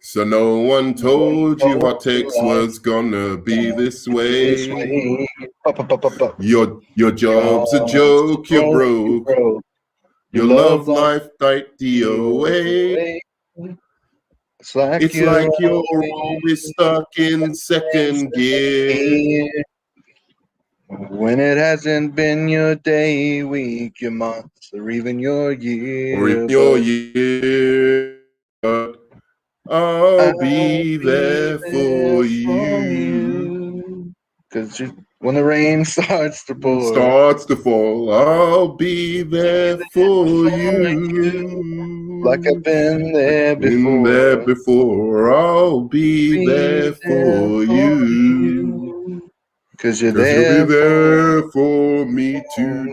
So no one told you hot takes was gonna be this way. Your job's a joke, you're broke. Your love life died DOA. It's like you're always stuck in second gear. When it hasn't been your day, week, your month, or even your year. But I'll be there for you. Because when the rain starts to fall, I'll be there for you. Like I've been there before. I'll be there for you. Because you'll be there for me too.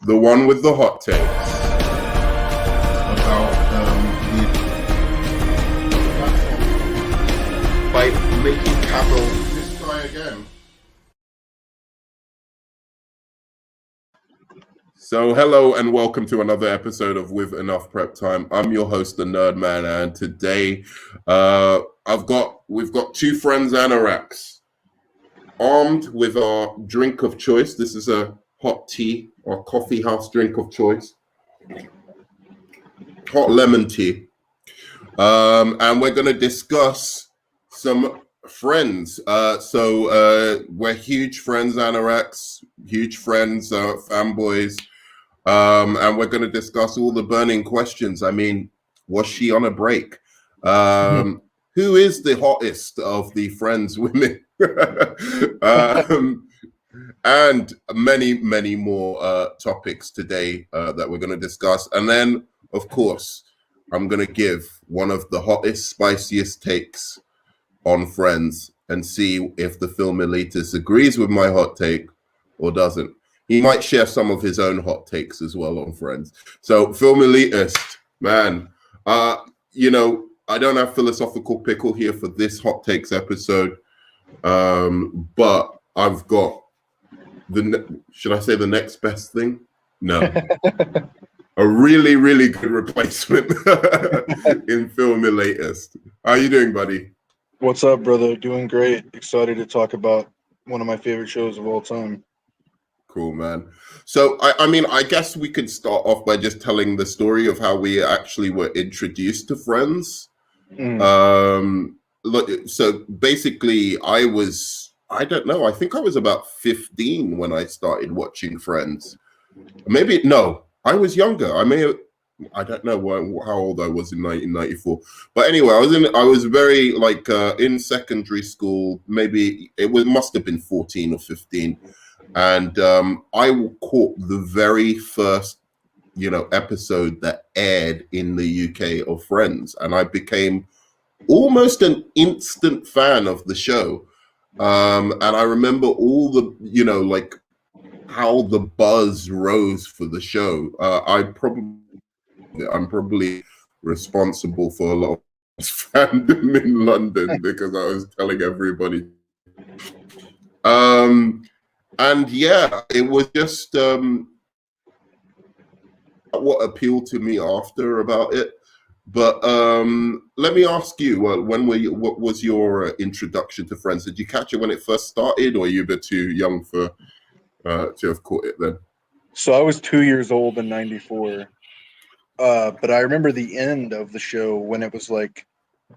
The one with the hot takes about by making capital. Just try again. So hello and welcome to another episode of With Enough Prep Time. I'm your host, the Nerdman, and today we've got two friends anoraks armed with our drink of choice. This is a hot tea or coffee house drink of choice, hot lemon tea, and we're going to discuss some friends. So we're huge friends anoraks, huge friends fanboys. And we're going to discuss all the burning questions. I mean, was she on a break? Who is the hottest of the Friends women? And many, many more topics today that we're going to discuss. And then, of course, I'm going to give one of the hottest, spiciest takes on Friends and see if the film Elitist agrees with my hot take or doesn't. He might share some of his own hot takes as well on Friends. So, Film Elitist, man, you know, I don't have philosophical pickle here for this hot takes episode, but I've got should I say the next best thing? No. A really, really good replacement in Film Elitist. How are you doing, buddy? What's up, brother? Doing great. Excited to talk about one of my favorite shows of all time. Cool, man. So, I mean, I guess we could start off by just telling the story of how we actually were introduced to Friends. So basically, I don't know, I think I was about 15 when I started watching Friends. Maybe, no, I was younger. I don't know how old I was in 1994. But anyway, I was very in secondary school. Maybe must have been 14 or 15. And I caught the very first, episode that aired in the UK of Friends, and I became almost an instant fan of the show. And I remember all the, how the buzz rose for the show. I'm probably responsible for a lot of fandom in London because I was telling everybody. And yeah, it was just what appealed to me after about it. But let me ask you, what was your introduction to Friends? Did you catch it when it first started, or are you a bit too young to have caught it then? So I was 2 years old in 94. But I remember the end of the show when it was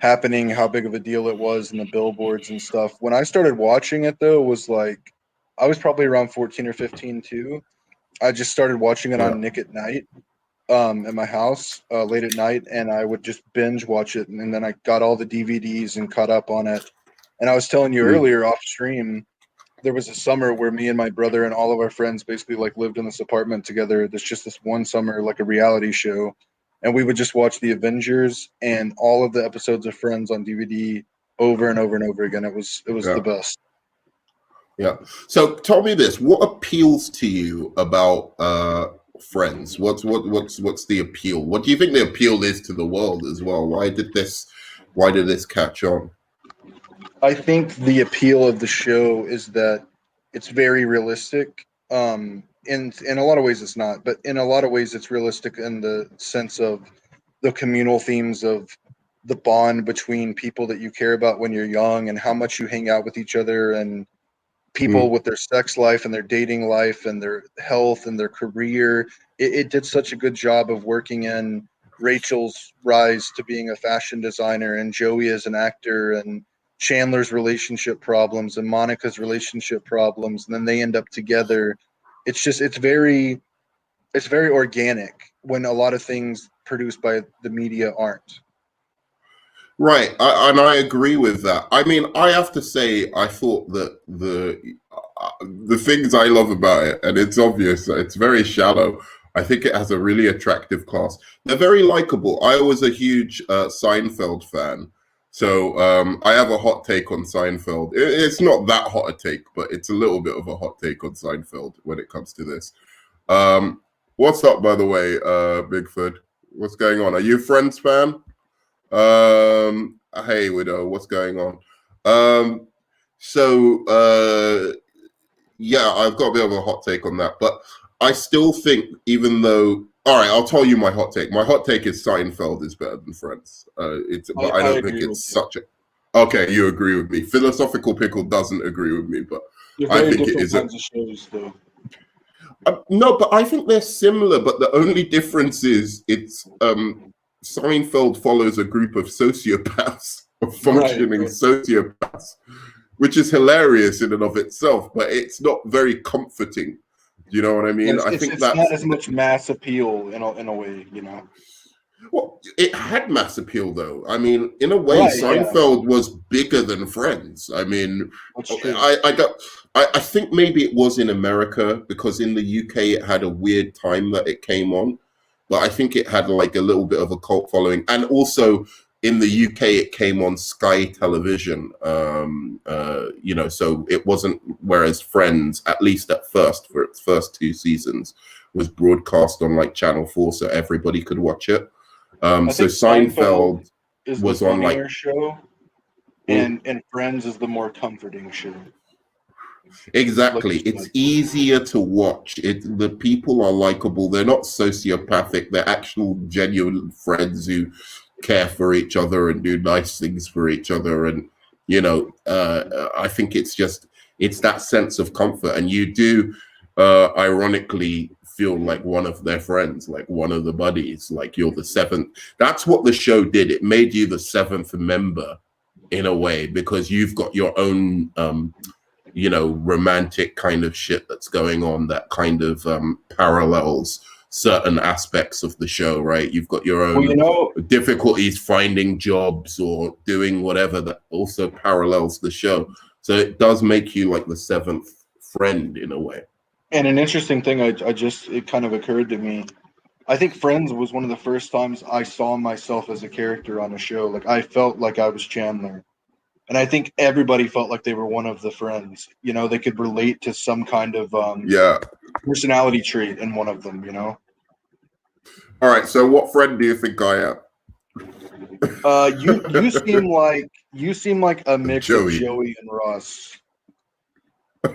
happening, how big of a deal it was, and the billboards and stuff. When I started watching it, though, it was I was probably around 14 or 15 too. I just started watching it on Nick at Night at my house late at night, and I would just binge watch it. And then I got all the DVDs and caught up on it. And I was telling you earlier off stream, there was a summer where me and my brother and all of our friends basically lived in this apartment together. There's just this one summer, a reality show. And we would just watch The Avengers and all of the episodes of Friends on DVD over and over and over again. It was the best. Yeah. So tell me this: what appeals to you about Friends? What's the appeal? What do you think the appeal is to the world as well? Why did this catch on? I think the appeal of the show is that it's very realistic. In a lot of ways it's not, but in a lot of ways it's realistic in the sense of the communal themes of the bond between people that you care about when you're young and how much you hang out with each other, and people with their sex life and their dating life and their health and their career. It did such a good job of working in Rachel's rise to being a fashion designer and Joey as an actor and Chandler's relationship problems and Monica's relationship problems, and then they end up together. It's very organic when a lot of things produced by the media aren't. Right, and I agree with that. I mean, I have to say, I thought that the things I love about it, and it's obvious, it's very shallow. I think it has a really attractive cast. They're very likable. I was a huge Seinfeld fan, so I have a hot take on Seinfeld. It's not that hot a take, but it's a little bit of a hot take on Seinfeld when it comes to this. What's up, by the way, Bigford? What's going on? Are you a Friends fan? Hey, Widow, what's going on? Yeah, I've got a bit of a hot take on that, but I still think, even though, all right, I'll tell you my hot take. My hot take is Seinfeld is better than Friends. But I don't think it's such a. Okay, you agree with me. Philosophical Pickle doesn't agree with me, but I think it is. Kinds of shows, though. No, but I think they're similar. But the only difference is it's Seinfeld follows a group of sociopaths, of functioning sociopaths, which is hilarious in and of itself, but it's not very comforting. You know what I mean? I think that's not as much mass appeal in a way, you know. Well, it had mass appeal, though. I mean, in a way, Seinfeld was bigger than Friends. I mean, I think maybe it was in America, because in the UK it had a weird time that it came on. But I think it had like a little bit of a cult following. And also in the UK, it came on Sky Television, you know, so it wasn't, whereas Friends, at least at first, for its first 2 seasons, was broadcast on like Channel 4, so everybody could watch it. So Seinfeld was the on like show, and Friends is the more comforting show. Exactly. It's easier to watch. The people are likable. They're not sociopathic. They're actual genuine friends who care for each other and do nice things for each other. And, you know, I think it's that sense of comfort. And you do ironically feel like one of their friends, like one of the buddies, like you're the seventh. That's what the show did. It made you the 7th member in a way, because you've got your own you know, romantic kind of shit that's going on that kind of parallels certain aspects of the show, right? You've got your own difficulties finding jobs or doing whatever that also parallels the show. So it does make you like the 7th friend in a way. And an interesting thing, it kind of occurred to me. I think Friends was one of the first times I saw myself as a character on a show. Like, I felt like I was Chandler. And I think everybody felt like they were one of the friends. You know, they could relate to some kind of personality trait in one of them, you know? All right, so what friend do you think I am? You seem like a mix of Joey and Ross.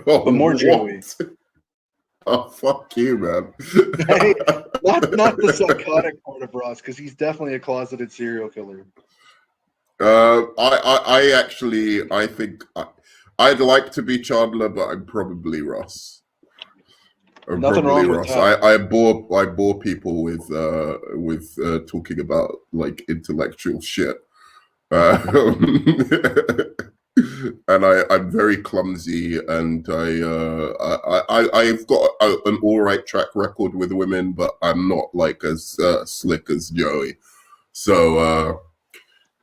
Oh, but more Joey. Oh, fuck you, man. Hey, not the psychotic part of Ross, because he's definitely a closeted serial killer. I think I'd like to be Chandler, but I'm probably Ross. Nothing wrong with that. I bore people with talking about like intellectual shit, and I'm very clumsy, and I've got an all right track record with women, but I'm not like as slick as Joey. So.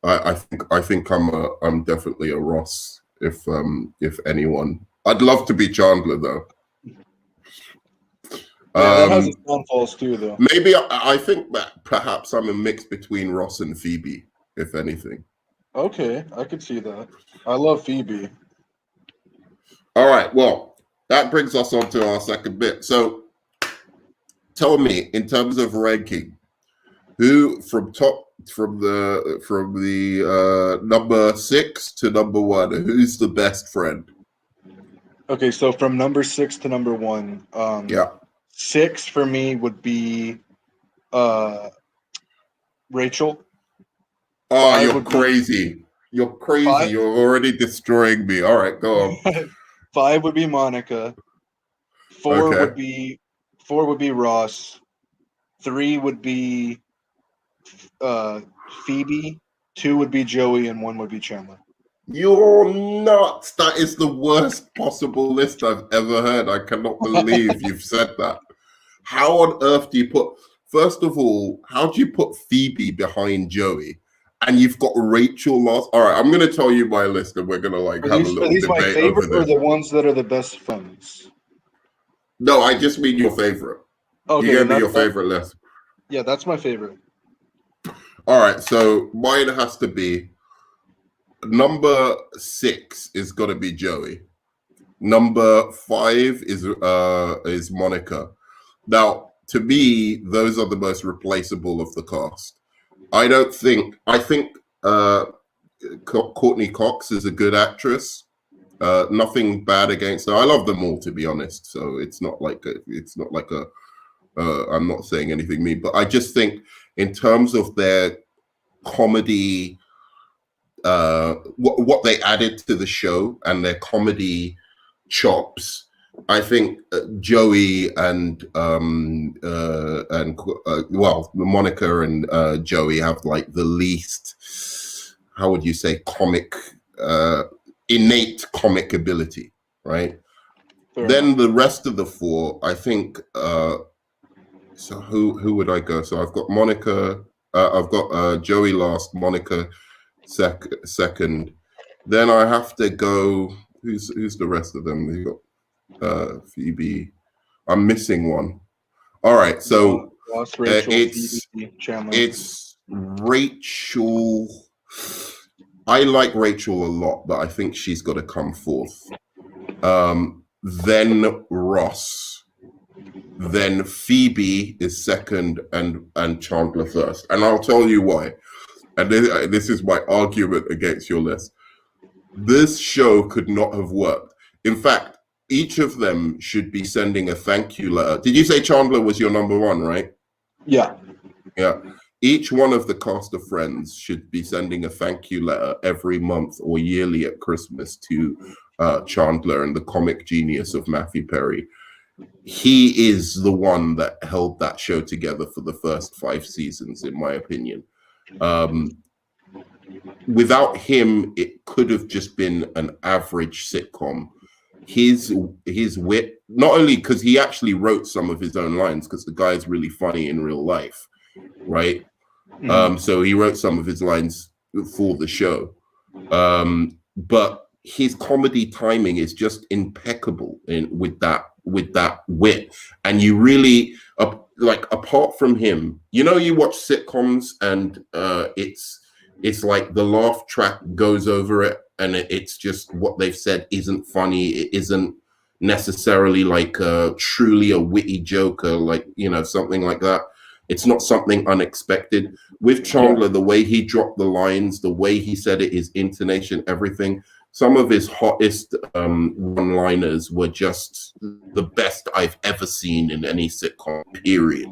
I think I'm definitely a Ross, if anyone. I'd love to be Chandler though. That has its downfalls too, though. Maybe I think that perhaps I'm a mix between Ross and Phoebe, if anything. Okay, I could see that. I love Phoebe. All right, well, that brings us on to our second bit. So, tell me, in terms of ranking, who from the number 6 to number 1, who's the best friend? Okay, so from number 6 to number 1, Yeah. 6 for me would be Rachel. Oh, 5 you're would be crazy. You're crazy. 5. You're already destroying me. All right, go on. 5 would be Monica. 4 Okay. would be 4 would be Ross. 3 would be Phoebe. 2 would be Joey, and 1 would be Chandler. You're nuts. That is the worst possible list I've ever heard. I cannot believe you've said that. How on earth do you put, first of all, how do you put Phoebe behind Joey? And you've got Rachel last. All right, I'm going to tell you my list and we're going to like Are have a these little my debate over favorite or this. the ones that are the best friends? No, I just mean your favorite. You Okay, then gave me your favorite list. yeah, that's my favorite. All right, so mine has to be number 6 is got to be Joey. Number 5 is Monica. Now, to me, those are the most replaceable of the cast. I think Courtney Cox is a good actress. Nothing bad against her. I love them all, to be honest. So it's not like I'm not saying anything mean, but I just think in terms of their comedy, what they added to the show and their comedy chops, I think Joey and well, Monica and Joey have like the least, how would you say, innate comic ability, right? Fair Then enough. the rest of the 4, I think. So who would I go? So I've got Monica, I've got Joey last, Monica second. Then I have to go. Who's the rest of them? You got Phoebe. I'm missing one. All right, so Ross, Rachel, it's Phoebe, Chandler. it's Rachel. I like Rachel a lot, but I think she's got to come fourth. Then Ross. Then Phoebe is second, and Chandler first. And I'll tell you why. And this is my argument against your list. This show could not have worked. In fact, each of them should be sending a thank you letter. Did you say Chandler was your number 1, right? Yeah. Yeah. Each one of the cast of Friends should be sending a thank you letter every month or yearly at Christmas to Chandler and the comic genius of Matthew Perry. He is the one that held that show together for the first 5 seasons, in my opinion. Without him, it could have just been an average sitcom. His wit, not only because he actually wrote some of his own lines, because the guy is really funny in real life, right? Mhm. So he wrote some of his lines for the show. But his comedy timing is just impeccable with that wit. And you really, like, apart from him, you watch sitcoms and it's like the laugh track goes over it, and it's just what they've said isn't funny. It isn't necessarily like truly a witty joke, or like, something like that. It's not something unexpected. With Chandler, the way he dropped the lines, the way he said it, his intonation, everything, some of his hottest one-liners were just the best I've ever seen in any sitcom, period.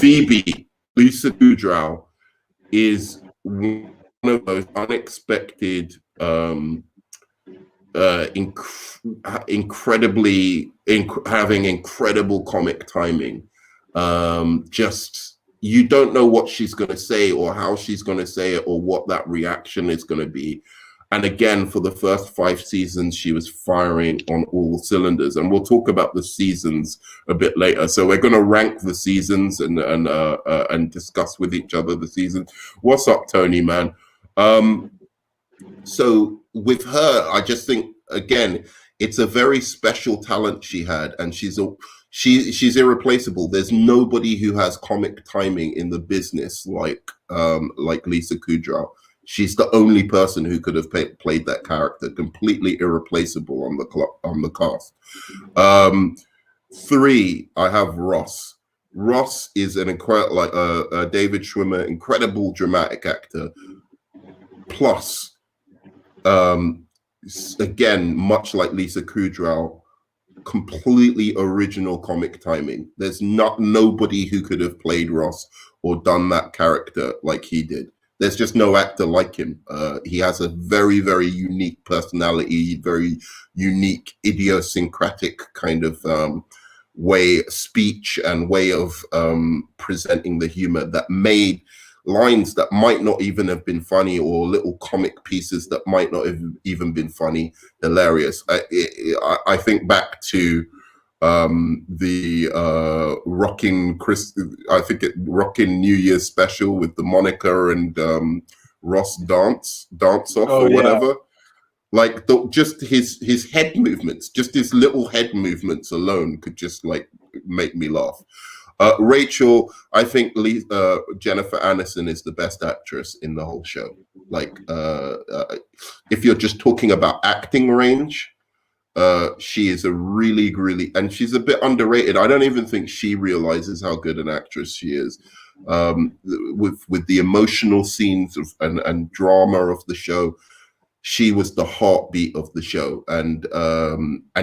Phoebe, Lisa Kudrow, is one of those unexpected, having incredible comic timing. Just, you don't know what she's going to say or how she's going to say it or what that reaction is going to be. And again, for the first 5 seasons, she was firing on all cylinders. And we'll talk about the seasons a bit later. So we're going to rank the seasons and discuss with each other the seasons. What's up, Tony, man? So with her, I just think, again, it's a very special talent she had, and she's irreplaceable. There's nobody who has comic timing in the business like Lisa Kudrow. She's the only person who could have played that character, completely irreplaceable on the cast. 3, I have Ross. Ross is an incredible, like David Schwimmer, incredible dramatic actor. Plus, again, much like Lisa Kudrow, completely original comic timing. There's nobody who could have played Ross or done that character like he did. There's just no actor like him. He has a very, very unique personality, very unique, idiosyncratic kind of speech and way of presenting the humor that made lines that might not even have been funny, or little comic pieces that might not have even been funny, hilarious. I think back to the Rockin' New Year's special with the Monica and Ross dance off or whatever. Like just his head movements, just his little head movements alone could just like make me laugh. Rachel, I think Jennifer Aniston is the best actress in the whole show. Like, if you're just talking about acting range, she is a really, really, and she's a bit underrated. I don't even think she realizes how good an actress she is. With the emotional scenes and drama of the show, she was the heartbeat of the show, and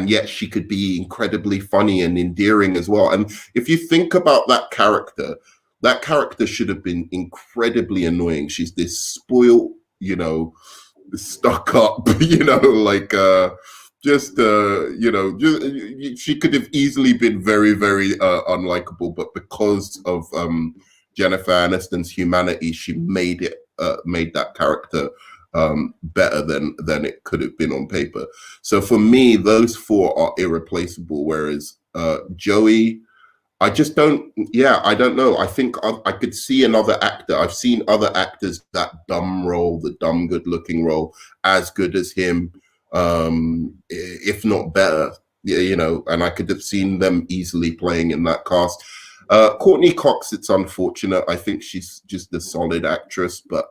yet she could be incredibly funny and endearing as well. And if you think about that character should have been incredibly annoying. She's this spoiled, stuck up, she could have easily been very, very unlikable, but because of Jennifer Aniston's humanity, she made that character better than it could have been on paper. So for me, those four are irreplaceable. Whereas Joey, I don't know. I think I could see another actor. I've seen other actors that dumb role, the dumb good looking role, as good as him, if not better. And I could have seen them easily playing in that cast. Courtney Cox, it's unfortunate. I think she's just a solid actress, but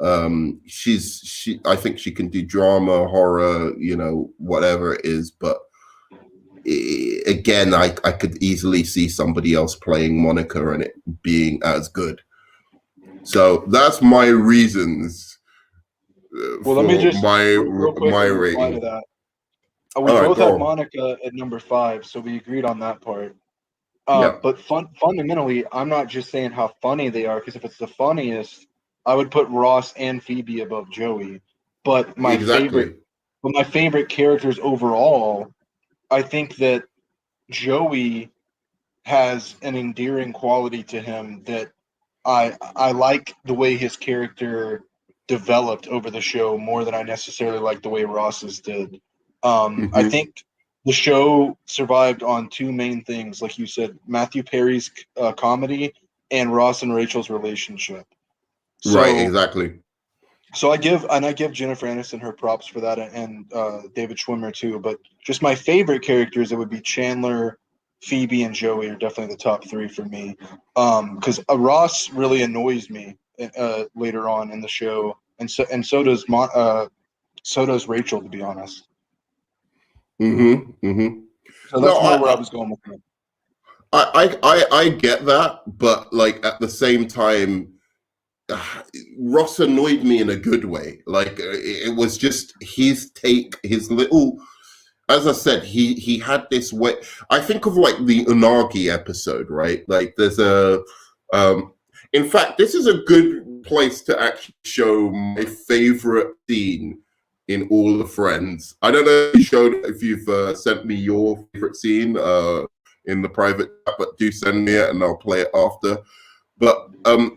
I think she can do drama, horror, whatever it is. But again, I could easily see somebody else playing Monica and it being as good. So that's my reasons. Let me just my rating. To that. We both had Monica at number 5, so we agreed on that part. But fundamentally, I'm not just saying how funny they are, because if it's the funniest, I would put Ross and Phoebe above Joey. But my favorite characters overall, I think that Joey has an endearing quality to him that I like the way his character developed over the show more than I necessarily like the way Ross's did. I think the show survived on two main things, like you said, Matthew Perry's comedy and Ross and Rachel's relationship. Right, exactly. So I give Jennifer Aniston her props for that, and David Schwimmer too. But just my favorite characters, it would be Chandler, Phoebe, and Joey are definitely the top 3 for me. Because Ross really annoys me later on in the show, and so does Rachel, to be honest. So that's where I was going with it. I get that, but like at the same time, Ross annoyed me in a good way. Like it was just his take, his little. As I said, he had this way. I think of like the Unagi episode, right? Like there's in fact, this is a good place to actually show my favorite scene in all the Friends. I don't know if you've sent me your favorite scene in the private chat, but do send me it and I'll play it after. But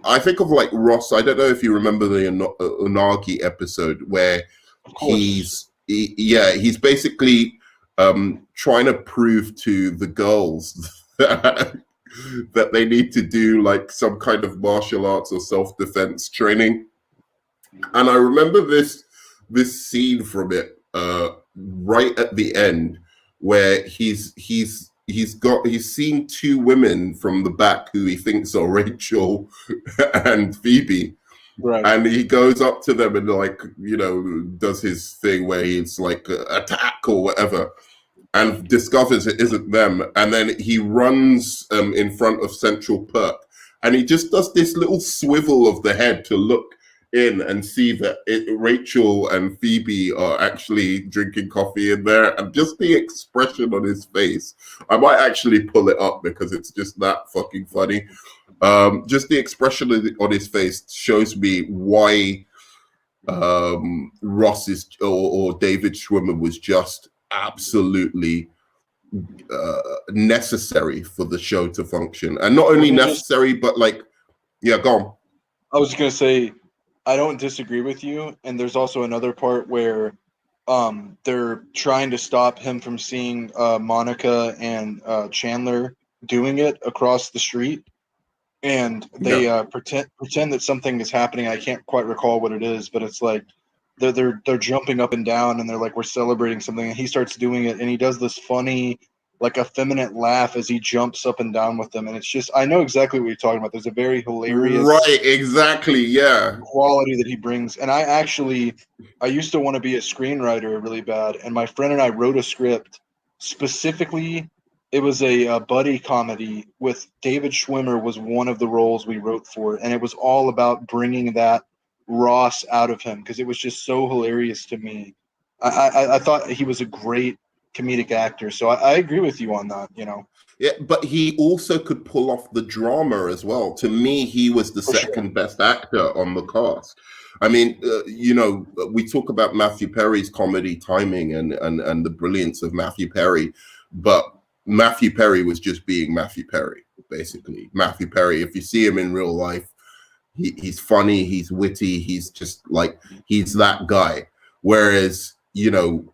I think of like Ross. I don't know if you remember the Unagi episode where he's basically trying to prove to the girls that they need to do like some kind of martial arts or self-defense training. And I remember this scene from it right at the end where he's seen 2 women from the back who he thinks are Rachel and Phoebe. Right. And he goes up to them and like, does his thing where he's like attack or whatever, and discovers it isn't them. And then he runs in front of Central Perk, and he just does this little swivel of the head to look in and see that Rachel and Phoebe are actually drinking coffee in there, and just the expression on his face, I might actually pull it up because it's just that fucking funny. Just the expression on his face shows me why Ross is or David Schwimmer was just absolutely necessary for the show to function, and not only necessary, but like, yeah, go on. I was just gonna say, I don't disagree with you, and there's also another part where they're trying to stop him from seeing Monica and Chandler doing it across the street, and they pretend that something is happening. I can't quite recall what it is, but it's like they're jumping up and down, and they're like, we're celebrating something, and he starts doing it, and he does this funny, like, effeminate laugh as he jumps up and down with them, and it's just, I know exactly what you're talking about. There's a very hilarious, right, exactly, yeah, quality that he brings. And I used to want to be a screenwriter really bad, and my friend and I wrote a script specifically. It was a buddy comedy with David Schwimmer was one of the roles we wrote for, and it was all about bringing that Ross out of him, because it was just so hilarious to me. I thought he was a great comedic actor, so I agree with you on that. Yeah, but he also could pull off the drama as well. To me, he was the second best actor on the cast. I mean, we talk about Matthew Perry's comedy timing and the brilliance of Matthew Perry, but Matthew Perry was just being Matthew Perry, basically. Matthew Perry, if you see him in real life, he's funny, he's witty, he's just like, he's that guy. Whereas,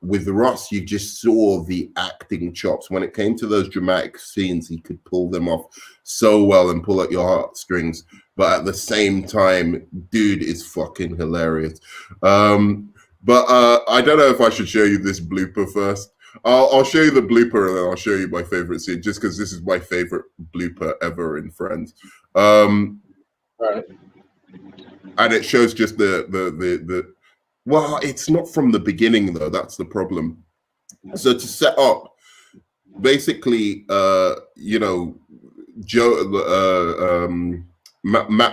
with Ross, you just saw the acting chops. When it came to those dramatic scenes, he could pull them off so well and pull at your heartstrings. But at the same time, dude is fucking hilarious. But I don't know if I should show you this blooper first. I'll show you the blooper, and then I'll show you my favorite scene, just because this is my favorite blooper ever in Friends. Right. And it shows just the well, it's not from the beginning though. That's the problem. So to set up, basically, Matt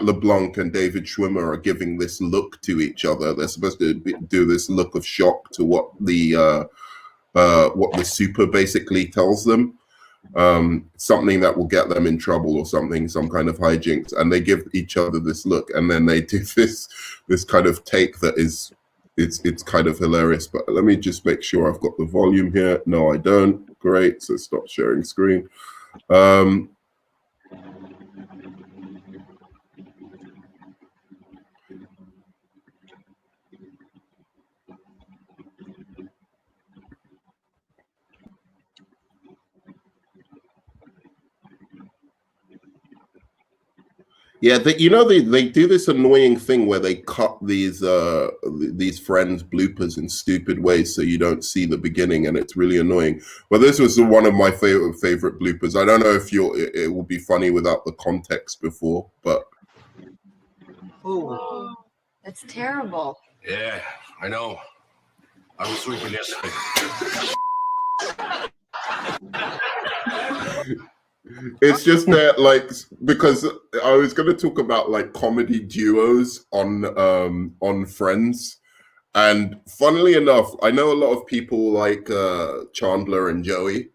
LeBlanc and David Schwimmer are giving this look to each other. They're supposed to do this look of shock to what the super basically tells them. Something that will get them in trouble or something, some kind of hijinks, and they give each other this look, and then they do this kind of take that is it's kind of hilarious. But let me just make sure I've got the volume here. No, I don't. Great. So stop sharing screen. Yeah, they do this annoying thing where they cut these Friends bloopers in stupid ways, so you don't see the beginning, and it's really annoying. But this was one of my favorite bloopers. I don't know if it will be funny without the context before, but oh, that's terrible. Yeah, I know. I was sweeping yesterday. It's just that, like, because I was going to talk about like comedy duos on Friends, and funnily enough, I know a lot of people like Chandler and Joey,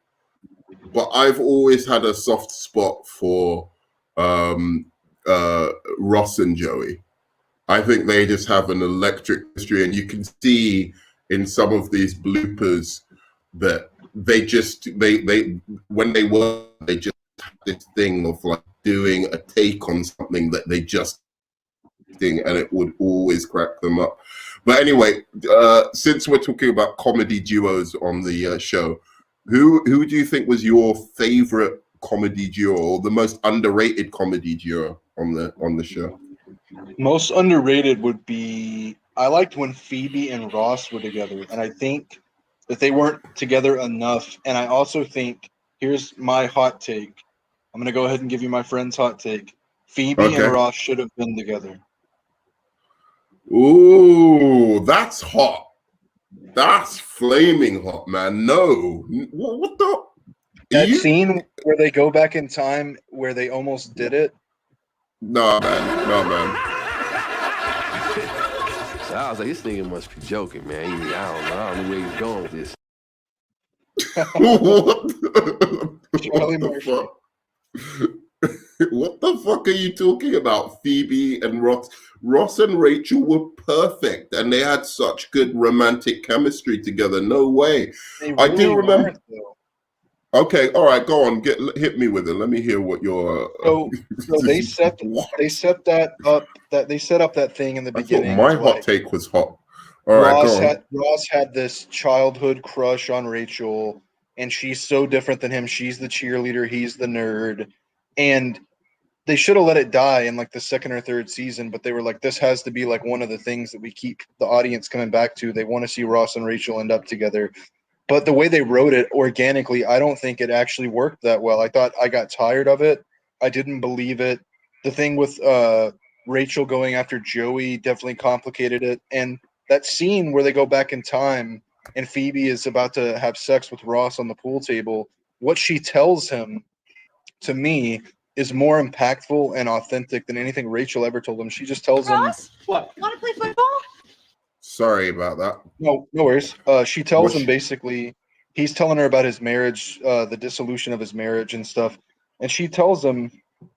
but I've always had a soft spot for Ross and Joey. I think they just have an electric history, and you can see in some of these bloopers that they just when they just have this thing of like doing a take on something that they just thing, and it would always crack them up. But anyway, since we're talking about comedy duos on the show, who do you think was your favorite comedy duo, or the most underrated comedy duo on the show? Most underrated would be, I liked when Phoebe and Ross were together, and I think that they weren't together enough. And I also think, here's my hot take. I'm going to go ahead and give you my friend's hot take. Phoebe and Ross should have been together. Ooh, that's hot. That's flaming hot, man. No. What the? That scene where they go back in time where they almost did it? No, man. I was like, this nigga must be joking, man. I don't know where he's going with this. Charlie Murphy. What the fuck are you talking about? Phoebe and Ross. Ross and Rachel were perfect, and they had such good romantic chemistry together. No way. They I do really remember. weren't, though. Okay, all right, go on. Hit me with it. Let me hear what your. So they set up that thing in the I thought beginning. my of, hot like, take was hot. All right, go on. Ross had this childhood crush on Rachel, and she's so different than him. She's the cheerleader, he's the nerd, and they should have let it die in like the second or third season. But they were like, this has to be like one of the things that we keep the audience coming back to. They want to see Ross and Rachel end up together. But the way they wrote it organically, I don't think it actually worked that well. I thought I got tired of it. I didn't believe it. The thing with Rachel going after Joey definitely complicated it. And that scene where they go back in time and Phoebe is about to have sex with Ross on the pool table, what she tells him, to me, is more impactful and authentic than anything Rachel ever told him. She just tells him, Ross, what? want to play football? Sorry about that. No worries. She tells him basically, he's telling her about his marriage, the dissolution of his marriage and stuff. And she tells him,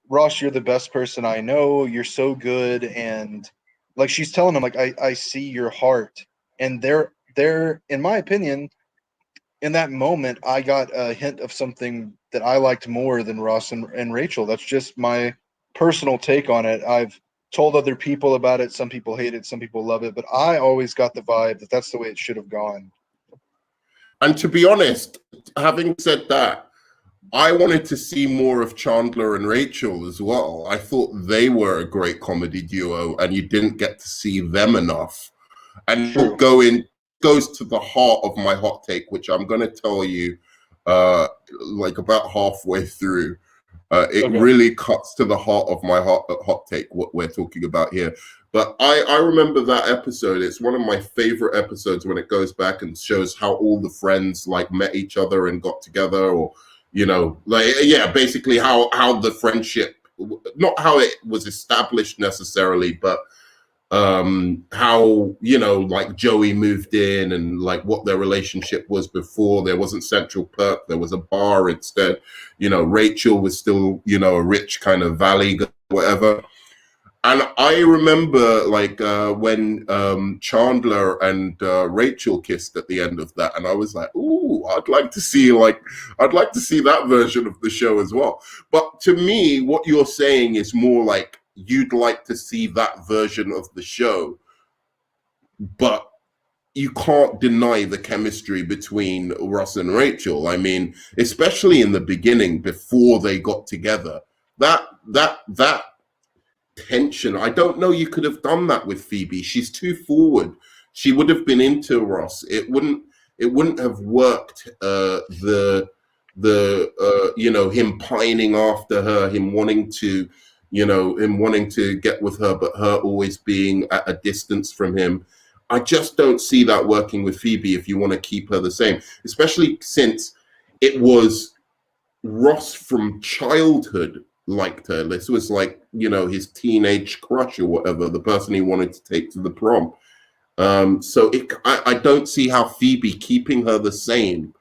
Ross, you're the best person I know. You're so good. And like, she's telling him, like, I see your heart. And they're, in my opinion, in that moment, I got a hint of something that I liked more than Ross and Rachel. That's just my personal take on it. I've told other people about it. Some people hate it. Some people love it. But I always got the vibe that that's the way it should have gone. And to be honest, having said that, I wanted to see more of Chandler and Rachel as well. I thought they were a great comedy duo, and you didn't get to see them enough. And True. goes to the heart of my hot take, which I'm going to tell you like about halfway through. It really cuts to the heart of my hot take, what we're talking about here. But I remember that episode. It's one of my favorite episodes when it goes back and shows how all the friends like met each other and got together, or, you know, like, yeah, basically how the friendship, not how it was established necessarily, but how, you know, like Joey moved in and like what their relationship was before. There wasn't Central Perk, there was a bar instead. You know, Rachel was still, you know, a rich kind of valley girl, whatever. And I remember like when Chandler and Rachel kissed at the end of that, and I was like, ooh, I'd like to see that version of the show as well. But to me, what you're saying is more like you'd like to see that version of the show, but you can't deny the chemistry between Ross and Rachel. I mean, especially in the beginning before they got together, that tension. I don't know you could have done that with Phoebe. She's too forward. She would have been into Ross. It wouldn't have worked. The you know, him pining after her, him wanting to get with her, but her always being at a distance from him. I just don't see that working with Phoebe if you want to keep her the same, especially since it was Ross from childhood liked her. This was like, you know, his teenage crush or whatever, the person he wanted to take to the prom. So I don't see how Phoebe keeping her the same,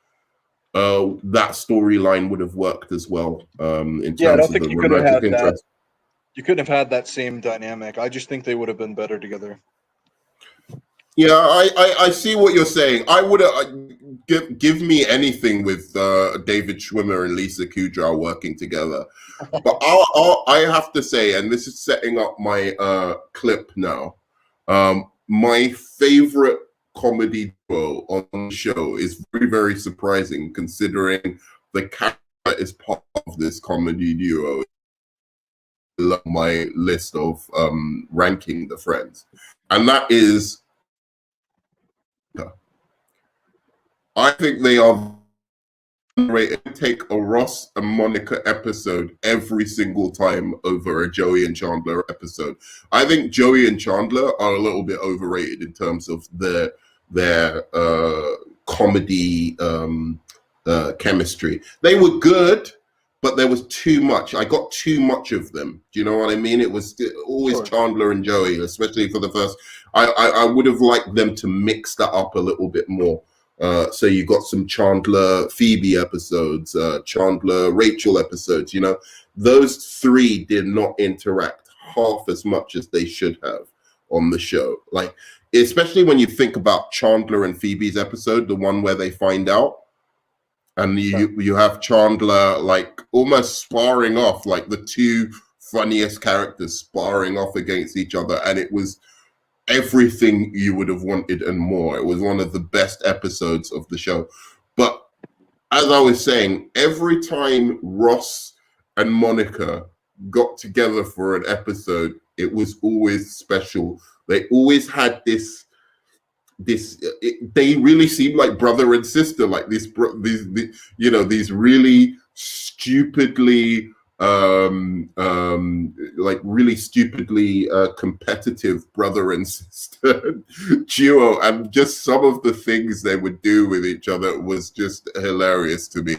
that storyline would have worked as well. In terms I don't of think the you could have romantic had that. interest. You couldn't have had that same dynamic. I just think they would have been better together. Yeah, I see what you're saying. I would give me anything with David Schwimmer and Lisa Kudrow working together. But I have to say, and this is setting up my clip now, my favorite comedy duo on the show is very, very surprising considering the character is part of this comedy duo. My list of ranking the friends, and that is, I think they are great. Take a Ross and Monica episode every single time over a Joey and Chandler episode. I think Joey and Chandler are a little bit overrated in terms of their comedy chemistry. They were good, but there was too much. I got too much of them. Do you know what I mean? It was always Sure. Chandler and Joey, especially for the first. I would have liked them to mix that up a little bit more. So you got some Chandler Phoebe episodes, Chandler Rachel episodes. You know, those three did not interact half as much as they should have on the show. Like, especially when you think about Chandler and Phoebe's episode, the one where they find out. And you have Chandler like almost sparring off, like the two funniest characters sparring off against each other, and it was everything you would have wanted and more. It was one of the best episodes of the show. But as I was saying, every time Ross and Monica got together for an episode, it was always special. They always had they really seem like brother and sister, like these really stupidly competitive brother and sister duo, and just some of the things they would do with each other was just hilarious to me.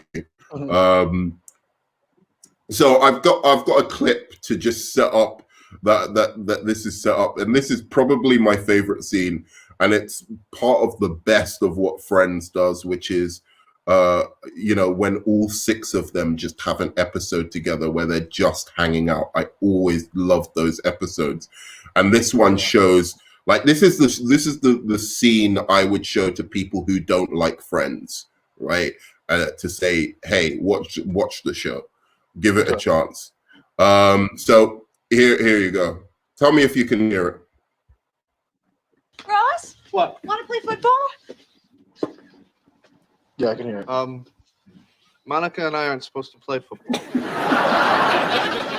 So I've got a clip to just set up that this is set up, and this is probably my favorite scene. And it's part of the best of what Friends does, which is, when all six of them just have an episode together where they're just hanging out. I always loved those episodes. And this one shows, like, this is the scene I would show to people who don't like Friends, right? To say, hey, watch the show. Give it a chance. So here you go. Tell me if you can hear it. Ross, What? want to play football? Yeah, I can hear it. Monica and I aren't supposed to play football.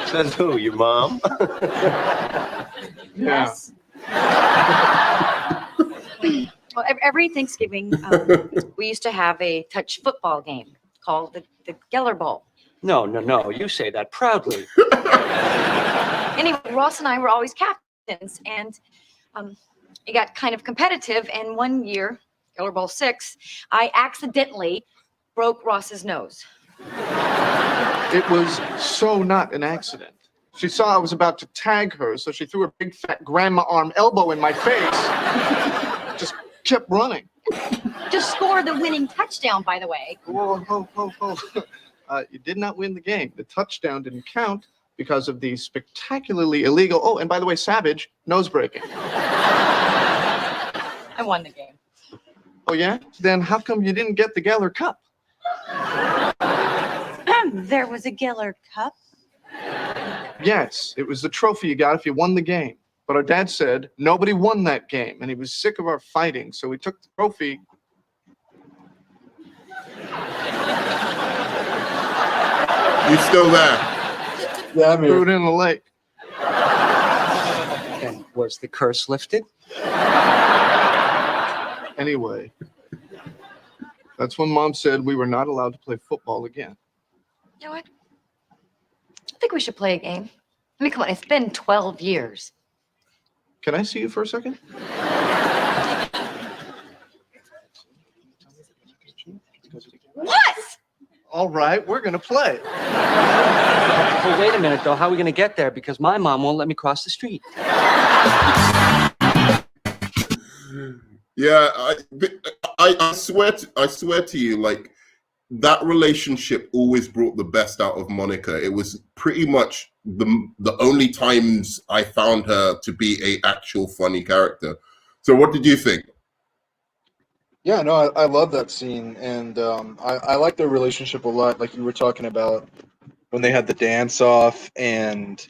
Says who? Your mom? Yes. Well, every Thanksgiving, we used to have a touch football game called the Geller Bowl. No. You say that proudly. Anyway, Ross and I were always captains, and it got kind of competitive. And one year, Geller Bowl 6, I accidentally broke Ross's nose. It was so not an accident. She saw I was about to tag her, so she threw her big fat grandma arm elbow in my face. Just kept running. Just scored the winning touchdown, by the way. Whoa, ho. You did not win the game. The touchdown didn't count because of the spectacularly illegal. Oh, and by the way, savage nose breaking. I won the game. Oh yeah? Then how come you didn't get the Geller Cup? There was a Geller Cup. Yes, it was the trophy you got if you won the game. But our dad said nobody won that game, and he was sick of our fighting, so we took the trophy. You still there? Yeah, I'm Threw here. it in the lake. And was the curse lifted? Anyway, that's when Mom said we were not allowed to play football again. You know what? I think we should play a game. I mean, come on, it's been 12 years. Can I see you for a second? What? All right, we're gonna play. Well, wait a minute, though. How are we going to get there? Because my mom won't let me cross the street. Yeah, I swear to you, like, that relationship always brought the best out of Monica. It was pretty much the only times I found her to be a actual funny character. So what did you think? Yeah, no, I love that scene, and I like their relationship a lot. Like you were talking about when they had the dance off and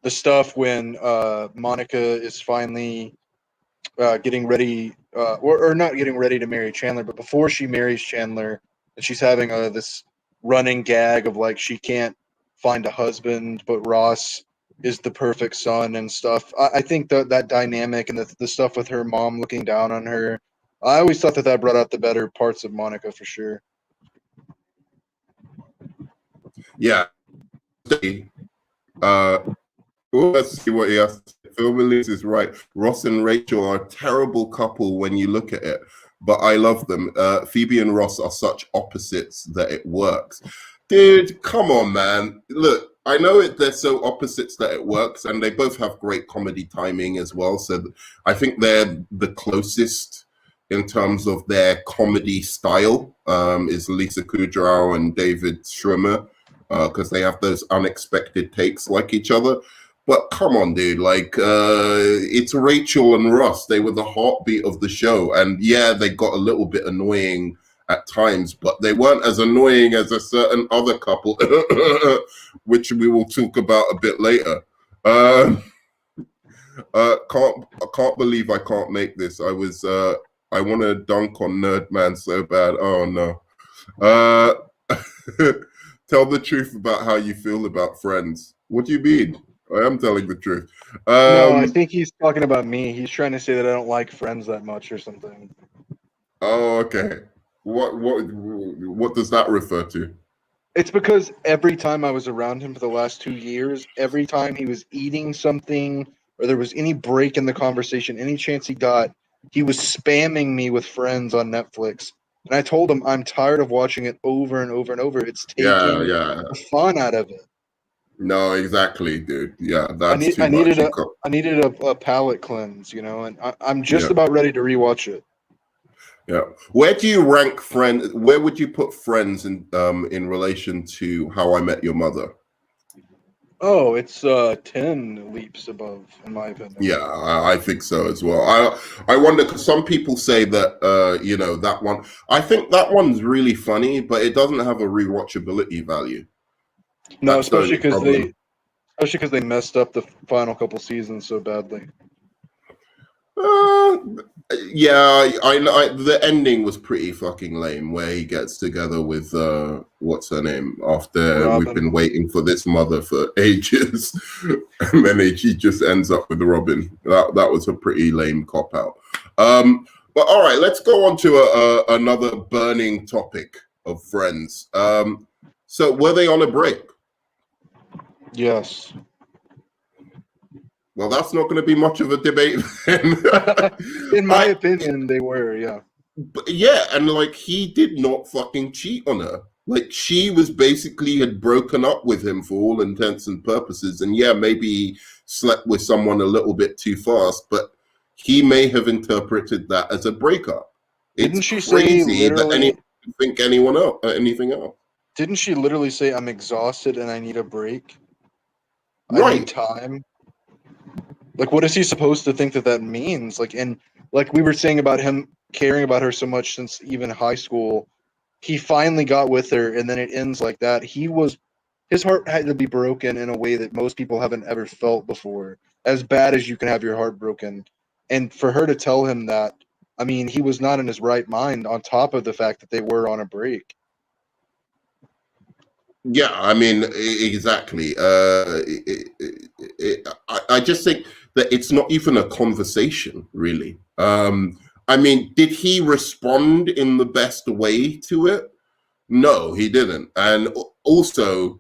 the stuff when Monica is finally getting ready, or not getting ready to marry Chandler, but before she marries Chandler, and she's having this running gag of like she can't find a husband, but Ross is the perfect son and stuff. I think that dynamic and the stuff with her mom looking down on her, I always thought that brought out the better parts of Monica for sure. Yeah. Let's see what he has to say. Phil Williams is right. Ross and Rachel are a terrible couple when you look at it, but I love them. Phoebe and Ross are such opposites that it works. Dude, come on, man. Look, I know they're so opposites that it works, and they both have great comedy timing as well. So I think they're the closest in terms of their comedy style, is Lisa Kudrow and David Schwimmer, because they have those unexpected takes like each other. But come on, dude, like, it's Rachel and Ross. They were the heartbeat of the show. And yeah, they got a little bit annoying at times, but they weren't as annoying as a certain other couple, which we will talk about a bit later. I can't believe I can't make this. I want to dunk on Nerdman so bad. Oh no. Tell the truth about how you feel about Friends. What do you mean? I am telling the truth. No, I think he's talking about me. He's trying to say that I don't like Friends that much or something. Oh, okay. What does that refer to? It's because every time I was around him for the last 2 years, every time he was eating something or there was any break in the conversation, any chance he got, he was spamming me with Friends on Netflix. And I told him I'm tired of watching it over and over and over. It's taking Yeah. the fun out of it. No, exactly, dude. Yeah, I that's too much. needed a palate cleanse, and I'm just Yeah. about ready to rewatch it. Yeah. Where do you rank Friends? Where would you put Friends in relation to How I Met Your Mother? Oh, it's 10 leaps above, in my opinion. Yeah, I think so as well. I wonder, because some people say that that one. I think that one's really funny, but it doesn't have a rewatchability value. No, That's the especially only because they messed up the final couple seasons so badly. Yeah, I know. The ending was pretty fucking lame, where he gets together with what's her name, after Robin. we've been waiting for this mother for ages, and then he just ends up with Robin. That was a pretty lame cop out. But all right, let's go on to another burning topic of Friends. So were they on a break? Yes. Well, that's not going to be much of a debate then. In my opinion, they were, yeah. But yeah, and like, he did not fucking cheat on her. Like, she was basically had broken up with him for all intents and purposes. And yeah, maybe he slept with someone a little bit too fast, but he may have interpreted that as a breakup. Didn't she crazy say literally? That anyone can think anything else? Didn't she literally say, "I'm exhausted and I need a break. I Right. need time"? Like, what is he supposed to think that means? Like, and like we were saying about him caring about her so much since even high school, he finally got with her, and then it ends like that. His heart had to be broken in a way that most people haven't ever felt before. As bad as you can have your heart broken, and for her to tell him that, I mean, he was not in his right mind. On top of the fact that they were on a break. Yeah, I mean, exactly. I just think that it's not even a conversation, really. I mean, did he respond in the best way to it? No, he didn't. And also,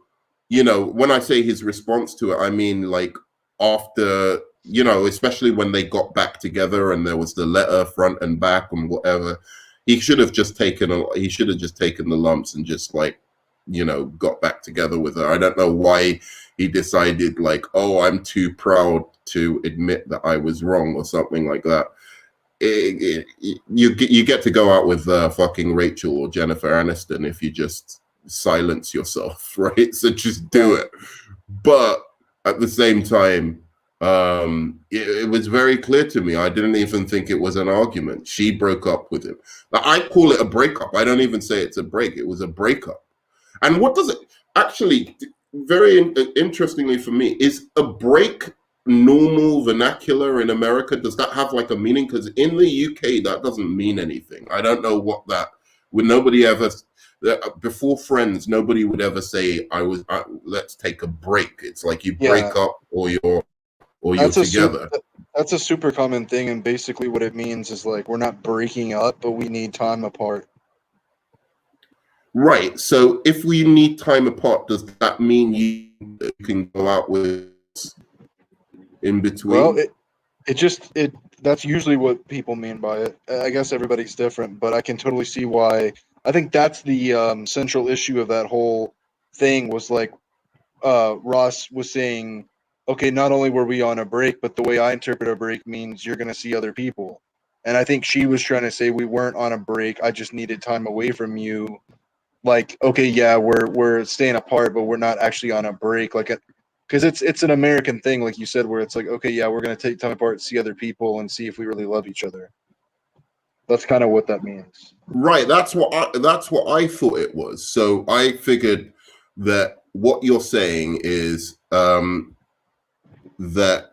when I say his response to it, I mean, like, after, especially when they got back together and there was the letter front and back and whatever, he should have just taken the lumps and just, like, got back together with her. I don't know why he decided, like, oh, I'm too proud to admit that I was wrong or something like that. You get to go out with fucking Rachel or Jennifer Aniston if you just silence yourself, right? So just do it. But at the same time, it was very clear to me. I didn't even think it was an argument. She broke up with him. Now, I call it a breakup. I don't even say it's a break. It was a breakup. And what does it actually, very interestingly for me, is a break normal vernacular in America? Does that have like a meaning? Because in the UK, that doesn't mean anything. I don't know what that would. Nobody ever, before Friends, nobody would ever say, let's take a break. It's like you break up or you're together. That's a super common thing. And basically what it means is, like, we're not breaking up, but we need time apart. Right. So if we need time apart, does that mean you can go out with in between? Well, that's usually what people mean by it. I guess everybody's different, but I can totally see why. I think that's the central issue of that whole thing was like Ross was saying, okay, not only were we on a break, but the way I interpret a break means you're going to see other people. And I think she was trying to say we weren't on a break. I just needed time away from you. Like, okay, yeah, we're staying apart, but we're not actually on a break. Like, because it's an American thing, like you said, where it's like, okay, yeah, we're going to take time apart, see other people, and see if we really love each other. That's kind of what that means. Right. That's what I thought it was. So I figured that what you're saying is that.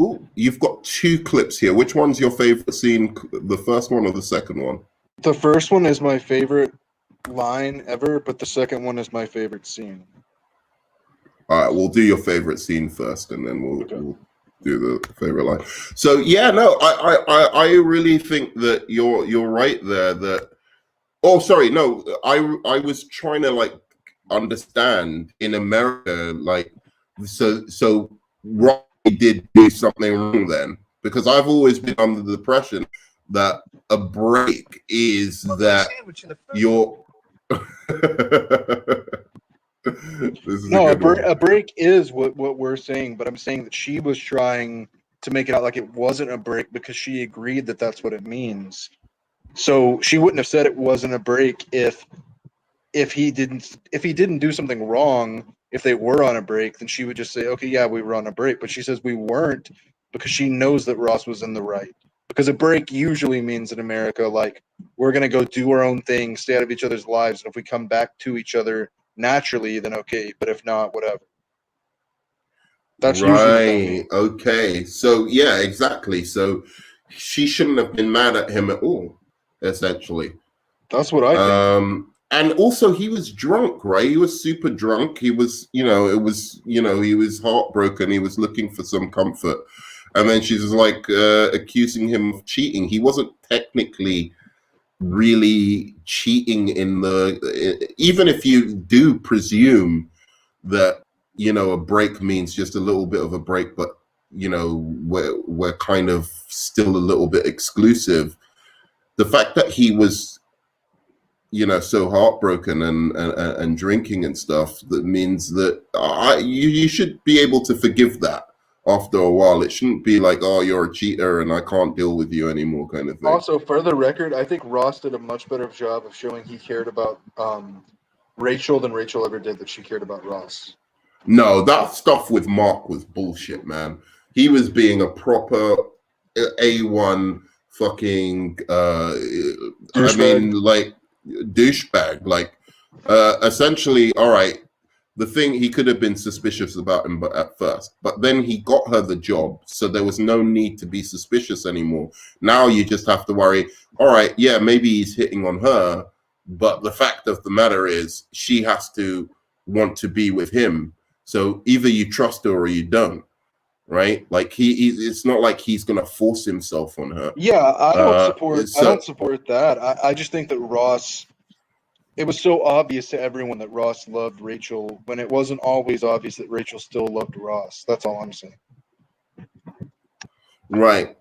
Ooh, you've got two clips here. Which one's your favorite scene? The first one or the second one? The first one is my favorite line ever, but the second one is my favorite scene. All right, we'll do your favorite scene first, and then we'll do the favorite line. So yeah, no, I really think that you're right there. That sorry, no, I was trying to like understand in America, like so Rocky did do something wrong then, because I've always been under the impression that a break is that you're. A break is what we're saying, but I'm saying that she was trying to make it out like it wasn't a break because she agreed that that's what it means. So she wouldn't have said it wasn't a break if he didn't do something wrong. If they were on a break, then she would just say, okay, yeah, we were on a break. But she says we weren't because she knows that Ross was in the right. Because a break usually means in America, like, we're going to go do our own thing, stay out of each other's lives. And if we come back to each other naturally, then okay. But if not, whatever. That's right. Okay. So, yeah, exactly. So she shouldn't have been mad at him at all, essentially. That's what I think. And also, he was drunk, right? He was super drunk. He was, he was heartbroken. He was looking for some comfort. And then she's like accusing him of cheating. He wasn't technically really cheating even if you do presume that, a break means just a little bit of a break, but, we're kind of still a little bit exclusive. The fact that he was, so heartbroken and drinking and stuff, that means that you should be able to forgive that after a while. It shouldn't be like, oh, you're a cheater and I can't deal with you anymore kind of thing. Also, for the record, I think Ross did a much better job of showing he cared about Rachel than Rachel ever did that she cared about Ross. No, that stuff with Mark was bullshit, man. He was being a proper A1 fucking douchebag. Like, essentially, all right, the thing, he could have been suspicious about him at first, but then he got her the job, so there was no need to be suspicious anymore. Now you just have to worry, all right, yeah, maybe he's hitting on her, but the fact of the matter is she has to want to be with him. So either you trust her or you don't, right? Like it's not like he's gonna force himself on her. Yeah, I don't support that. I just think that Ross, it was so obvious to everyone that Ross loved Rachel when it wasn't always obvious that Rachel still loved Ross. That's all I'm saying. Right.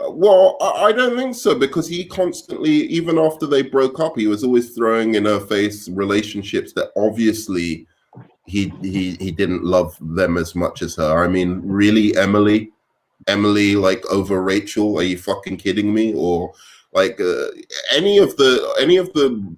Well, I don't think so, because he constantly, even after they broke up, he was always throwing in her face relationships that obviously he didn't love them as much as her. I mean, really, Emily, like, over Rachel? Are you fucking kidding me? Or like any of the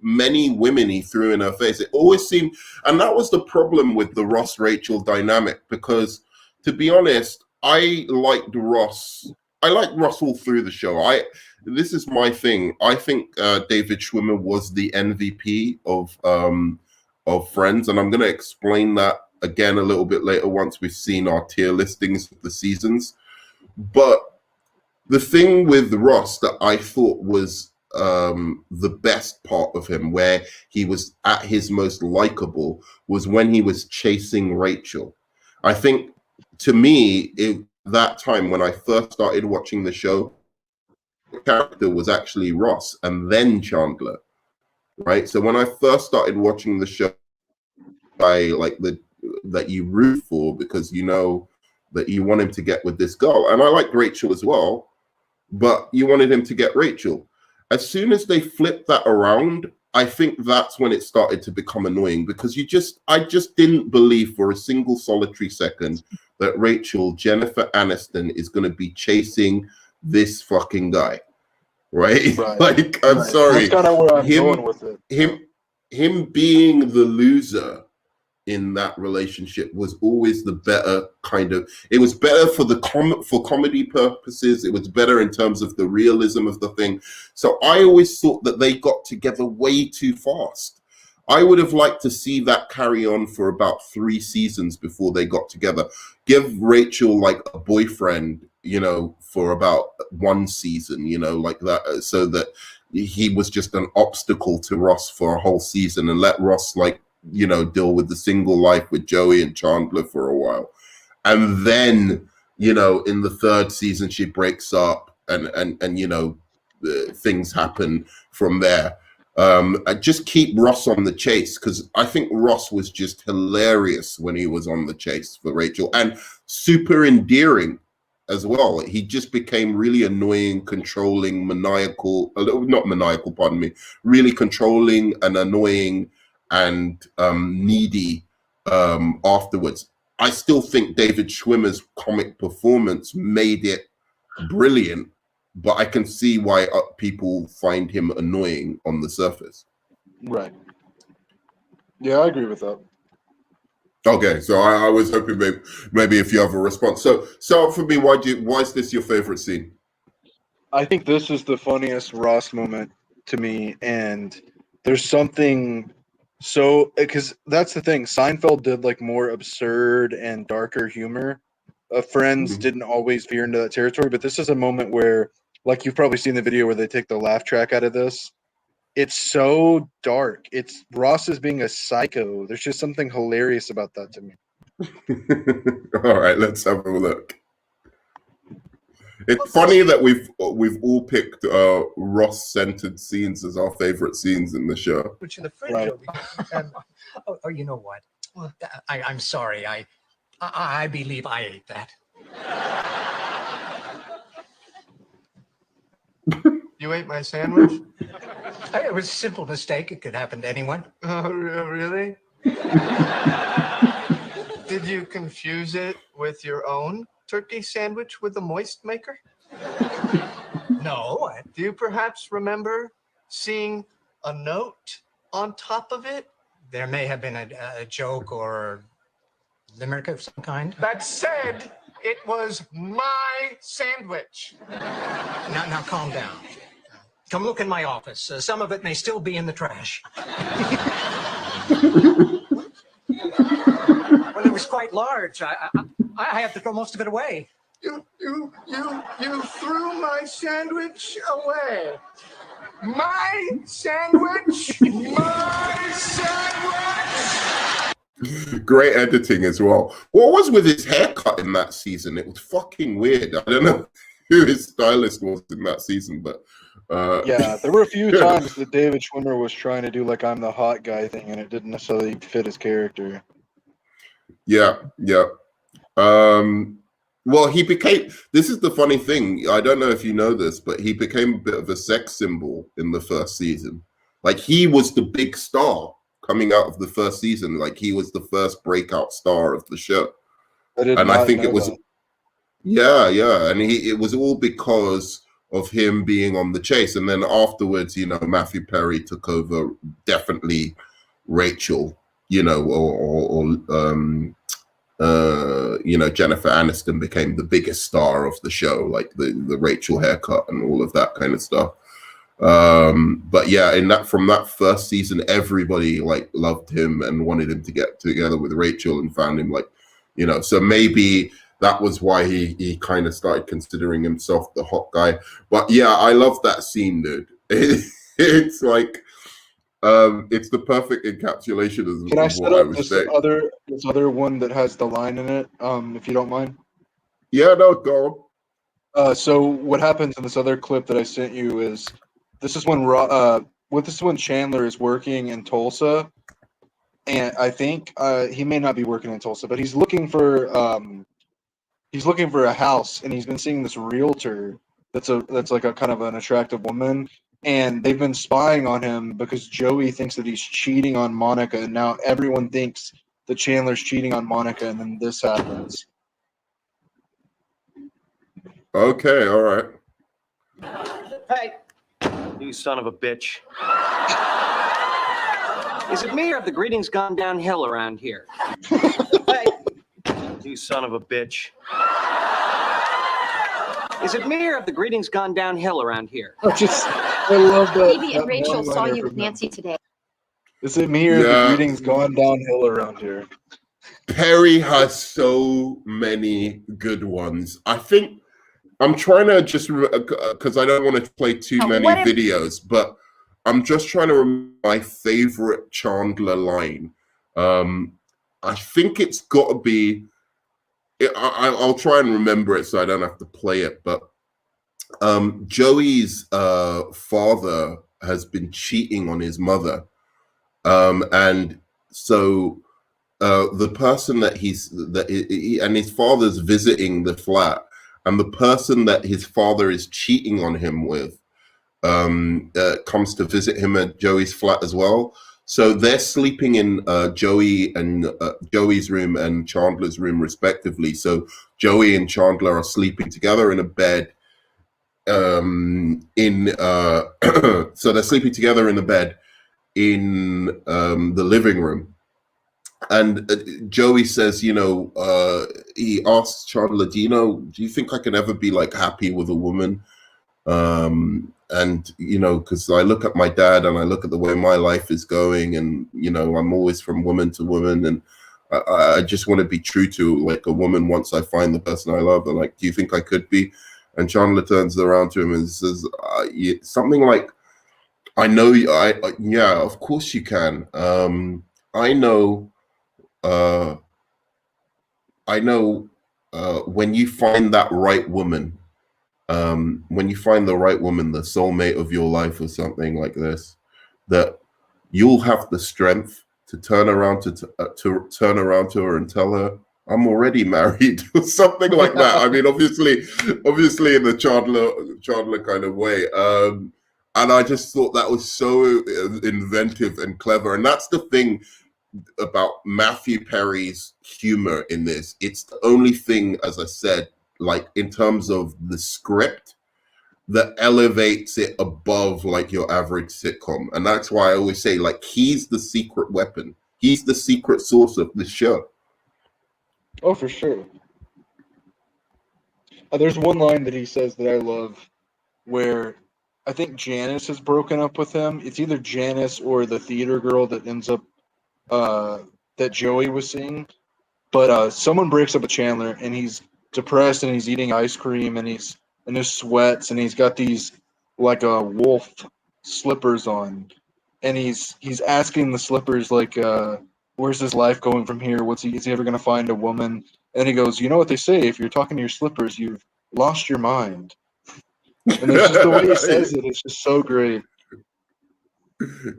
many women he threw in her face. It always seemed, and that was the problem with the Ross Rachel dynamic, because to be honest, I liked Ross all through the show. This is my thing. I think David Schwimmer was the MVP of Friends, and I'm going to explain that again a little bit later once we've seen our tier listings of the seasons. But the thing with Ross that I thought was the best part of him, where he was at his most likable, was when he was chasing Rachel. I think, to me, that time when I first started watching the show, the character was actually Ross and then Chandler, right? So when I first started watching the show, I like that you root for, because you know that you want him to get with this girl, and I liked Rachel as well, but you wanted him to get Rachel. As soon as they flipped that around, I think that's when it started to become annoying, because I just didn't believe for a single solitary second that Jennifer Aniston is going to be chasing this fucking guy, right? Right. Like, I'm sorry. That's kind of where I'm going with it. Him being the loser in that relationship was always the better kind of. It was better for comedy purposes. It was better in terms of the realism of the thing. So I always thought that they got together way too fast. I would have liked to see that carry on for about 3 seasons before they got together. Give Rachel like a boyfriend, for about 1 season, like that, so that he was just an obstacle to Ross for a whole season, and let Ross deal with the single life with Joey and Chandler for a while. And then, in the 3rd season, she breaks up and things happen from there. I just keep Ross on the chase, because I think Ross was just hilarious when he was on the chase for Rachel, and super endearing as well. He just became really annoying, controlling, really controlling and annoying and needy afterwards. I still think David Schwimmer's comic performance made it brilliant, but I can see why people find him annoying on the surface. Right. Yeah, I agree with that. Okay, so I was hoping maybe if you have a response. So for me, why is this your favorite scene? I think this is the funniest Ross moment to me, and there's something because that's the thing. Seinfeld did like more absurd and darker humor. Friends didn't always veer into that territory, but this is a moment where, like, you've probably seen the video where they take the laugh track out of this. It's so dark. It's Ross is being a psycho. There's just something hilarious about that to me. All right, let's have a look. It's funny that we've all picked Ross-centered scenes as our favorite scenes in the show. Which in the fridge, Right. oh, you know what? Well, I'm sorry. I believe I ate that. You ate my sandwich? It was a simple mistake. It could happen to anyone. Oh, really? Did you confuse it with your own turkey sandwich with a moist maker? No. Do you perhaps remember seeing a note on top of it? There may have been a joke or limerick of some kind. That said, it was my sandwich. Now calm down. Come look in my office. Some of it may still be in the trash. Well, it was quite large. I have to throw most of it away. You threw my sandwich away. My sandwich! My sandwich! Great editing as well. What was with his haircut in that season? It was fucking weird. I don't know who his stylist was in that season, but yeah, there were a few times that David Schwimmer was trying to do like I'm the hot guy thing, and it didn't necessarily fit his character. Yeah. Well, he became. This is the funny thing. I don't know if you know this, but he became a bit of a sex symbol in the first season. Like, he was the big star coming out of the first season. Like, he was the first breakout star of the show. I think it was. That. Yeah, and it was all because of him being on the chase, and then afterwards, Matthew Perry took over. Definitely, Rachel, Jennifer Aniston became the biggest star of the show, like the Rachel haircut and all of that kind of stuff. But yeah, from that first season, everybody like loved him and wanted him to get together with Rachel, and found him so maybe that was why he kind of started considering himself the hot guy. But yeah, I love that scene, dude. It's like it's the perfect encapsulation of Can I set what I up was this saying. other one that has the line in it, if you don't mind? Yeah, no, go on. So what happens in this other clip that I sent you is this is when Chandler is working in Tulsa, and I think he may not be working in Tulsa, but he's looking for a house, and he's been seeing this realtor that's like a kind of an attractive woman, and they've been spying on him because Joey thinks that he's cheating on Monica, and now everyone thinks that Chandler's cheating on Monica, and then this happens. Okay, all right. Hey, you son of a bitch. Is it me or have the greetings gone downhill around here? Hey, you son of a bitch. Is it me or have the greetings gone downhill around here? I love that. Phoebe and Rachel saw you with Nancy today. Is it me or the greetings gone downhill around here? Perry has so many good ones. I think I'm trying to just, because I don't want to play too many videos, but I'm just trying to remember my favorite Chandler line. I think it's got to be, I'll try and remember it so I don't have to play it, but Joey's father has been cheating on his mother. And so the person that and his father's visiting the flat, and the person that his father is cheating on him with comes to visit him at Joey's flat as well. So they're sleeping in Joey's room and Chandler's room respectively. So Joey and Chandler are sleeping together in a bed. So they're sleeping together in the bed in the living room. And Joey says, he asks Chandler, do you think I can ever be like happy with a woman? And because I look at my dad and I look at the way my life is going, and I'm always from woman to woman, and I just want to be true to like a woman once I find the person I love. And like, do you think I could be? And Chandler turns around to him and says something like, I know, yeah, of course you can. I know when you find that right woman, when you find the right woman, the soulmate of your life or something like this, that you'll have the strength to turn around to turn around to her and tell her, I'm already married, or something like that. I mean, obviously in the Chandler kind of way. And I just thought that was so inventive and clever. And that's the thing about Matthew Perry's humor in this. It's the only thing, as I said, like in terms of the script, that elevates it above like your average sitcom. And that's why I always say, like, he's the secret weapon. He's the secret source of the show. Oh, for sure. There's one line that he says that I love where I think Janice has broken up with him. It's either Janice or the theater girl that ends up that Joey was seeing. But someone breaks up with Chandler, and he's depressed, and he's eating ice cream, and he's in his sweats, and he's got these like wolf slippers on, and he's asking the slippers like, where's his life going from here? Is he ever going to find a woman? And he goes, you know what they say, if you're talking to your slippers, you've lost your mind. And it's just the way he says it. It's just so great.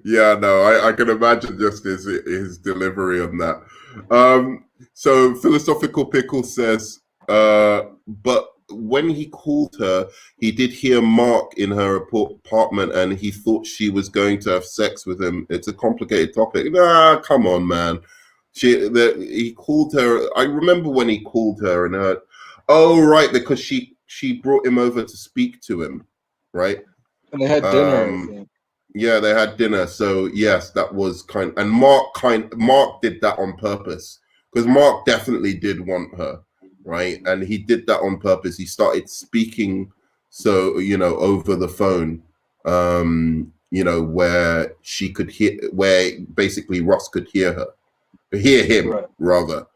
Yeah, no, I can imagine just his delivery on that. So Philosophical Pickle says, but when he called her, he did hear Mark in her apartment, and he thought she was going to have sex with him. It's a complicated topic. Nah, come on, man. He called her. I remember when he called her, and oh, right, because she brought him over to speak to him, right? And they had dinner. I think. Yeah, they had dinner. So yes, that was and Mark did that on purpose, because Mark definitely did want her, right? And he did that on purpose. He started speaking, so over the phone, where she could where basically Ross could hear him, right. Rather.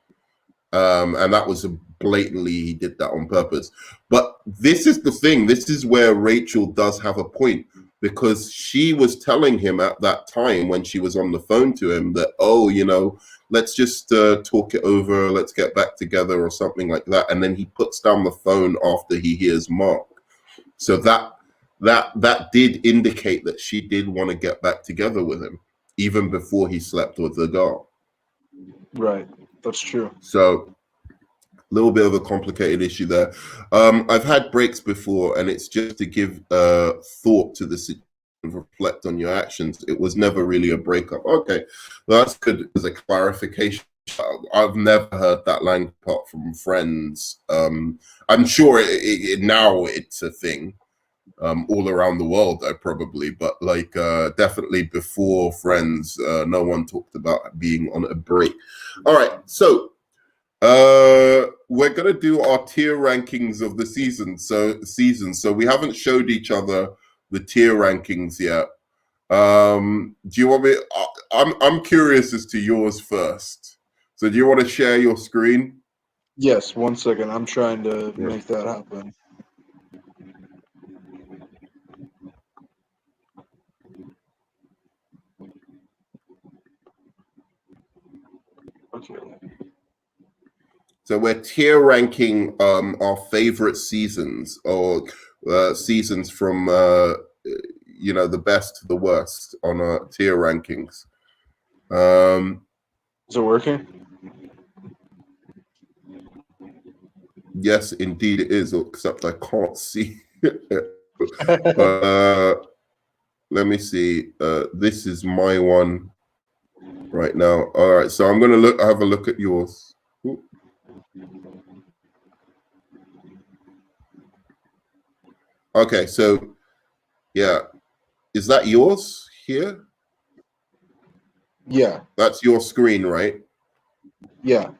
And that was blatantly, he did that on purpose. But this is the thing. This is where Rachel does have a point, because she was telling him at that time when she was on the phone to him that, let's just talk it over, let's get back together or something like that. And then he puts down the phone after he hears Mark. So that did indicate that she did want to get back together with him, even before he slept with the girl. Right, that's true. So a little bit of a complicated issue there. I've had breaks before, and it's just to give thought to the situation reflect on your actions. It was never really a breakup. Okay, well, that's good as a clarification. I've never heard that line apart from Friends. I'm sure now it's a thing all around the world, probably, but like definitely before Friends, no one talked about being on a break. All right, so we're gonna do our tier rankings of the season. So we haven't showed each other the tier rankings yet. Do you want me? I'm curious as to yours first. So do you want to share your screen? Yes, 1 second. I'm trying to make that happen. Okay. So we're tier ranking our favorite seasons, or seasons from the best to the worst on our tier rankings. Is it working? Yes, indeed it is, except I can't see. Let me see. This is my one right now. All right, so I'm gonna have a look at yours. Ooh. Okay, so yeah, is that yours here? Yeah. That's your screen, right? Yeah.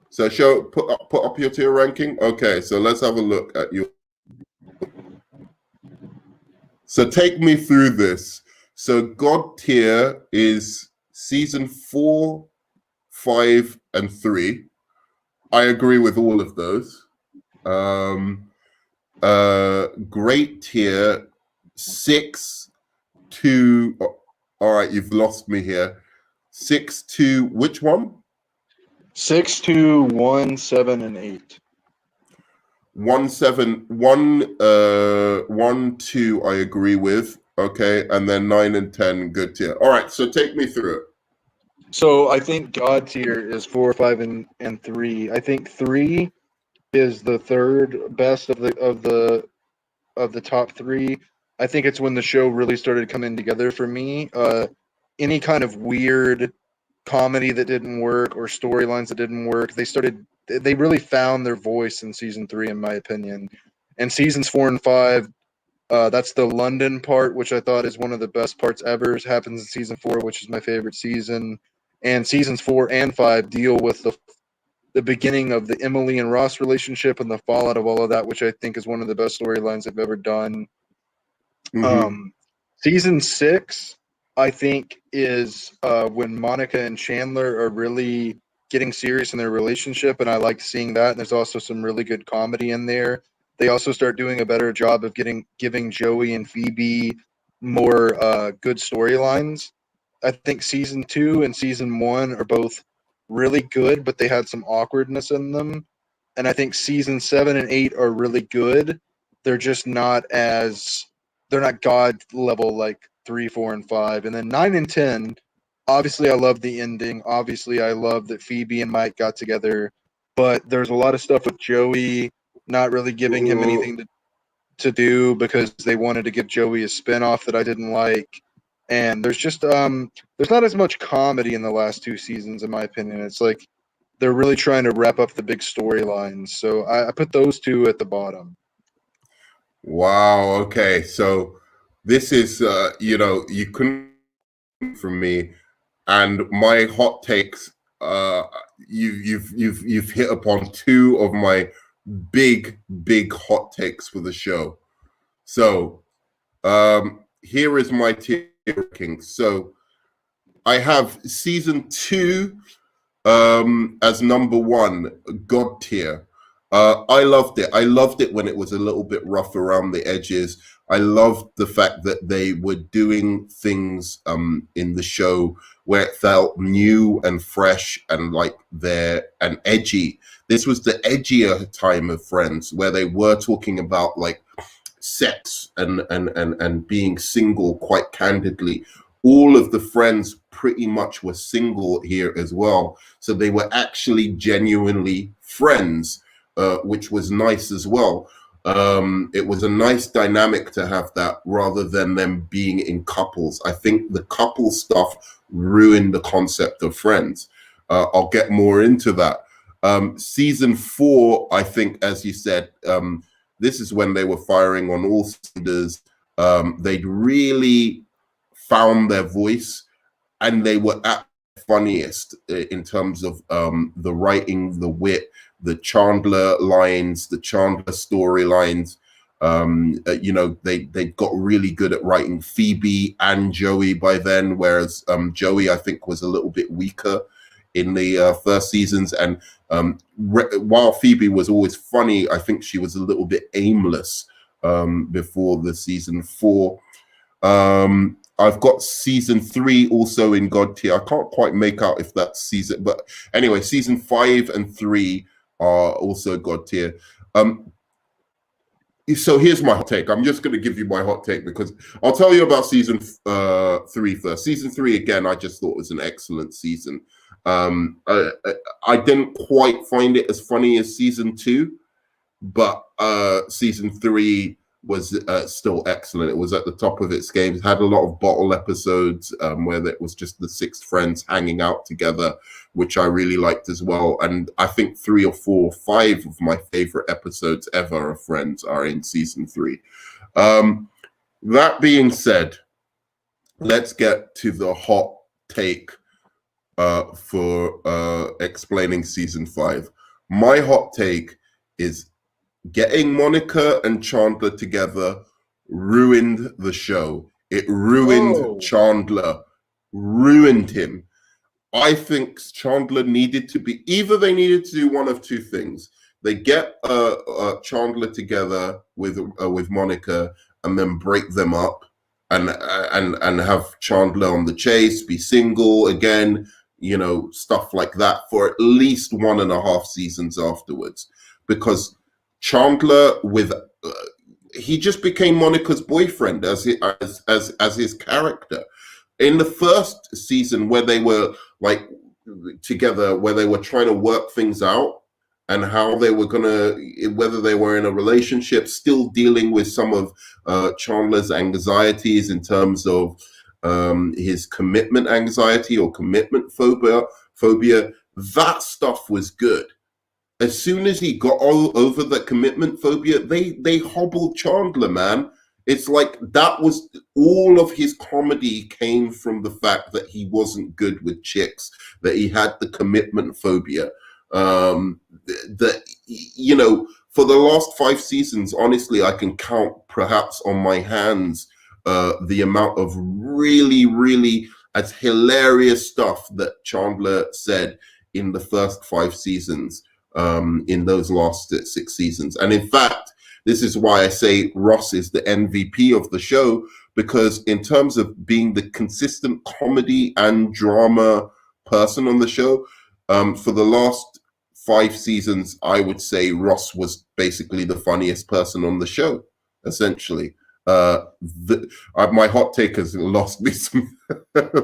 So put up your tier ranking. Okay, so let's have a look at your. So take me through this. So God tier is season 4, 5, and 3. I agree with all of those. Great tier 6 to. All right, you've lost me here. 6 to which one? 6, 2, 1, 7, and 8. 1, 7, 1, 1, 2, I agree with. Okay, and then 9 and 10, good tier. All right, so take me through it. So I think God tier is 4, 5, and 3. I think 3 is the third best of the top 3. I think it's when the show really started coming together for me. Any kind of weird comedy that didn't work or storylines that didn't work, they really found their voice in season 3, in my opinion. And seasons 4 and 5, that's the London part, which I thought is one of the best parts ever. It happens in season 4, which is my favorite season. And seasons 4 and 5 deal with the beginning of the Emily and Ross relationship and the fallout of all of that, which I think is one of the best storylines they've ever done. Mm-hmm. Season 6, I think, is when Monica and Chandler are really getting serious in their relationship, and I like seeing that. And there's also some really good comedy in there. They also start doing a better job of giving Joey and Phoebe more good storylines. I think season 2 and season 1 are both really good, but they had some awkwardness in them. And I think season 7 and 8 are really good. They're just not they're not God level like 3, 4, and 5. And then 9 and 10, obviously I love the ending. Obviously I love that Phoebe and Mike got together. But there's a lot of stuff with Joey not really giving him anything to do because they wanted to give Joey a spinoff that I didn't like. And there's just there's not as much comedy in the last 2 seasons, in my opinion. It's like they're really trying to wrap up the big storylines. So I put those 2 at the bottom. Wow. Okay. So this is, you couldn't from me, and my hot takes. You've hit upon 2 of my big hot takes for the show. So here is my tier ranking. So I have season 2 as number 1, God tier. I loved it. I loved it when it was a little bit rough around the edges. I loved the fact that they were doing things in the show where it felt new and fresh and like and edgy. This was the edgier time of Friends, where they were talking about like sex and being single quite candidly. All of the friends pretty much were single here as well. So they were actually genuinely friends, which was nice as well. It was a nice dynamic to have that rather than them being in couples. I think the couple stuff ruined the concept of Friends. I'll get more into that. Season 4, I think, as you said, this is when they were firing on all cylinders. They'd really found their voice, and they were at funniest in terms of the writing, the wit, the Chandler lines, the Chandler storylines. They got really good at writing Phoebe and Joey by then, whereas Joey, I think, was a little bit weaker in the first seasons. And while Phoebe was always funny, I think she was a little bit aimless before the season 4. I've got season 3 also in God tier. I can't quite make out if that's season, but anyway, season 5 and 3 are also God tier. So here's my hot take. I'm just going to give you my hot take because I'll tell you about season 3 first. Season 3, again, I just thought was an excellent season. I didn't quite find it as funny as season 2, but season 3 was still excellent. It was at the top of its game. It had a lot of bottle episodes where it was just the 6 friends hanging out together, which I really liked as well. And I think 3 or 4 or 5 of my favorite episodes ever of Friends are in season 3. That being said, let's get to the hot take for explaining season 5. My hot take is getting Monica and Chandler together ruined the show. It ruined Chandler, ruined him. I think Chandler needed to be, either they needed to do one of two things. They get Chandler together with Monica and then break them up and have Chandler on the chase, be single again, stuff like that for at least 1.5 seasons afterwards. Because Chandler he just became Monica's boyfriend as his character. In the first season where they were like together, where they were trying to work things out and how they were whether they were in a relationship, still dealing with some of Chandler's anxieties in terms of his commitment anxiety or commitment phobia, that stuff was good. As soon as he got all over the commitment phobia, they hobbled Chandler, man. It's like that was all of his comedy came from the fact that he wasn't good with chicks, that he had the commitment phobia. That, for the last 5 seasons, honestly, I can count perhaps on my hands the amount of really, really as hilarious stuff that Chandler said in the first 5 seasons. In those last 6 seasons. And in fact, this is why I say Ross is the MVP of the show, because in terms of being the consistent comedy and drama person on the show, for the last 5 seasons, I would say Ross was basically the funniest person on the show, essentially. My hot take has lost me some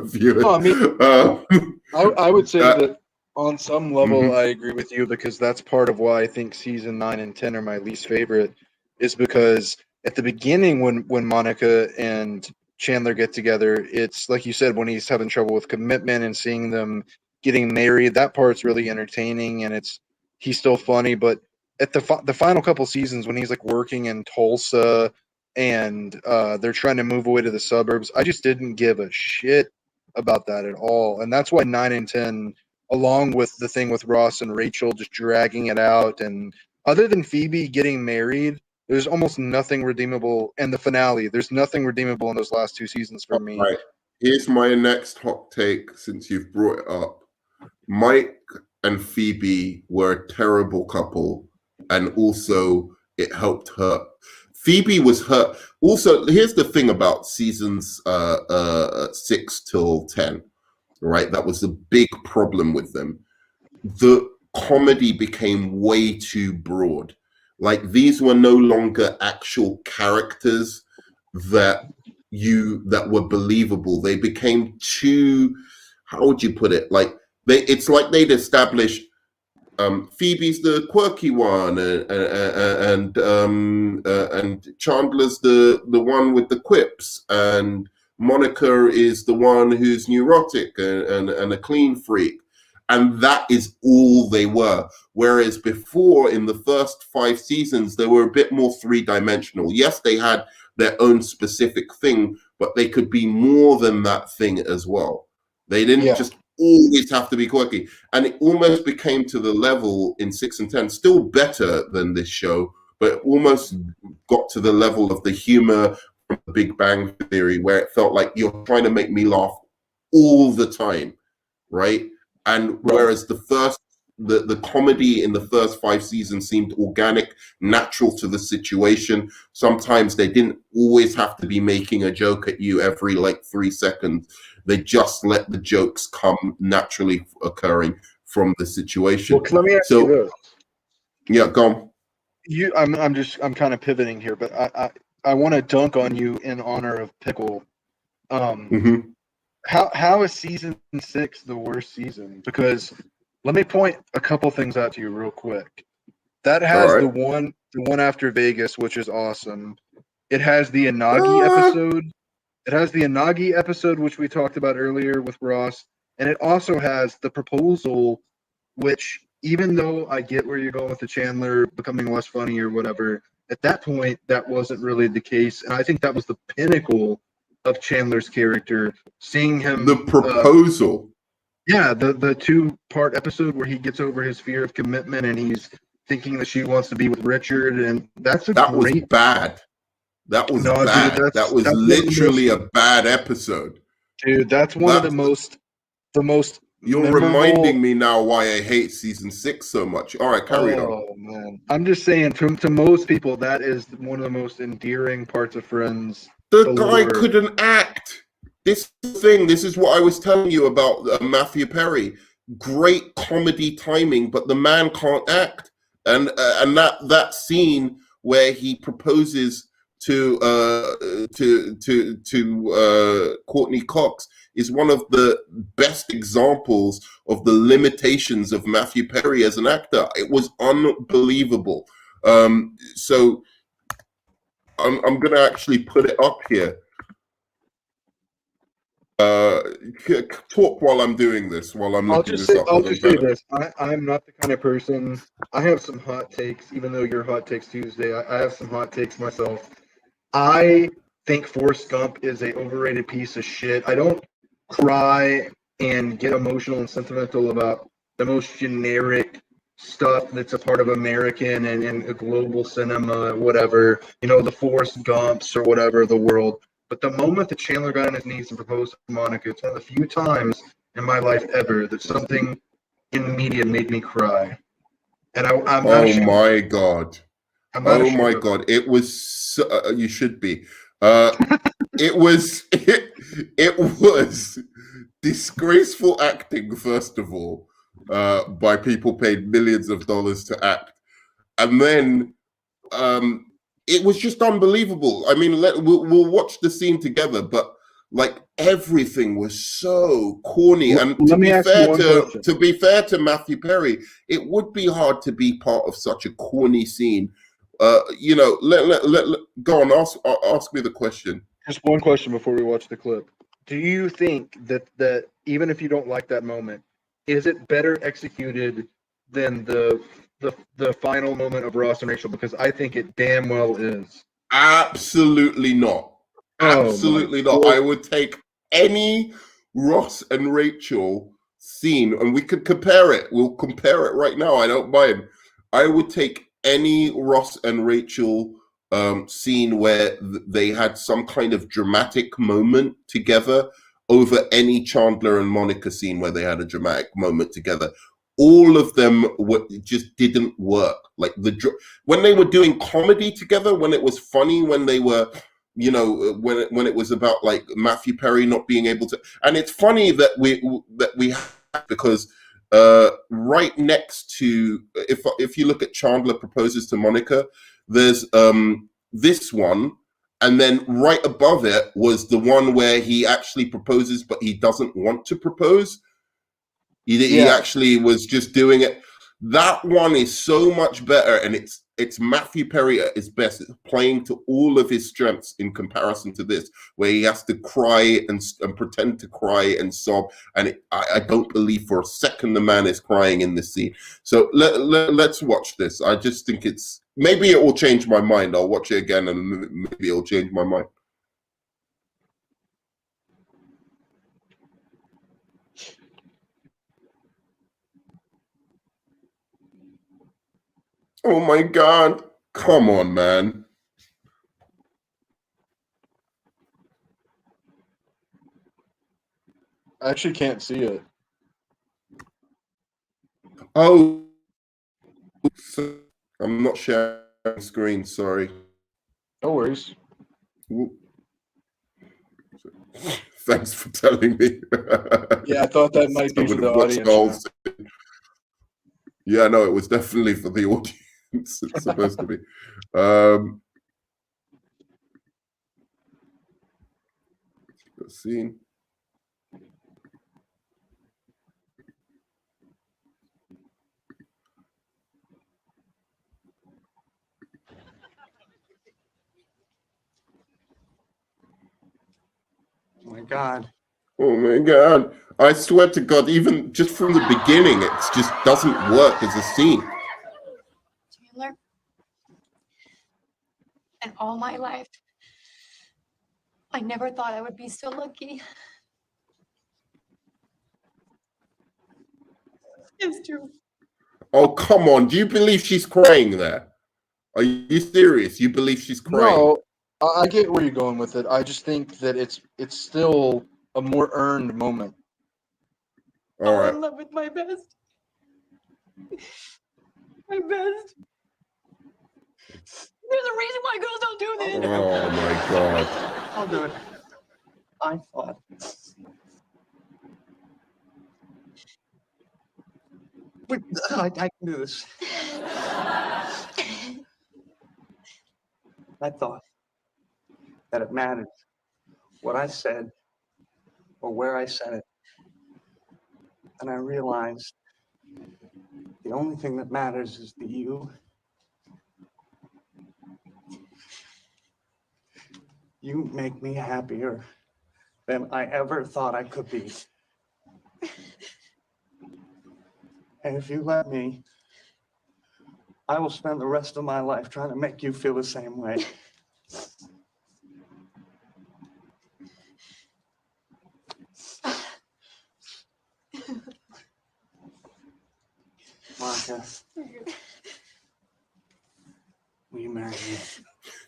viewers. No, I would say that on some level, I agree with you, because that's part of why I think season 9 and 10 are my least favorite, is because at the beginning when Monica and Chandler get together, it's like you said, when he's having trouble with commitment and seeing them getting married, that part's really entertaining and he's still funny. But at the final couple seasons when he's like working in Tulsa and they're trying to move away to the suburbs, I just didn't give a shit about that at all. And that's why 9 and 10, along with the thing with Ross and Rachel just dragging it out, and other than Phoebe getting married, there's almost nothing redeemable. And the finale, there's nothing redeemable in those last 2 seasons for me. Right. Here's my next hot take, since you've brought it up. Mike and Phoebe were a terrible couple, and also it helped her. Phoebe was hurt. Also, here's the thing about seasons 6 till 10. Right, that was a big problem with them. The comedy became way too broad. Like, these were no longer actual characters that were believable. They became too, how would you put it? Like it's like they'd established Phoebe's the quirky one, and Chandler's the one with the quips, and Monica is the one who's neurotic and a clean freak, and that is all they were. Whereas before, in the first 5 seasons, they were a bit more 3-dimensional. Yes, they had their own specific thing, but they could be more than that thing as well. They didn't just always have to be quirky, and it almost became to the level in 6 and 10, still better than this show, but almost got to the level of the humor from The Big Bang Theory, where it felt like you're trying to make me laugh all the time, right? And whereas the comedy in the first 5 seasons seemed organic, natural to the situation. Sometimes they didn't always have to be making a joke at you every 3 seconds. They just let the jokes come naturally occurring from the situation. Well, let me ask you this. Yeah, go on. I'm kind of pivoting here, but I want to dunk on you in honor of Pickle. How is season 6 the worst season? Because let me point a couple things out to you real quick. That has the one after Vegas, which is awesome. It has the Inagi episode. It has the Inagi episode, which we talked about earlier with Ross, and it also has the proposal, which, even though I get where you're going with the Chandler becoming less funny or whatever, at that point, that wasn't really the case, and I think that was the pinnacle of Chandler's character, seeing him... The proposal. Yeah, the 2-part episode where he gets over his fear of commitment and he's thinking that she wants to be with Richard, and that was bad. That was bad. Dude, that was literally a bad episode. Dude, that's one of the most You're memorable... reminding me now why I hate season 6 so much. All right, carry on. Oh, man. I'm just saying, to most people, that is one of the most endearing parts of Friends. The guy couldn't act. This is what I was telling you about Matthew Perry. Great comedy timing, but the man can't act. And that scene where he proposes to Courtney Cox is one of the best examples of the limitations of Matthew Perry as an actor. It was unbelievable. So I'm going to actually put it up here. Talk while I'm doing this. I'll just say this. I'm not the kind of person. I have some hot takes, even though you're Hot Takes Tuesday. I have some hot takes myself. I think Forrest Gump is a overrated piece of shit. I don't cry and get emotional and sentimental about the most generic stuff that's a part of American and global cinema, whatever. The Forrest Gumps or whatever, the world. But the moment that Chandler got on his knees and proposed to Monica, it's one of the few times in my life ever that something in the media made me cry. And I'm not ashamed. My God. Oh my God! It was. You should be. It was disgraceful acting. First of all, by people paid millions of dollars to act, and then it was just unbelievable. I mean, we'll watch the scene together, but everything was so corny. And to be fair to Matthew Perry, it would be hard to be part of such a corny scene. Go on. Ask me the question. Just one question before we watch the clip. Do you think that even if you don't like that moment, is it better executed than the final moment of Ross and Rachel? Because I think it damn well is. Absolutely not. Absolutely not. I would take any Ross and Rachel scene, and we could compare it. We'll compare it right now. I don't mind. I would take any Ross and Rachel scene where they had some kind of dramatic moment together over any Chandler and Monica scene where they had a dramatic moment together. All of them just didn't work. When they were doing comedy together, when it was funny, when they were, when it was about Matthew Perry not being able to, and it's funny that we have, because right next to, if you look at Chandler proposes to Monica, there's this one, and then right above it was the one where he actually proposes, but he doesn't want to propose. He actually was just doing it. That one is so much better, and it's Matthew Perry at his best. It's playing to all of his strengths in comparison to this, where he has to cry and pretend to cry and sob. And I don't believe for a second the man is crying in this scene. So let's watch this. I just think maybe it will change my mind. I'll watch it again, and maybe it'll change my mind. Oh my God. Come on, man. I actually can't see it. Oh, I'm not sharing screen. Sorry. No worries. Thanks for telling me. Yeah, I thought that might be for the audience. Yeah, no, it was definitely for the audience. It's supposed to be. Scene. Oh my God. Oh my God. I swear to God, even just from the beginning, it just doesn't work as a scene. Chandler, and all my life, I never thought I would be so lucky. It's true. Oh, come on. Do you believe she's crying there? Are you serious? You believe she's crying? No, I get where you're going with it. I just think that it's still a more earned moment. All right. I'm in love with my best. My best. There's a reason why girls don't do this. Oh my God. I'll do it. I thought. Wait, I can do this. I thought that it mattered what I said or where I said it. And I realized the only thing that matters is that you make me happier than I ever thought I could be. And if you let me, I will spend the rest of my life trying to make you feel the same way. Monica, will you marry me?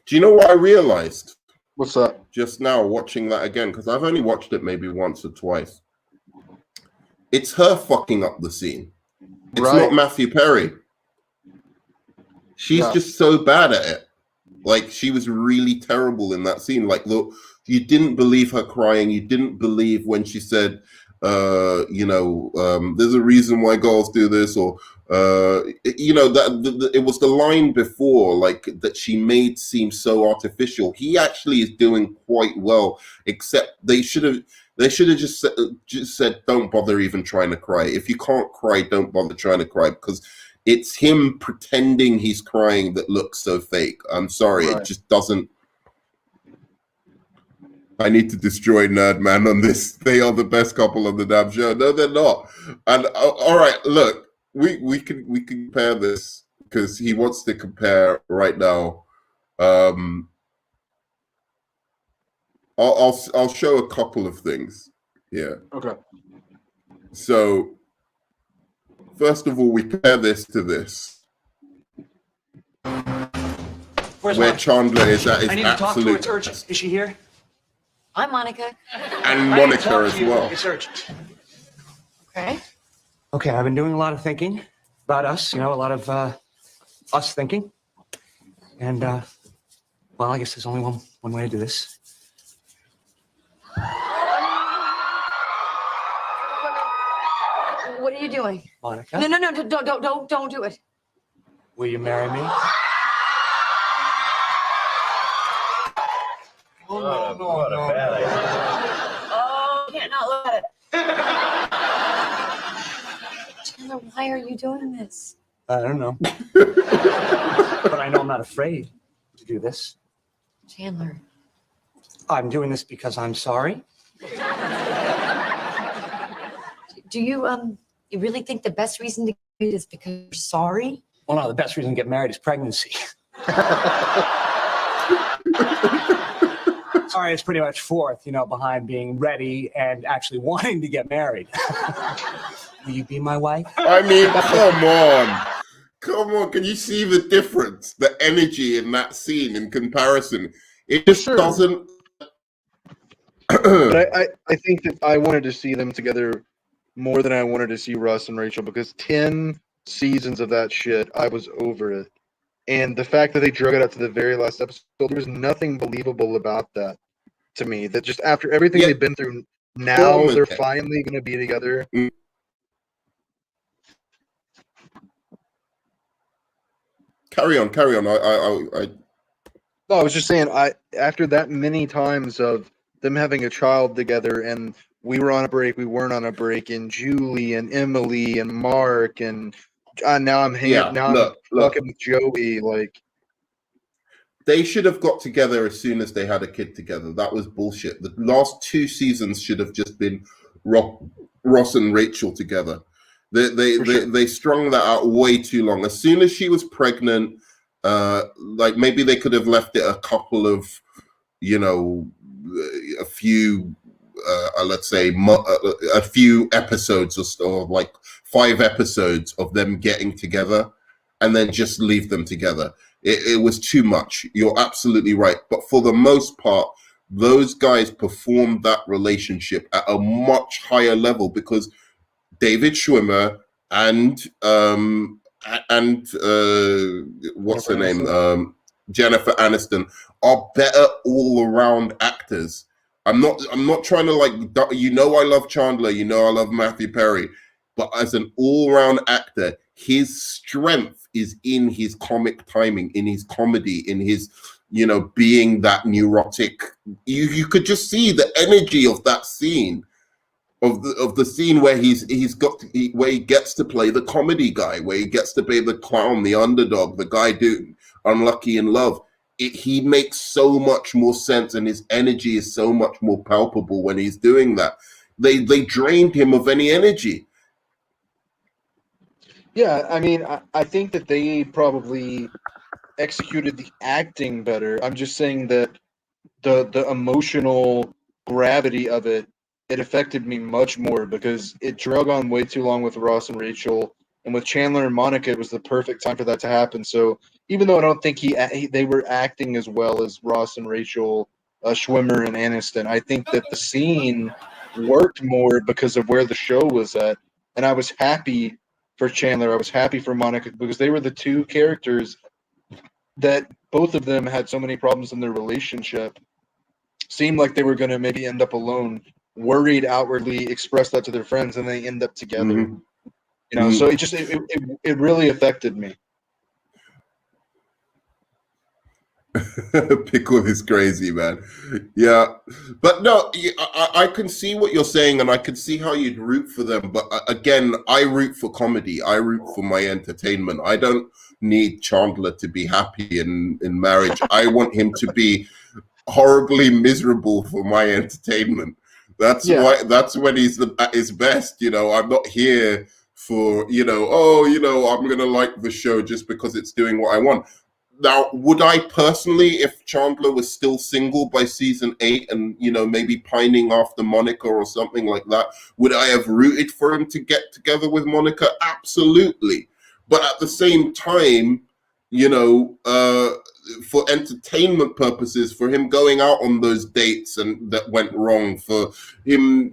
Do you know what I realized? What's that? Just now watching that again, because I've only watched it maybe once or twice. It's her fucking up the scene. It's not Matthew Perry. She's just so bad at it. Like, she was really terrible in that scene. Like, look, you didn't believe her crying. You didn't believe when she said, there's a reason why girls do this, or it was the line before, like, that she made seem so artificial. He actually is doing quite well, except they should have just said, don't bother even trying to cry. If you can't cry, don't bother trying to cry, because it's him pretending he's crying that looks so fake. I'm sorry, it just doesn't. I need to destroy Nerdman on this. They are the best couple on the damn show. No, they're not. And all right, look, we can compare this, because he wants to compare right now. I'll show a couple of things here. Okay. So, first of all, we compare this to this. Where's where Monica? Chandler is at his I need to talk to her. absolute It's urgent. Is she here? I'm Monica. and Monica as well. It's urgent. Okay. Okay, I've been doing a lot of thinking about us, a lot of us thinking. And, well, I guess there's only one way to do this. What are you doing? Monica? No, don't do it. Will you marry me? Oh, I can't not look at it. Chandler, why are you doing this? I don't know. But I know I'm not afraid to do this. Chandler. I'm doing this because I'm sorry. Do you you really think the best reason to do it is because you're sorry? Well, no, the best reason to get married is pregnancy. Sorry, it's pretty much fourth, behind being ready and actually wanting to get married. Will you be my wife? I mean, come on. Come on. Can you see the difference? The energy in that scene in comparison. It just doesn't. But I think that I wanted to see them together more than I wanted to see Russ and Rachel, because 10 seasons of that shit, I was over it. And the fact that they drug it out to the very last episode, there was nothing believable about that to me. That just after everything they've been through, now they're finally going to be together. Carry on. No, I was just saying, after that many times of them having a child together, and we were on a break, we weren't on a break, and Julie and Emily and Mark, and now I'm hanging, I'm fucking with Joey. Like, they should have got together as soon as they had a kid together. That was bullshit. The last 2 seasons should have just been Ross and Rachel together. They strung that out way too long. As soon as she was pregnant, like maybe they could have left it a couple of, a few, let's say a few episodes or like 5 episodes of them getting together, and then just leave them together. It was too much. You're absolutely right. But for the most part, those guys performed that relationship at a much higher level, because David Schwimmer and what's her name? Jennifer Aniston are better all around actors. I'm not trying to I love Chandler, I love Matthew Perry, but as an all-round actor, his strength is in his comic timing, in his comedy, in his being that neurotic. You could just see the energy of that scene, of the scene where where he gets to play the comedy guy, where he gets to play the clown, the underdog, the guy unlucky in love. He makes so much more sense, and his energy is so much more palpable when he's doing that. They drained him of any energy. Yeah, I mean, I think that they probably executed the acting better. I'm just saying that the emotional gravity of it affected me much more, because it drug on way too long with Ross and Rachel, and with Chandler and Monica, it was the perfect time for that to happen. So even though I don't think they were acting as well as Ross and Rachel, Schwimmer and Aniston, I think that the scene worked more because of where the show was at, and I was happy for Chandler. I was happy for Monica, because they were the 2 characters that both of them had so many problems in their relationship. Seemed like they were going to maybe end up alone, worried outwardly, express that to their friends, and they end up together. So it really affected me. Pickle is crazy, man. Yeah, but no, I can see what you're saying, and I can see how you'd root for them. But again, I root for comedy. I root for my entertainment. I don't need Chandler to be happy in marriage. I want him to be horribly miserable for my entertainment. That's why. That's when he's at his best. I'm not here for I'm gonna like the show just because it's doing what I want. Now, would I personally, if Chandler was still single by season 8 and, maybe pining after Monica or something like that, would I have rooted for him to get together with Monica? Absolutely. But at the same time, for entertainment purposes, for him going out on those dates and that went wrong, for him,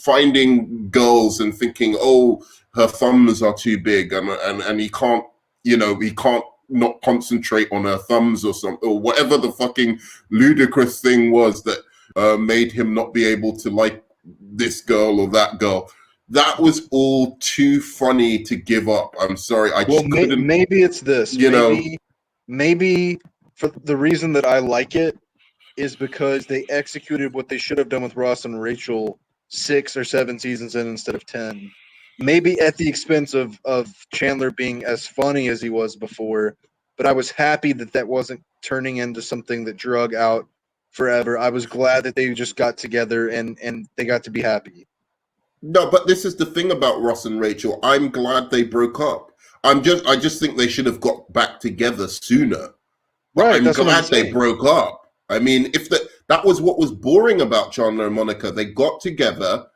finding girls and thinking, oh, her thumbs are too big, and he can't, he can't not concentrate on her thumbs or something, or whatever the fucking ludicrous thing was that made him not be able to like this girl or that girl. That was all too funny to give up. I'm sorry. I just couldn't. Maybe it's this. Maybe for the reason that I like it is because they executed what they should have done with Ross and Rachel 6 or 7 seasons in instead of 10. maybe at the expense of Chandler being as funny as he was before. But I was happy that that wasn't turning into something that drug out forever. I was glad that they just got together and they got to be happy. No, but this is the thing about Ross and Rachel. I'm glad they broke up. I just think they should have got back together sooner. But Right, I'm that's what I'm glad they saying. broke up. I mean, if that was what was boring about Chandler and Monica. They got together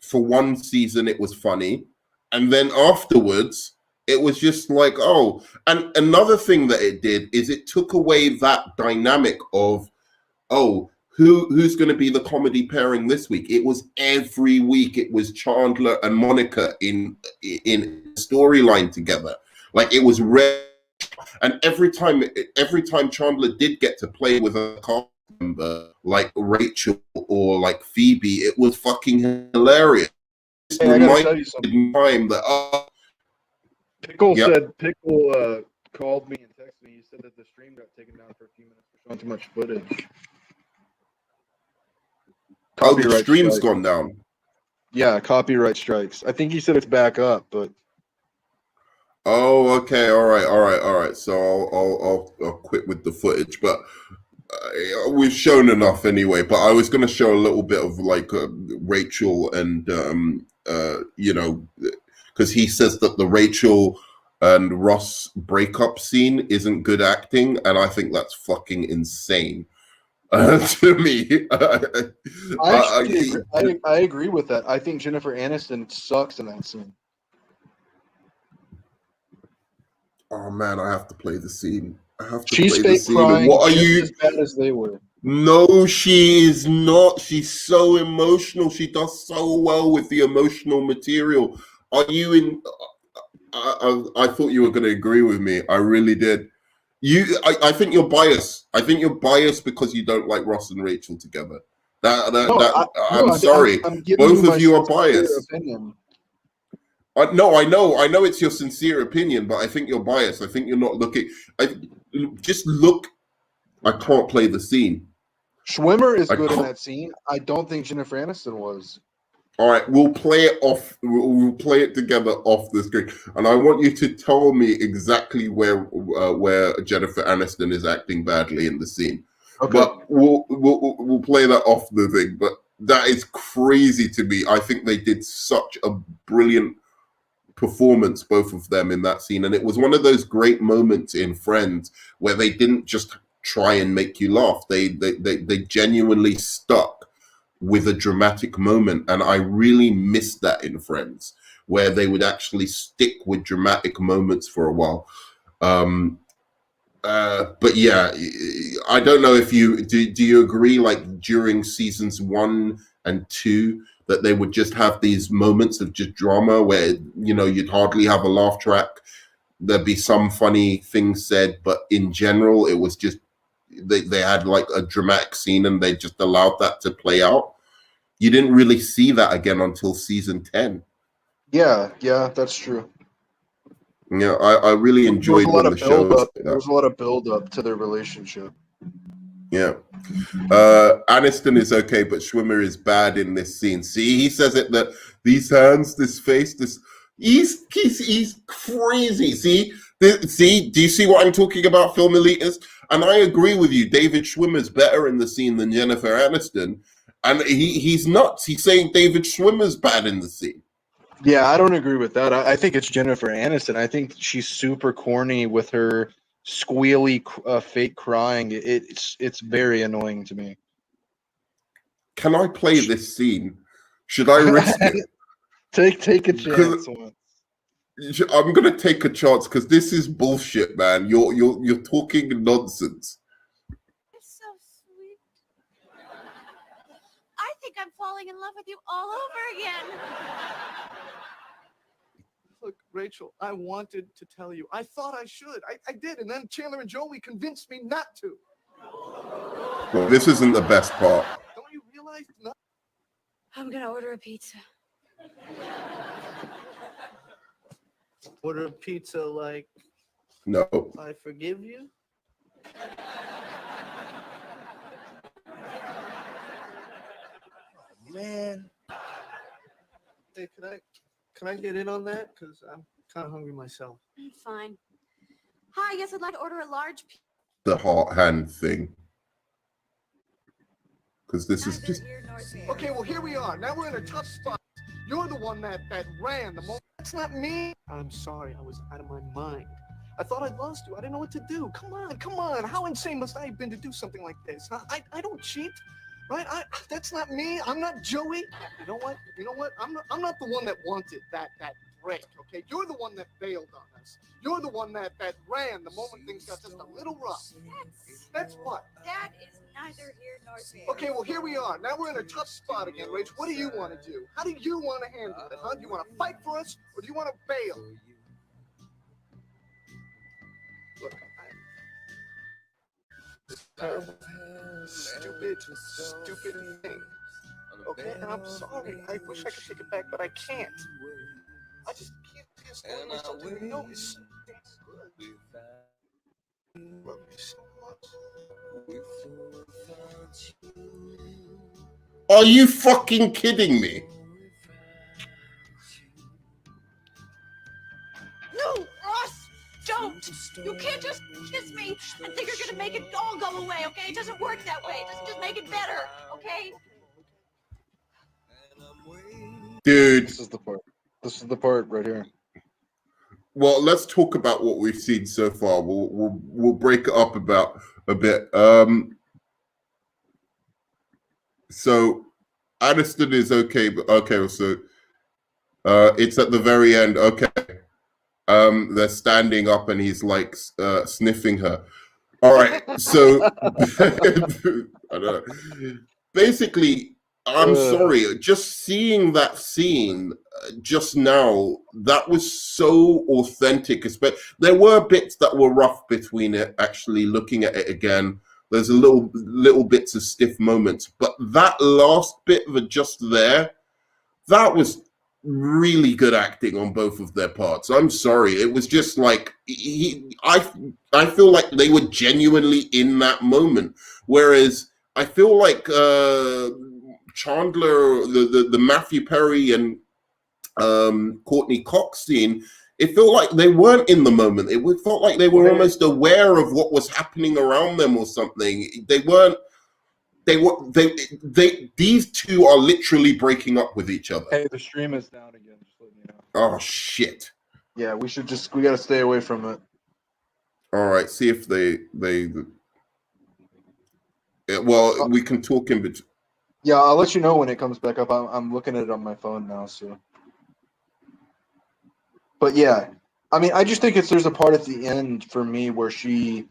for one season, it was funny, and then afterwards, it was just like, oh. And another thing that it did is it took away that dynamic of, oh, who's going to be the comedy pairing this week? It was every week. It was Chandler and Monica in storyline together. Like it was rare. And every time Chandler did get to play with a cast member like Rachel or like Phoebe, it was fucking hilarious. It Hey, I gotta reminded tell you something. time that Pickle Yep. said Pickle called me and texted me. He said that the stream got taken down for a few minutes for showing too much footage. oh, the Copyright stream's strike. gone down. Yeah, copyright strikes. I think he said it's back up, but Oh, okay, all right. So I'll quit with the footage, but we've shown enough anyway. But I was going to show a little bit of like Rachel and because he says that the Rachel and Ross breakup scene isn't good acting, and I think that's fucking insane. To me, I actually agree. I agree with that. I think Jennifer Aniston sucks in that scene. oh man, I have to play the scene. I have to She's play the fake scene. crying What are just you? as bad as they were. No, she is not. She's so emotional. She does so well with the emotional material. Are you in? I thought you were going to agree with me. I really did. I think you're biased. I think you're biased because you don't like Ross and Rachel together. I'm sorry. I'm giving Both you my of you are sincere biased. opinion. No, I know it's your sincere opinion, but I think you're biased. I think you're not looking. Just look. I can't play the scene. Schwimmer is I good in can't- that scene. I don't think Jennifer Aniston was. All right, we'll play it off. We'll play it together off the screen, and I want you to tell me exactly where Jennifer Aniston is acting badly in the scene. Okay. But we'll play that off the thing. But that is crazy to me. I think they did such a brilliant performance, both of them, in that scene, and it was one of those great moments in Friends where they didn't just try and make you laugh. They genuinely stuck with a dramatic moment, and I really missed that in Friends, where they would actually stick with dramatic moments for a while. But yeah, I don't know if you do you agree, like during seasons 1 and 2, that they would just have these moments of just drama where you'd hardly have a laugh track. There'd be some funny things said, but in general it was just they had like a dramatic scene and they just allowed that to play out. You didn't really see that again until season 10. Yeah, that's true. Yeah, I really There was enjoyed a lot when the of show build was up. like There that. was a lot of build up to their relationship. Yeah. Aniston is okay, but Schwimmer is bad in this scene. See, he says it that these hands, this face, this he's crazy. See, do you see what I'm talking about, Film Elitist? And I agree with you. David Schwimmer's better in the scene than Jennifer Aniston, and he's nuts. He's saying David Schwimmer's bad in the scene. Yeah, I don't agree with that. I think it's Jennifer Aniston. I think she's super corny with her squealy fake crying. It's very annoying to me. Can I play this scene? Should I risk it? Take a chance once. I'm gonna take a chance because this is bullshit, man. You're talking nonsense. You're so sweet. I think I'm falling in love with you all over again. Look, Rachel, I wanted to tell you. I thought I should. I did, and then Chandler and Joey convinced me not to. Well, this isn't the best part. Don't you realize? No. I'm gonna order a pizza. Order a pizza like No. I forgive you? Oh, man. Hey, Can I get in on that? Because I'm kind of hungry myself. Fine. Hi, yes, I'd like to order a large pizza. The heart hand thing. Because this is just... Okay, well, here we are. Now we're in a tough spot. You're the one that ran the moment. That's not me. I'm sorry. I was out of my mind. I thought I'd lost you. I didn't know what to do. Come on. How insane must I have been to do something like this? Huh? I don't cheat, right? That's not me. I'm not Joey. You know what? I'm not the one that wanted that break, okay? You're the one that bailed on us. You're the one that ran the moment things got just a little rough. That's what? That is neither here nor there. Okay, well, here we are. Now we're in a tough spot again, Rach. What do you want to do? How do you want to handle it, huh? Do you want to fight for us, or do you want to bail? Look, terrible, stupid thing. Okay, and I'm sorry. I wish I could take it back, but I can't. I just can't stand myself to notice something good. Love you so much. Are you fucking kidding me? No, Ross, don't. You can't just kiss me and think you're gonna make it all go away, okay? It doesn't work that way. It doesn't just make it better, okay? Dude. This is the part right here. Well, let's talk about what we've seen so far. We'll break it up about a bit. So Aniston is okay, but okay, so it's at the very end. Okay. They're standing up and he's like sniffing her. All right, so I don't know. Basically, I'm sorry, just seeing that scene just now, that was so authentic. There were bits that were rough between it, actually looking at it again. There's a little bits of stiff moments, but that last bit of it just there, that was really good acting on both of their parts. I'm sorry, it was just like I feel like they were genuinely in that moment, whereas I feel like Chandler, the Matthew Perry and Courtney Cox scene, it felt like they weren't in the moment. It felt like they were almost aware of what was happening around them or something. They weren't. These two are literally breaking up with each other. Hey, the stream is down again. Just letting you know. Oh shit. Yeah, we gotta stay away from it. All right, see if they well, we can talk in between. Yeah, I'll let you know when it comes back up. I'm looking at it on my phone now, so. But yeah, I mean, I just think there's a part at the end for me where she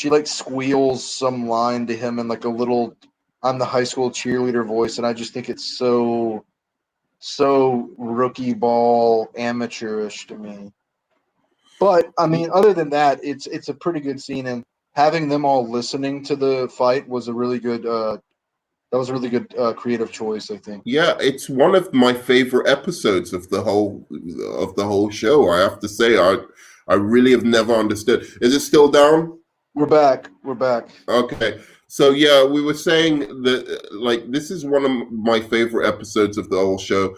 like squeals some line to him in like a little I'm the high school cheerleader voice, and I just think it's so rookie ball amateurish to me. But I mean, other than that, it's a pretty good scene, and having them all listening to the fight was a really good creative choice, I think. Yeah, it's one of my favorite episodes of the whole show. I have to say, I really have never understood. Is it still down? We're back. Okay. So yeah, we were saying that like this is one of my favorite episodes of the whole show.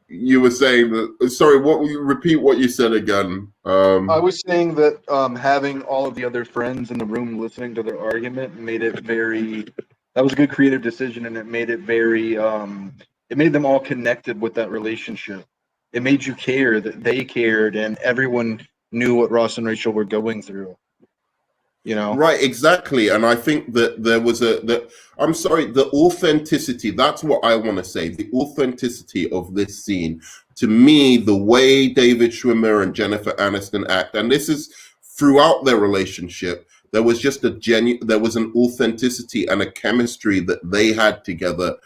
You were saying that. Sorry, repeat what you said again? I was saying that having all of the other friends in the room listening to their argument made it very. That was a good creative decision, and it made it very. It made them all connected with that relationship. It made you care that they cared, and everyone knew what Ross and Rachel were going through. You know? Right, exactly. And I think that there was the authenticity, that's what I want to say, the authenticity of this scene. To me, the way David Schwimmer and Jennifer Aniston act, and this is throughout their relationship, there was just there was an authenticity and a chemistry that they had together.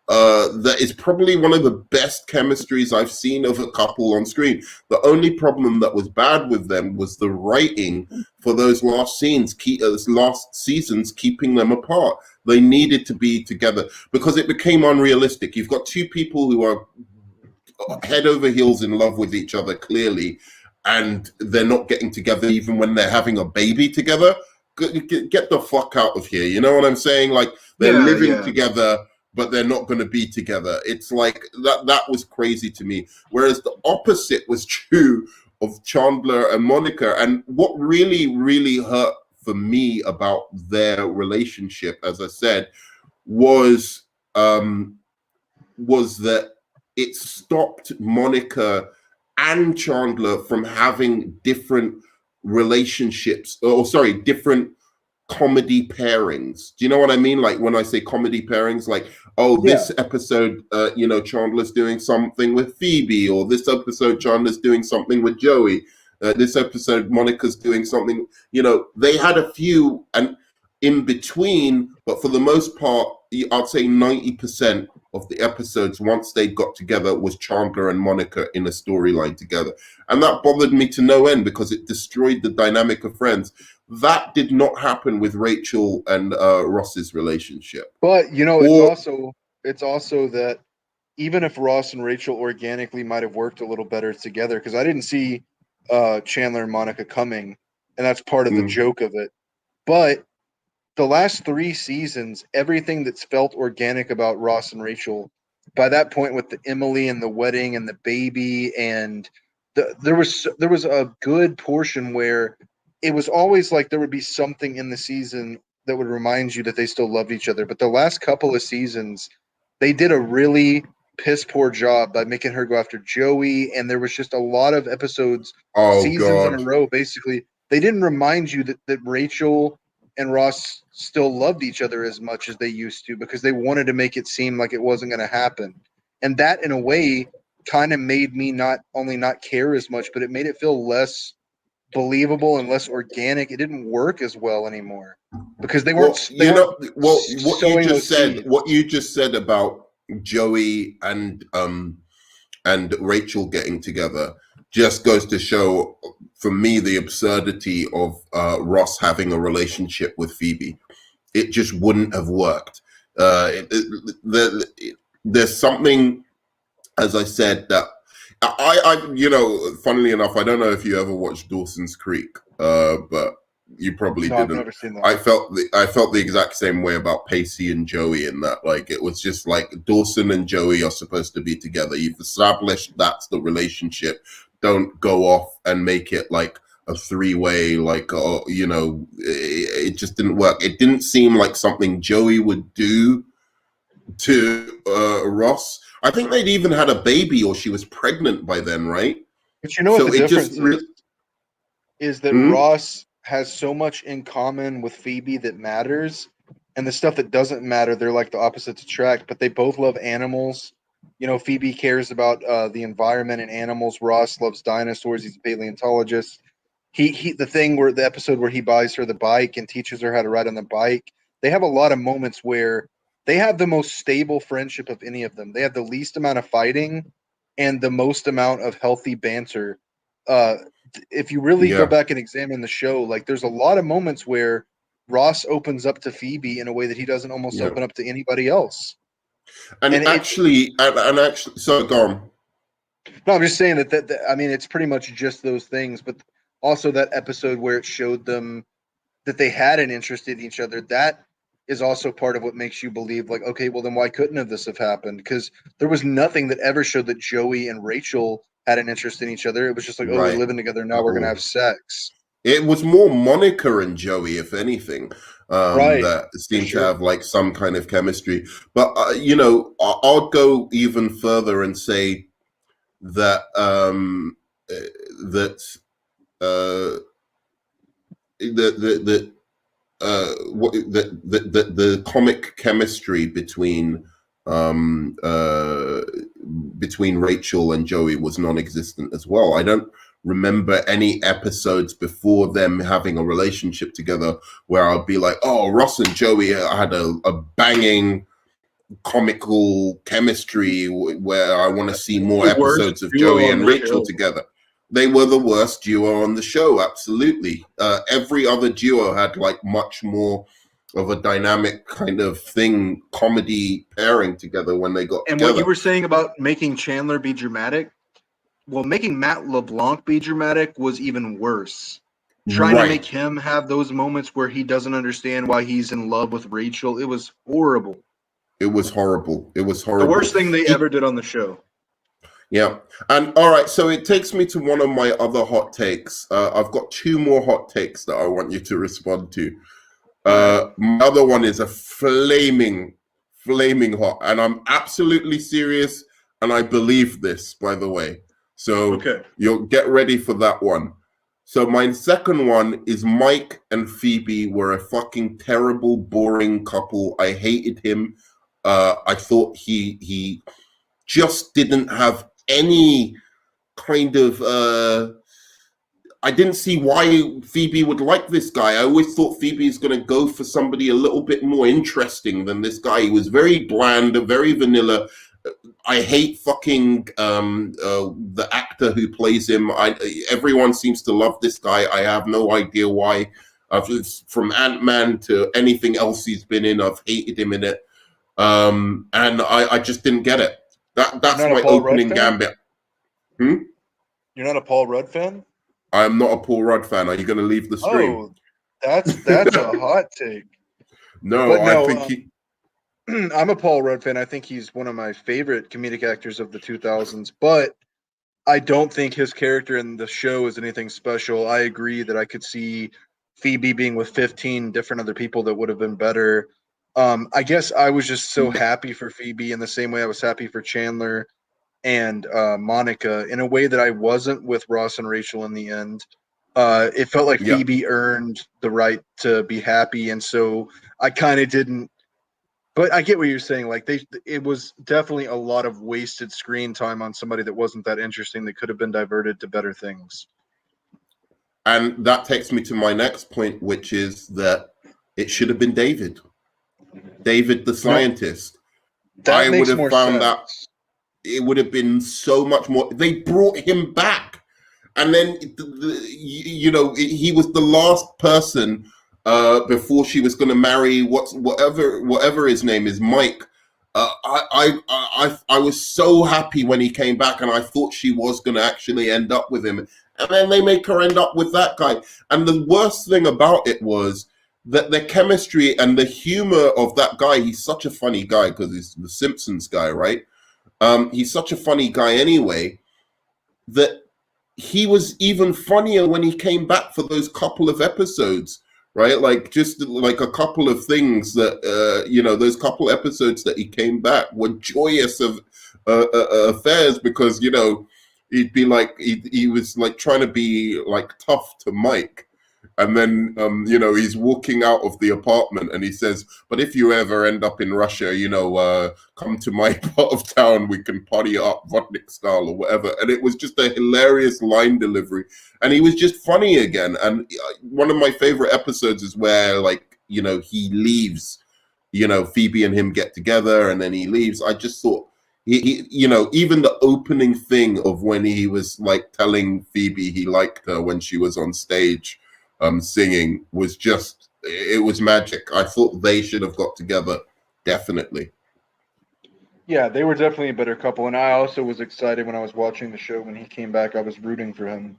That is probably one of the best chemistries I've seen of a couple on screen. The only problem that was bad with them was the writing for those last seasons, keeping them apart. They needed to be together because it became unrealistic. You've got two people who are head over heels in love with each other, clearly, and they're not getting together even when they're having a baby together. Get the fuck out of here. You know what I'm saying? Like, they're living together, but they're not going to be together. It's like that was crazy to me. Whereas the opposite was true of Chandler and Monica. And what really, really hurt for me about their relationship, as I said, was that it stopped Monica and Chandler from having different relationships, different comedy pairings. Do you know what I mean? Like when I say comedy pairings, like, oh, this episode, Chandler's doing something with Phoebe, or this episode, Chandler's doing something with Joey. This episode, Monica's doing something. They had a few and in between, but for the most part, I'd say 90% of the episodes, once they got together, was Chandler and Monica in a storyline together. And that bothered me to no end because it destroyed the dynamic of Friends. That did not happen with Rachel and Ross's relationship. But it's also that even if Ross and Rachel organically might have worked a little better together, because I didn't see Chandler and Monica coming, and that's part of the joke of it. But the last 3 seasons, everything that's felt organic about Ross and Rachel, by that point with the Emily and the wedding and the baby, and there was a good portion where it was always like there would be something in the season that would remind you that they still loved each other. But the last couple of seasons, they did a really piss poor job by making her go after Joey, and there was just a lot of episodes, seasons in a row, basically. They didn't remind you that Rachel and Ross still loved each other as much as they used to, because they wanted to make it seem like it wasn't going to happen. And that, in a way, kind of made me not only not care as much, but it made it feel less believable and less organic. It didn't work as well anymore because they weren't. What you just said about Joey and Rachel getting together just goes to show, for me, the absurdity of Ross having a relationship with Phoebe. It just wouldn't have worked. There's something, as I said, that funnily enough, I don't know if you ever watched Dawson's Creek, but you probably didn't. I've never seen that. I felt the exact same way about Pacey and Joey in that. Like, it was just like Dawson and Joey are supposed to be together. You've established that's the relationship. Don't go off and make it like a 3-way, it just didn't work. It didn't seem like something Joey would do to Ross. I think they'd even had a baby, or she was pregnant by then, right? But you know what the difference is that Ross has so much in common with Phoebe that matters, and the stuff that doesn't matter, they're like the opposites attract. But they both love animals. Phoebe cares about the environment and animals. Ross loves dinosaurs. He's a paleontologist. The episode where he buys her the bike and teaches her how to ride on the bike. They have a lot of moments where they have the most stable friendship of any of them. They have the least amount of fighting and the most amount of healthy banter. If you really go back and examine the show, like, there's a lot of moments where Ross opens up to Phoebe in a way that he doesn't almost open up to anybody else. And actually, so go on. No, I'm just saying that I mean, it's pretty much just those things, but also that episode where it showed them that they had an interest in each other. That is also part of what makes you believe, like, okay, well, then why couldn't this have happened? Because there was nothing that ever showed that Joey and Rachel had an interest in each other. It was just like, we're living together now, we're going to have sex. It was more Monica and Joey, if anything, that seemed to have like some kind of chemistry. But I'll go even further and say that the comic chemistry between Rachel and Joey was non-existent as well. I don't remember any episodes before them having a relationship together where I'd be like, oh, Ross and Joey had a banging comical chemistry where I want to see more episodes of Joey and Rachel together. They were the worst duo on the show, absolutely. Every other duo had like much more of a dynamic kind of thing, comedy pairing together when they got together. And what you were saying about making Chandler be dramatic, well, making Matt LeBlanc be dramatic was even worse. Trying to make him have those moments where he doesn't understand why he's in love with Rachel, it was horrible. It was horrible. It was The horrible. worst thing they ever did on the show. Yeah. And all right, so it takes me to one of my other hot takes. I've got two more hot takes that I want you to respond to. My other one is a flaming hot, and I'm absolutely serious, and I believe this, by the way. So you'll get ready for that one. So my second one is Mike and Phoebe were a fucking terrible, boring couple. I hated him. I thought he just didn't have any kind of I didn't see why Phoebe would like this guy. I always thought Phoebe is going to go for somebody a little bit more interesting than this guy. He was very bland, very vanilla. I hate fucking the actor who plays him. Everyone seems to love this guy. I have no idea why. From Ant-Man to anything else he's been in, I've hated him in it. And I just didn't get it. That's my opening gambit. You're not a Paul Rudd fan? I'm not a Paul Rudd fan. Are you going to leave the stream? Oh, that's a hot take. No, I think I'm a Paul Rudd fan. I think he's one of my favorite comedic actors of the 2000s, but I don't think his character in the show is anything special. I agree that I could see Phoebe being with 15 different other people that would have been better. I guess I was just so happy for Phoebe in the same way I was happy for Chandler and Monica in a way that I wasn't with Ross and Rachel in the end. It felt like Phoebe earned the right to be happy, and so I kind of didn't. But I get what you're saying. Like it was definitely a lot of wasted screen time on somebody that wasn't that interesting that could have been diverted to better things. And that takes me to my next point, which is that it should have been David the scientist. I would have found that it would have been so much more. They brought him back, and then he was the last person before she was going to marry whatever his name is, Mike. I was so happy when he came back, and I thought she was going to actually end up with him, and then they make her end up with that guy. And the worst thing about it was that the chemistry and the humor of that guy. He's such a funny guy because he's the Simpsons guy, right? He's such a funny guy anyway, that he was even funnier when he came back for those couple of episodes, right? Like just like a couple of things that, those couple episodes that he came back were joyous of affairs because, he'd be like, he was like trying to be like tough to Mike. And then, he's walking out of the apartment and he says, but if you ever end up in Russia, come to my part of town, we can party up Vodnik style or whatever. And it was just a hilarious line delivery. And he was just funny again. And one of my favorite episodes is where, he leaves, Phoebe and him get together and then he leaves. I just thought, he even the opening thing of when he was like telling Phoebe he liked her when she was on stage, singing was just, it was magic. I thought they should have got together, definitely. Yeah, they were definitely a better couple, and I also was excited when I was watching the show when he came back. I was rooting for him.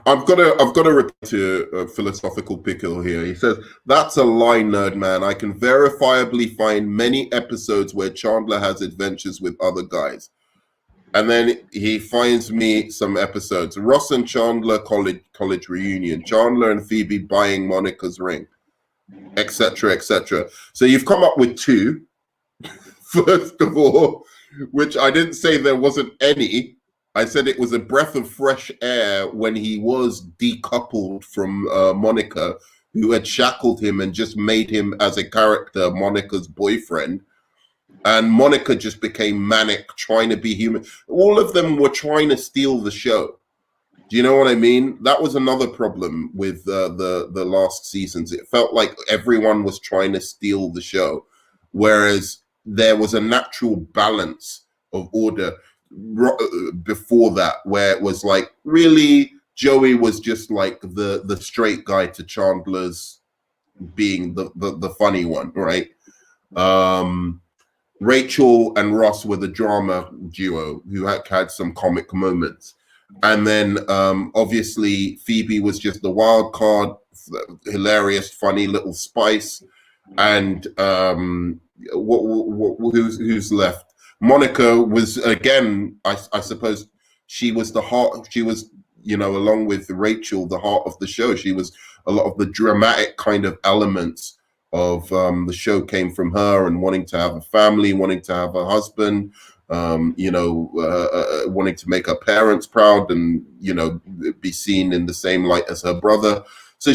I've got to return to a philosophical pickle here. He says, that's a lie, Nerdman. I can verifiably find many episodes where Chandler has adventures with other guys. And then he finds me some episodes. Ross and Chandler college reunion. Chandler and Phoebe buying Monica's ring, etc., etc. So you've come up with two, first of all, which I didn't say there wasn't any. I said it was a breath of fresh air when he was decoupled from Monica, who had shackled him and just made him as a character Monica's boyfriend. And Monica just became manic, trying to be human. All of them were trying to steal the show. Do you know what I mean? That was another problem with the last seasons. It felt like everyone was trying to steal the show, whereas there was a natural balance of order before that, where it was like, really, Joey was just like the straight guy to Chandler's being the funny one, right? Rachel and Ross were the drama duo who had some comic moments. And then obviously Phoebe was just the wild card, hilarious, funny little spice. and who's left? Monica was, again, I suppose she was the heart. She was, along with Rachel, the heart of the show. She was a lot of the dramatic kind of elements of the show came from her, and wanting to have a family, wanting to have a husband, wanting to make her parents proud, and be seen in the same light as her brother. So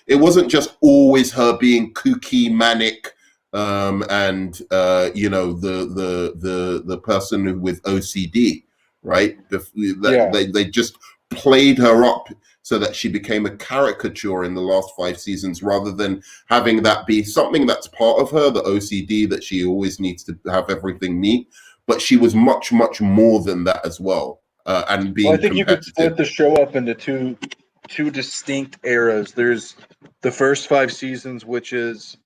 it wasn't just always her being kooky, manic, and the person with OCD, right? They just played her up so that she became a caricature in the last 5 seasons, rather than having that be something that's part of her, the OCD, that she always needs to have everything neat. But she was much, much more than that as well. And being I think you could split the show up into two distinct eras. There's the first 5 seasons, which is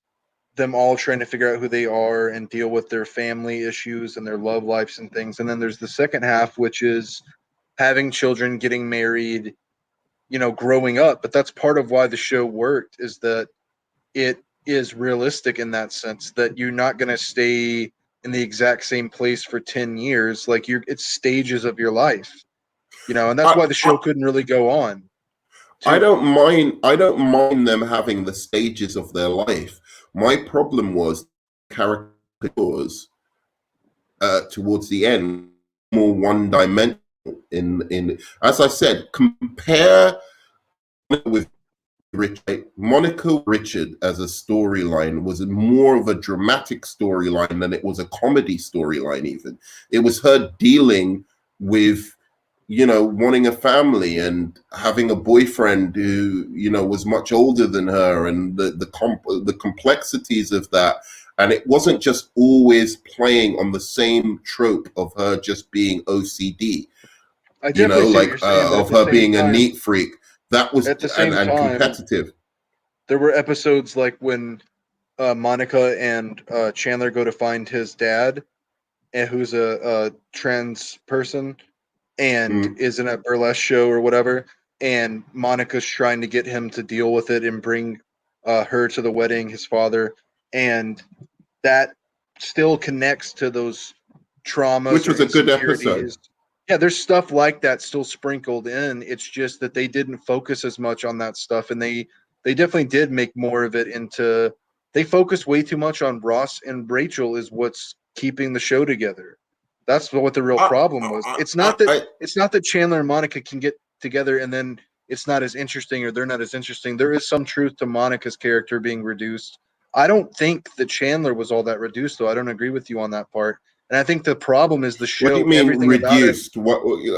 them all trying to figure out who they are and deal with their family issues and their love lives and things. And then there's the second half, which is having children, getting married, growing up. But that's part of why the show worked, is that it is realistic in that sense, that you're not going to stay in the exact same place for 10 years. Like, it's stages of your life, and that's why the show couldn't really go on. I don't mind them having the stages of their life. My problem was caricatures towards the end, more one-dimensional. In as I said, compare with Monica Richard as a storyline was more of a dramatic storyline than it was a comedy storyline. Even it was her dealing with wanting a family and having a boyfriend who was much older than her, and the complexities of that. And it wasn't just always playing on the same trope of her just being OCD, of her being a neat freak. That was at the same time competitive. There were episodes like when Monica and Chandler go to find his dad, and who's a trans person, and is in a burlesque show or whatever, and Monica's trying to get him to deal with it and bring her to the wedding, his father, and that still connects to those traumas, which was a good episode. Yeah, there's stuff like that still sprinkled in. It's just that they didn't focus as much on that stuff, and they definitely did make more of it into. They focused way too much on Ross and Rachel is what's keeping the show together. That's what the real problem was. It's not that Chandler and Monica can get together and then it's not as interesting, or they're not as interesting. There is some truth to Monica's character being reduced. I don't think that Chandler was all that reduced, though. I don't agree with you on that part. And I think the problem is the show. What do you mean reduced?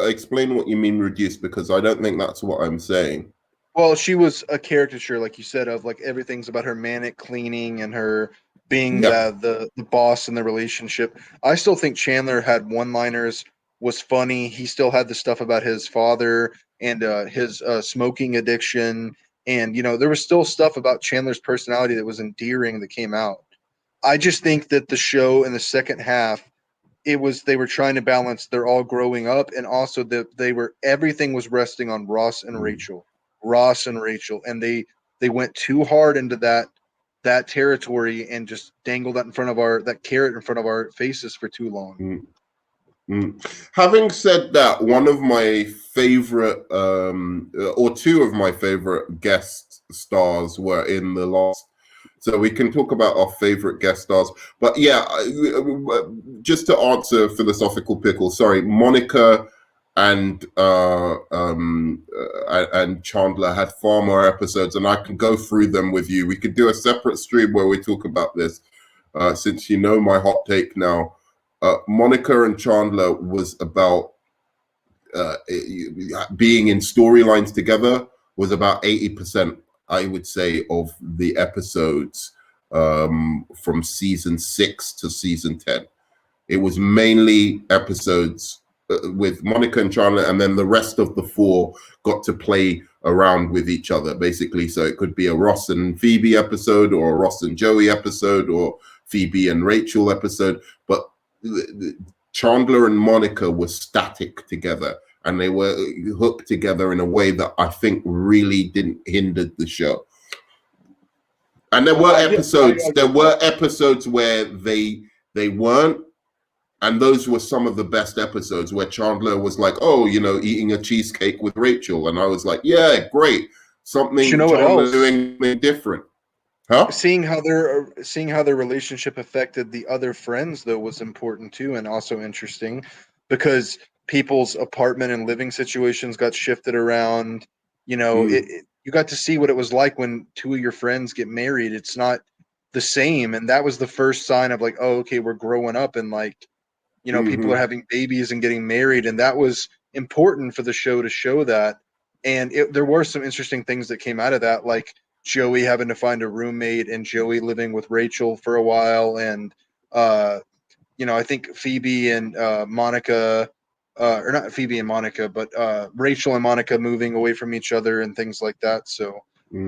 Explain what you mean reduced, because I don't think that's what I'm saying. Well, she was a caricature, like you said, of like everything's about her manic cleaning and her being the boss in the relationship. I still think Chandler had one-liners, was funny. He still had the stuff about his father and his smoking addiction. And, there was still stuff about Chandler's personality that was endearing that came out. I just think that the show in the second half, they were trying to balance, they're all growing up, and also that everything was resting on Ross and Rachel, and they went too hard into that territory and just dangled that carrot in front of our faces for too long. Having said that, one of my favorite or two of my favorite guest stars were in the last. So we can talk about our favorite guest stars. But yeah, just to answer Philosophical Pickle, sorry, Monica and Chandler had far more episodes, and I can go through them with you. We could do a separate stream where we talk about this, since my hot take now. Monica and Chandler was about being in storylines together was about 80%. I would say, of the episodes from season 6 to season 10. It was mainly episodes with Monica and Chandler, and then the rest of the 4 got to play around with each other, basically. So it could be a Ross and Phoebe episode, or a Ross and Joey episode, or Phoebe and Rachel episode. But Chandler and Monica were static together, and they were hooked together in a way that I think really didn't hinder the show. And there were I episodes. There get were that. episodes where they weren't, and those were some of the best episodes where Chandler was like, "Oh, you know, eating a cheesecake with Rachel," and I was like, "Yeah, great, But you something know what Chandler else? doing something different." Huh? Seeing how their relationship affected the other friends though was important too, and also interesting because people's apartment and living situations got shifted around. You know, you got to see what it was like when two of your friends get married. It's not the same, and that was the first sign of like, oh, okay, we're growing up, and like, you know, people are having babies and getting married, and that was important for the show to show that. And there were some interesting things that came out of that, like Joey having to find a roommate and Joey living with Rachel for a while, and you know, I think Phoebe and Monica, or not Phoebe and Monica, but Rachel and Monica moving away from each other and things like that. So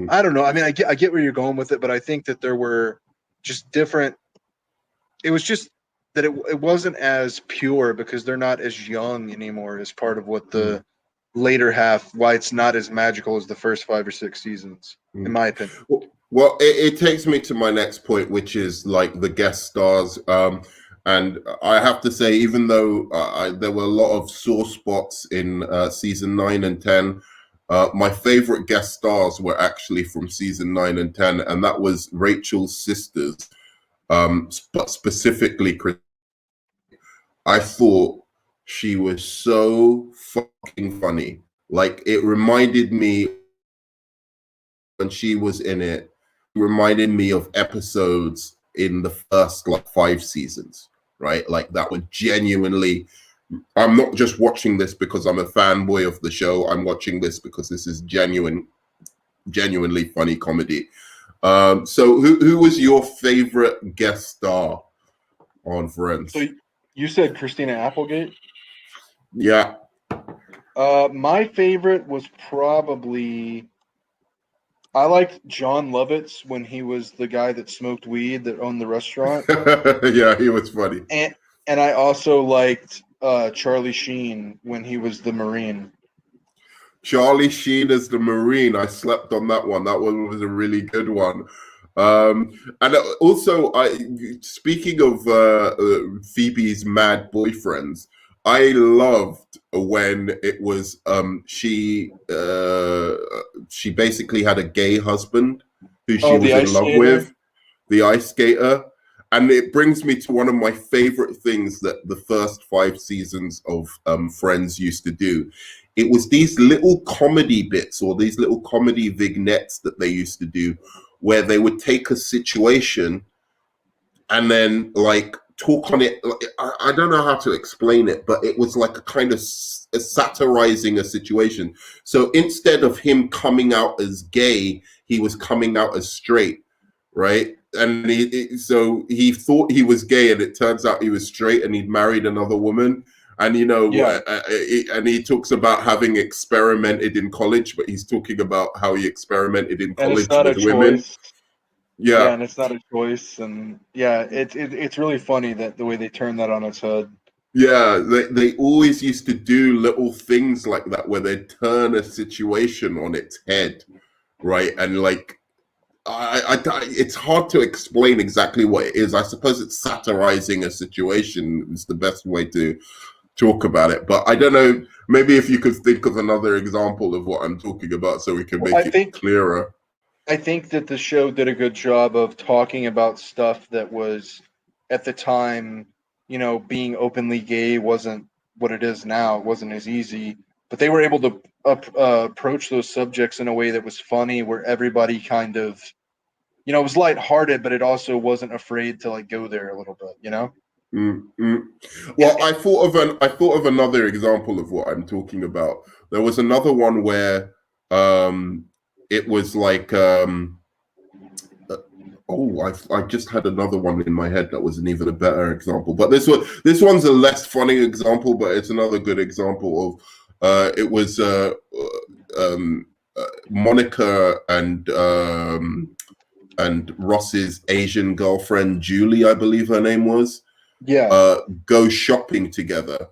I don't know. I mean, I get where you're going with it, but I think that there were just different. It was just that it wasn't as pure because they're not as young anymore as part of what the later half, why it's not as magical as the first 5 or 6 seasons, in my opinion. Well, it takes me to my next point, which is like the guest stars. And I have to say, even though there were a lot of sore spots in season 9 and 10, my favorite guest stars were actually from season 9 and 10, and that was Rachel's sisters, but specifically Chris. I thought she was so fucking funny. Like, it reminded me when she was in it, reminded me of episodes in the first like 5 seasons, right? Like that were genuinely, I'm not just watching this because I'm a fanboy of the show. I'm watching this because this is genuinely funny comedy. So who was your favorite guest star on Friends? So you said Christina Applegate? Yeah. My favorite was probably, I liked John Lovitz when he was the guy that smoked weed that owned the restaurant. Yeah, he was funny. And I also liked Charlie Sheen when he was the Marine. Charlie Sheen as the Marine. I slept on that one. That one was a really good one. And also, speaking of Phoebe's mad boyfriends, I loved when it was she basically had a gay husband who she was in love with, the ice skater. And it brings me to one of my favorite things that the first 5 seasons of Friends used to do. It was these little comedy bits or these little comedy vignettes that they used to do where they would take a situation and then like talk on it. I don't know how to explain it, but it was like a kind of satirizing a situation. So instead of him coming out as gay, he was coming out as straight, right? And so he thought he was gay, and it turns out he was straight, and he'd married another woman. And you know, and he talks about having experimented in college, but he's talking about how he experimented in college with women. Yeah, and it's not a choice, and yeah, it's really funny that the way they turn that on its head. Yeah, they always used to do little things like that where they turn a situation on its head, right? And like, it's hard to explain exactly what it is. I suppose it's satirizing a situation is the best way to talk about it. But I don't know, maybe if you could think of another example of what I'm talking about so we can make it clearer. I think that the show did a good job of talking about stuff that was, at the time, you know, being openly gay wasn't what it is now. It wasn't as easy. But they were able to approach those subjects in a way that was funny, where everybody kind of, you know, it was lighthearted, but it also wasn't afraid to like go there a little bit, you know? Well, I thought of another example of what I'm talking about. There was another one where it was like I just had another one in my head that was an even a better example. But this one's a less funny example, but it's another good example of it was Monica and Ross's Asian girlfriend Julie, I believe her name was. Yeah. Go shopping together,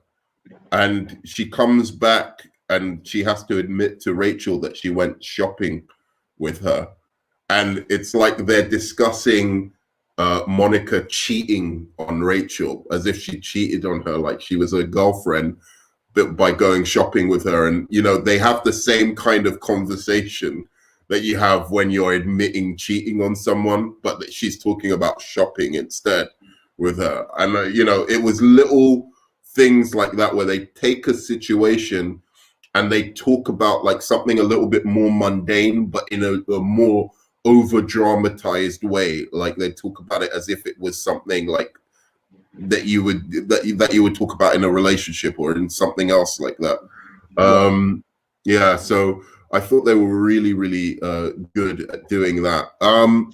and she comes back and she has to admit to Rachel that she went shopping with her, and it's like they're discussing Monica cheating on Rachel as if she cheated on her, like she was her girlfriend, but by going shopping with her. And they have the same kind of conversation that you have when you're admitting cheating on someone, but that she's talking about shopping instead with her. And it was little things like that where they take a situation and they talk about like something a little bit more mundane, but in a more over dramatized way. Like they talk about it as if it was something like that you would talk about in a relationship or in something else like that. So I thought they were really, really good at doing that.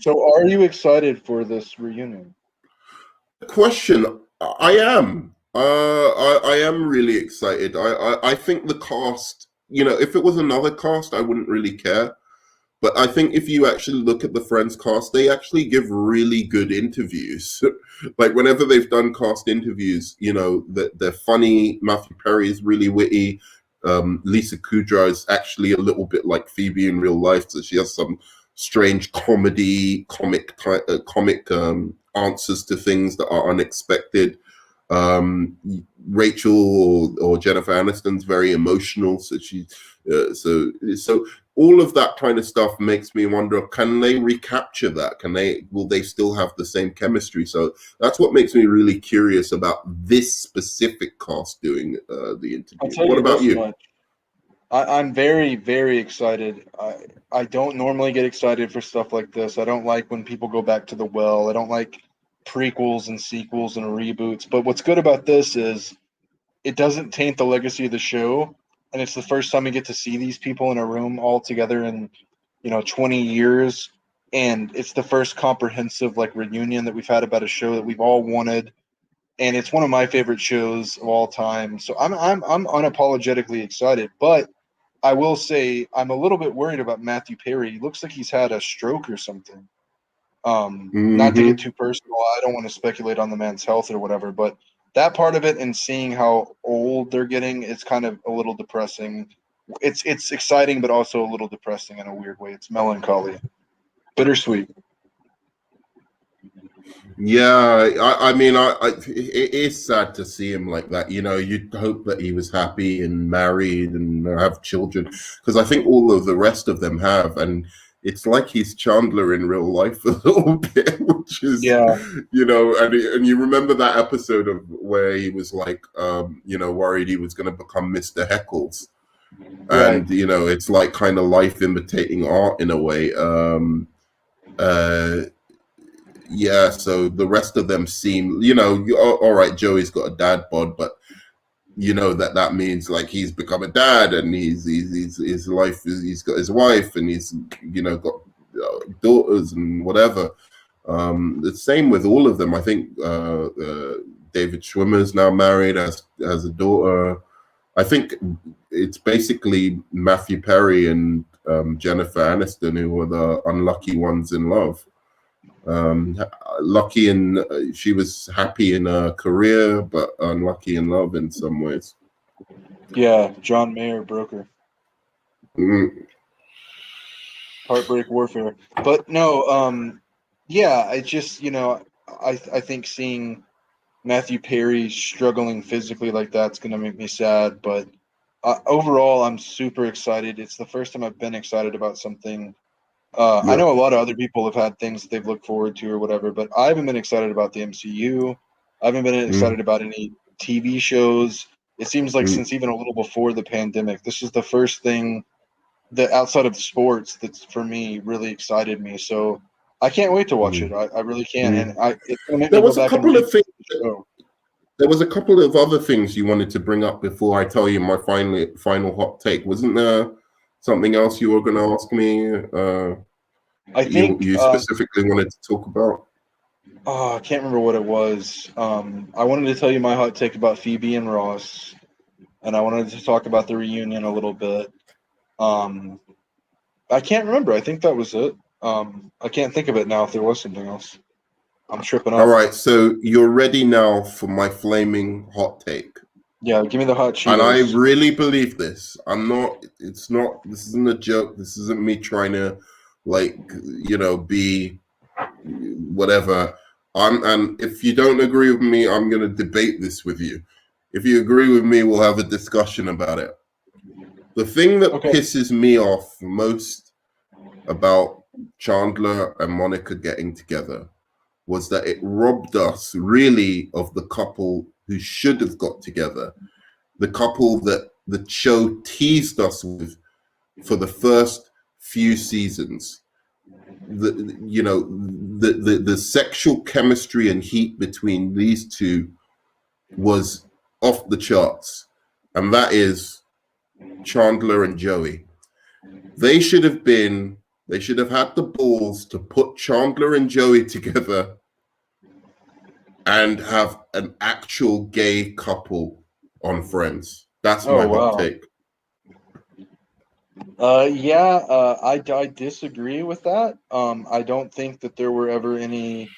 So are you excited for this reunion? Question, I am. I am really excited. I think the cast, if it was another cast, I wouldn't really care. But I think if you actually look at the Friends cast, they actually give really good interviews. Like whenever they've done cast interviews, that they're funny. Matthew Perry is really witty. Lisa Kudrow is actually a little bit like Phoebe in real life, so she has some strange comic answers to things that are unexpected. Rachel or Jennifer Aniston's very emotional, so so all of that kind of stuff makes me wonder, can they recapture that? Will they still have the same chemistry? So that's what makes me really curious about this specific cast doing the interview. What about you? I'm very, very excited. I don't normally get excited for stuff like this. I don't like when people go back to the well. I don't like prequels and sequels and reboots. But what's good about this is it doesn't taint the legacy of the show. And it's the first time we get to see these people in a room all together in, 20 years. And it's the first comprehensive reunion that we've had about a show that we've all wanted. And it's one of my favorite shows of all time. So I'm unapologetically excited. But I will say I'm a little bit worried about Matthew Perry. He looks like he's had a stroke or something. Not to get too personal, I don't want to speculate on the man's health or whatever, but that part of it and seeing how old they're getting, it's kind of a little depressing. It's exciting, but also a little depressing in a weird way. It's melancholy, bittersweet. Yeah, I mean, it is sad to see him like that. You'd hope that he was happy and married and have children, because I think all of the rest of them have, and it's like he's Chandler in real life a little bit, which is, and you remember that episode of where he was like, worried he was going to become Mr. Heckles. And, it's like kind of life imitating art in a way. So the rest of them seem, all right, Joey's got a dad bod, but that means like he's become a dad, and he's his life is, he's got his wife, and he's got daughters and whatever. The same with all of them. I think David Schwimmer's now married, has a daughter. I think it's basically Matthew Perry and Jennifer Aniston who were the unlucky ones in love. Lucky in she was happy in her career, but unlucky in love in some ways. Yeah, John Mayer broke her. Heartbreak warfare. But no, I just I think seeing Matthew Perry struggling physically like that's gonna make me sad. But overall, I'm super excited. It's the first time I've been excited about something. I know a lot of other people have had things that they've looked forward to or whatever, but I haven't been excited about the MCU. I haven't been excited about any TV shows. It seems like since even a little before the pandemic, this is the first thing that outside of sports that's for me really excited me. So I can't wait to watch it. I really can. And it's going to make me go back and read the show. There was a couple of other things you wanted to bring up before I tell you my final hot take. Wasn't there something else you were going to ask me? I think you specifically wanted to talk about. I can't remember what it was. I wanted to tell you my hot take about Phoebe and Ross, and I wanted to talk about the reunion a little bit. I can't remember. I think that was it. I can't think of it now. If there was something else, I'm tripping up. All right, so you're ready now for my flaming hot take. Yeah, give me the hot Cheetos. And I really believe this. This isn't a joke. This isn't me trying to like, be whatever. And if you don't agree with me, I'm going to debate this with you. If you agree with me, we'll have a discussion about it. The thing that pisses me off most about Chandler and Monica getting together was that it robbed us really of the couple who should have got together, the couple that the show teased us with for the first few seasons. The sexual chemistry and heat between these two was off the charts, and that is Chandler and Joey. They should have had the balls to put Chandler and Joey together and have an actual gay couple on Friends. That's my hot take. I disagree with that. I don't think that there were ever any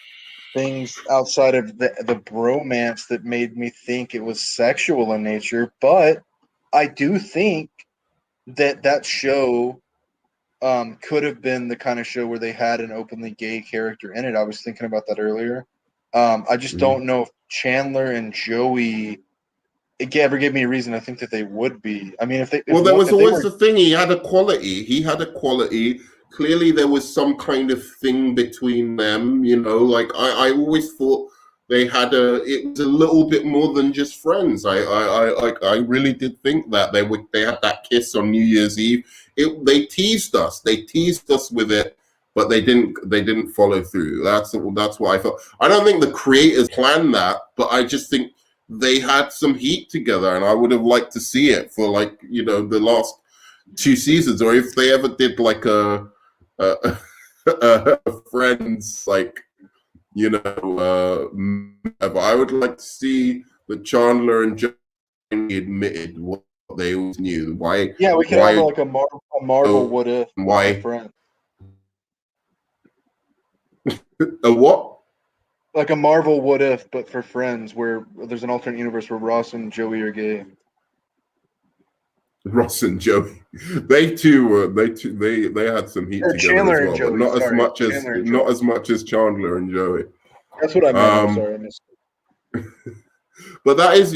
things outside of the bromance that made me think it was sexual in nature, but I do think that show could have been the kind of show where they had an openly gay character in it. I was thinking about that earlier. I just don't know if Chandler and Joey ever gave me a reason to think that they would be. I mean, there was always the thing. He had a quality. Clearly, there was some kind of thing between them. Like I always thought they had it was a little bit more than just friends. I really did think that they had that kiss on New Year's Eve. They teased us with it, but they didn't follow through. That's what I felt. I don't think the creators planned that, but I just think they had some heat together, and I would have liked to see it for the last 2 seasons, or if they ever did like a Friends, like, I would like to see that Chandler and Joey admitted what they always knew. Why? Yeah, we could have like a Marvel what if. Why? Friends. A what? Like a Marvel what if, but for Friends, where there's an alternate universe where Ross and Joey are gay. Ross and Joey, they had some heat together Chandler as well, and Joey, but not as much as Chandler and Joey. That's what I meant. I'm sorry, I missed it. But that is,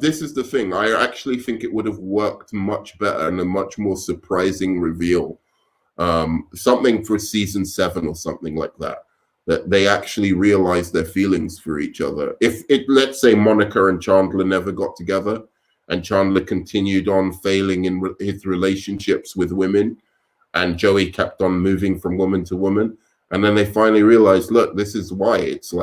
this is the thing. I actually think it would have worked much better and a much more surprising reveal. Something for season 7 or something like that. That they actually realized their feelings for each other. Let's say Monica and Chandler never got together, and Chandler continued on failing in his relationships with women, and Joey kept on moving from woman to woman, and then they finally realized, look, this is why. It's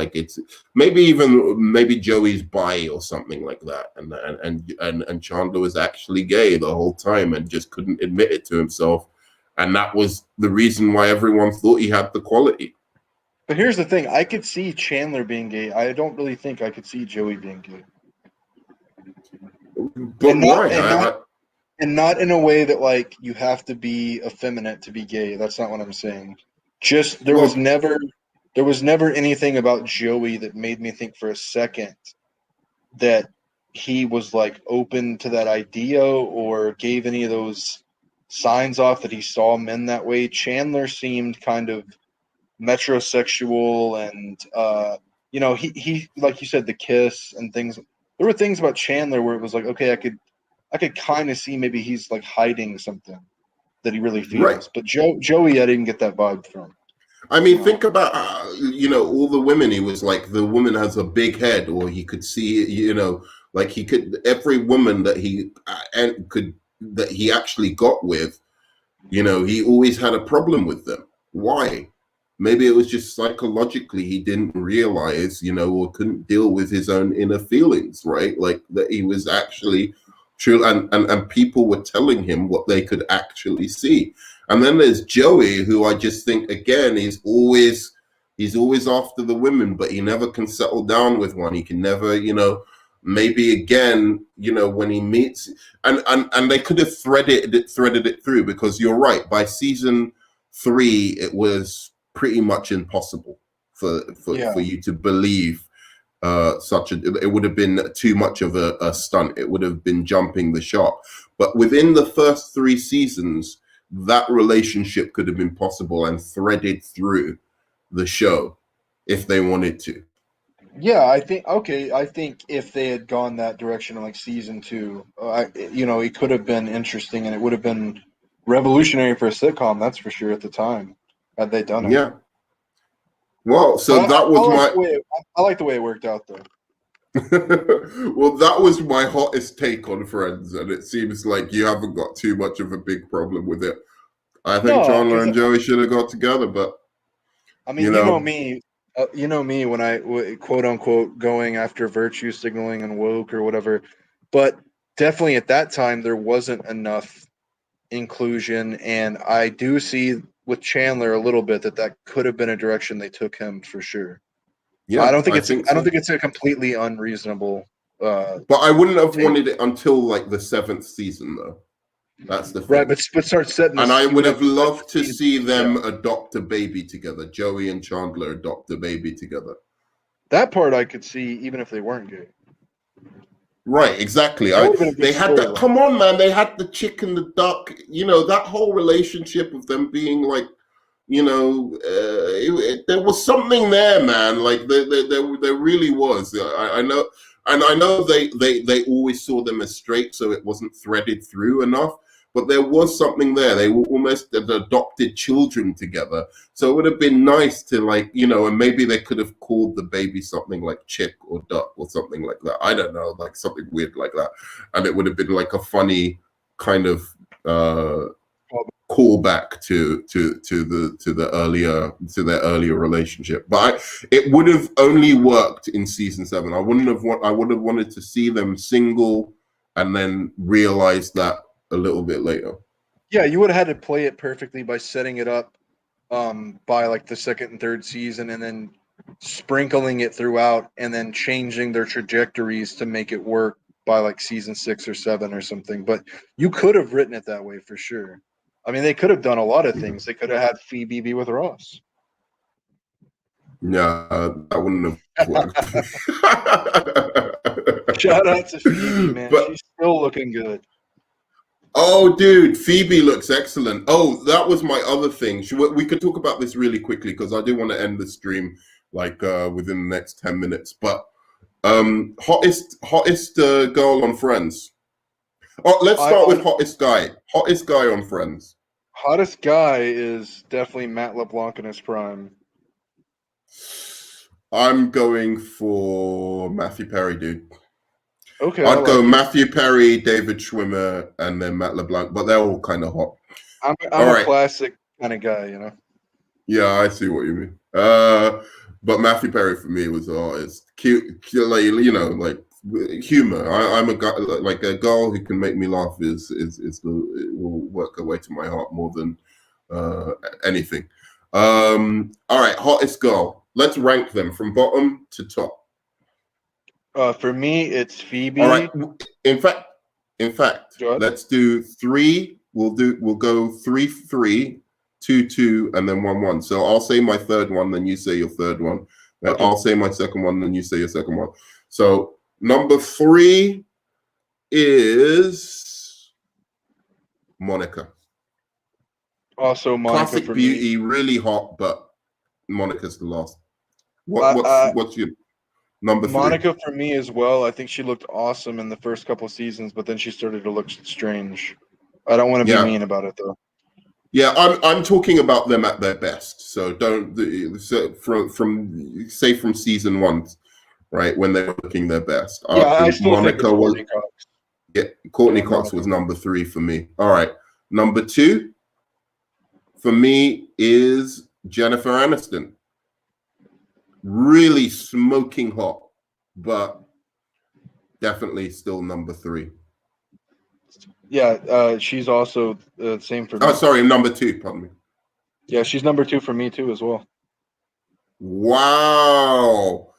maybe Joey's bi or something like that, and Chandler was actually gay the whole time and just couldn't admit it to himself, and that was the reason why everyone thought he had the quality. But here's the thing: I could see Chandler being gay. I don't really think I could see Joey being gay. But why? And not in a way that like you have to be effeminate to be gay. That's not what I'm saying. Just there was never anything about Joey that made me think for a second that he was like open to that idea or gave any of those signs off that he saw men that way. Chandler seemed kind of metrosexual, and he like you said, the kiss and things. There were things about Chandler where it was like, okay, I could kind of see maybe he's like hiding something that he really feels. Right. But Joey, I didn't get that vibe from. I mean, think about all the women. He was like, the woman has a big head, or he could see, like he could, every woman that he actually got with, he always had a problem with them. Why? Maybe it was just psychologically he didn't realize, or couldn't deal with his own inner feelings, right? Like that he was actually true, and people were telling him what they could actually see. And then there's Joey, who I just think, again, he's always after the women, but he never can settle down with one. He can never, maybe again, when he meets, and they could have threaded it through, because you're right, by season 3 it was pretty much impossible for you to believe it would have been too much of a stunt. It would have been jumping the shark. But within the first 3 seasons, that relationship could have been possible and threaded through the show if they wanted to. Yeah, I think if they had gone that direction in like season 2, it could have been interesting and it would have been revolutionary for a sitcom. That's for sure at the time had they done it. Yeah. Well, so that was I like the way it worked out though. Well, that was my hottest take on Friends, and it seems like you haven't got too much of a big problem with it. I think Chandler and Joey should have got together, but I mean, you know me. You know me when I quote unquote going after virtue signaling and woke or whatever, but definitely at that time there wasn't enough inclusion, and I do see with Chandler a little bit that could have been a direction they took him for sure. Yeah, I don't think it's a completely unreasonable. But I wouldn't have wanted it until like the 7th season, though. That's the thing. Right, but start setting. And I would have loved to see them adopt a baby together. Joey and Chandler adopt a baby together. That part I could see, even if they weren't gay. Right, exactly. They had that. Come on, man. They had the chick and the duck. You know, that whole relationship of them being like, you know, there was something there, man. Like there really was. I know, and I know they always saw them as straight, so it wasn't threaded through enough. But there was something there. They were almost adopted children together. So it would have been nice to, like, you know, and maybe they could have called the baby something like Chick or Duck or something like that. I don't know, like something weird like that. And it would have been like a funny kind of callback to their earlier relationship. But it would have only worked in season 7. I would have wanted to see them single and then realize that a little bit later. Yeah, you would have had to play it perfectly by setting it up by like the 2nd and 3rd season, and then sprinkling it throughout, and then changing their trajectories to make it work by like season 6 or 7 or something. But you could have written it that way for sure. I mean, they could have done a lot of things. They could have had Phoebe be with Ross. Yeah, that wouldn't have worked. Shout out to Phoebe, man. She's still looking good. Oh, dude, Phoebe looks excellent. Oh, that was my other thing. We could talk about this really quickly because I do want to end the stream like within the next 10 minutes. But hottest girl on Friends. Oh, let's start with hottest guy. Hottest guy on Friends. Hottest guy is definitely Matt LeBlanc in his prime. I'm going for Matthew Perry, dude. Okay, I'd go Matthew Perry, David Schwimmer, and then Matt LeBlanc, but they're all kind of hot. I'm a classic kind of guy, you know. Yeah, I see what you mean. But Matthew Perry for me was it's cute, like, you know, like humor. I'm a guy, like a girl who can make me laugh it will work her way to my heart more than anything. All right, hottest girl. Let's rank them from bottom to top. For me, it's Phoebe. All right. In fact, let's do 3. We'll go 3, 3, 2, 2, and then 1, 1. So I'll say my third one, then you say your third one. Then I'll say my second one, then you say your second one. So number 3 is Monica. Also, Monica classic for beauty, me. Really hot, but Monica's the last. What's your number 3? Monica for me as well. I think she looked awesome in the first couple of seasons, but then she started to look strange. I don't want to be mean about it though. Yeah, I'm talking about them at their best. So don't from season 1, right, when they were looking their best. I still Monica think was Courtney Cox. Yeah, Courtney Cox was number 3 for me. All right, number 2 for me is Jennifer Aniston. Really smoking hot, but definitely still number 3. Yeah, she's also the same for me. Oh, sorry, number 2, pardon me. Yeah, she's number 2 for me too as well. Wow.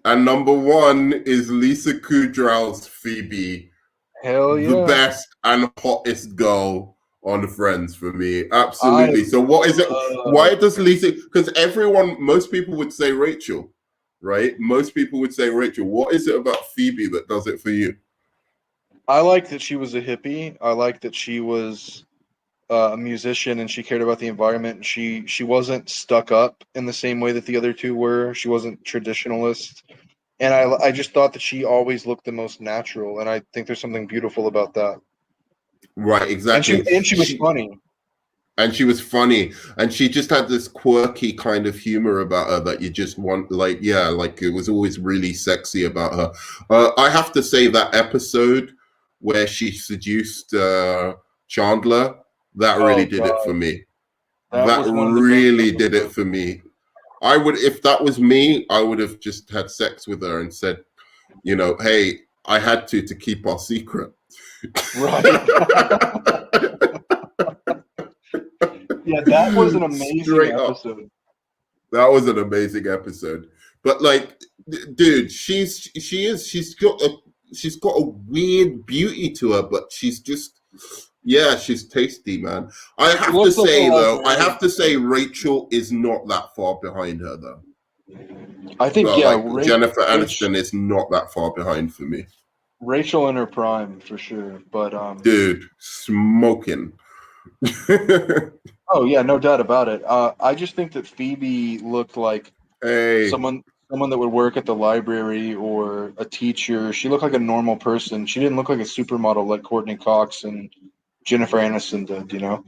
And number 1 is Lisa Kudrow's Phoebe. Hell yeah. The best and hottest girl on Friends for me. Absolutely. So what is it? Why does Lisa? Because most people would say Rachel, right? Most people would say Rachel. What is it about Phoebe that does it for you? I like that she was a hippie. I like that she was a musician and she cared about the environment. And she wasn't stuck up in the same way that the other two were. She wasn't traditionalist. And I just thought that she always looked the most natural. And I think there's something beautiful about that. Right, exactly. And she was funny. And she was funny, and she just had this quirky kind of humor about her that you just want, like, yeah, like it was always really sexy about her. I have to say that episode where she seduced Chandler, that really did it for me. That really did it for me. I would, if that was me, I would have just had sex with her and said, you know, hey, I had to keep our secret. Right. Yeah, that was an amazing episode. That was an amazing episode. But like, dude, she's got a weird beauty to her, but she's just, yeah, she's tasty, man. I have to say Rachel is not that far behind her though. I think Jennifer Aniston is not that far behind for me. Rachel in her prime for sure, but dude, smoking. Oh yeah, no doubt about it. I just think that Phoebe looked like someone that would work at the library or a teacher. She looked like a normal person. She didn't look like a supermodel like Courtney Cox and Jennifer Aniston did, you know?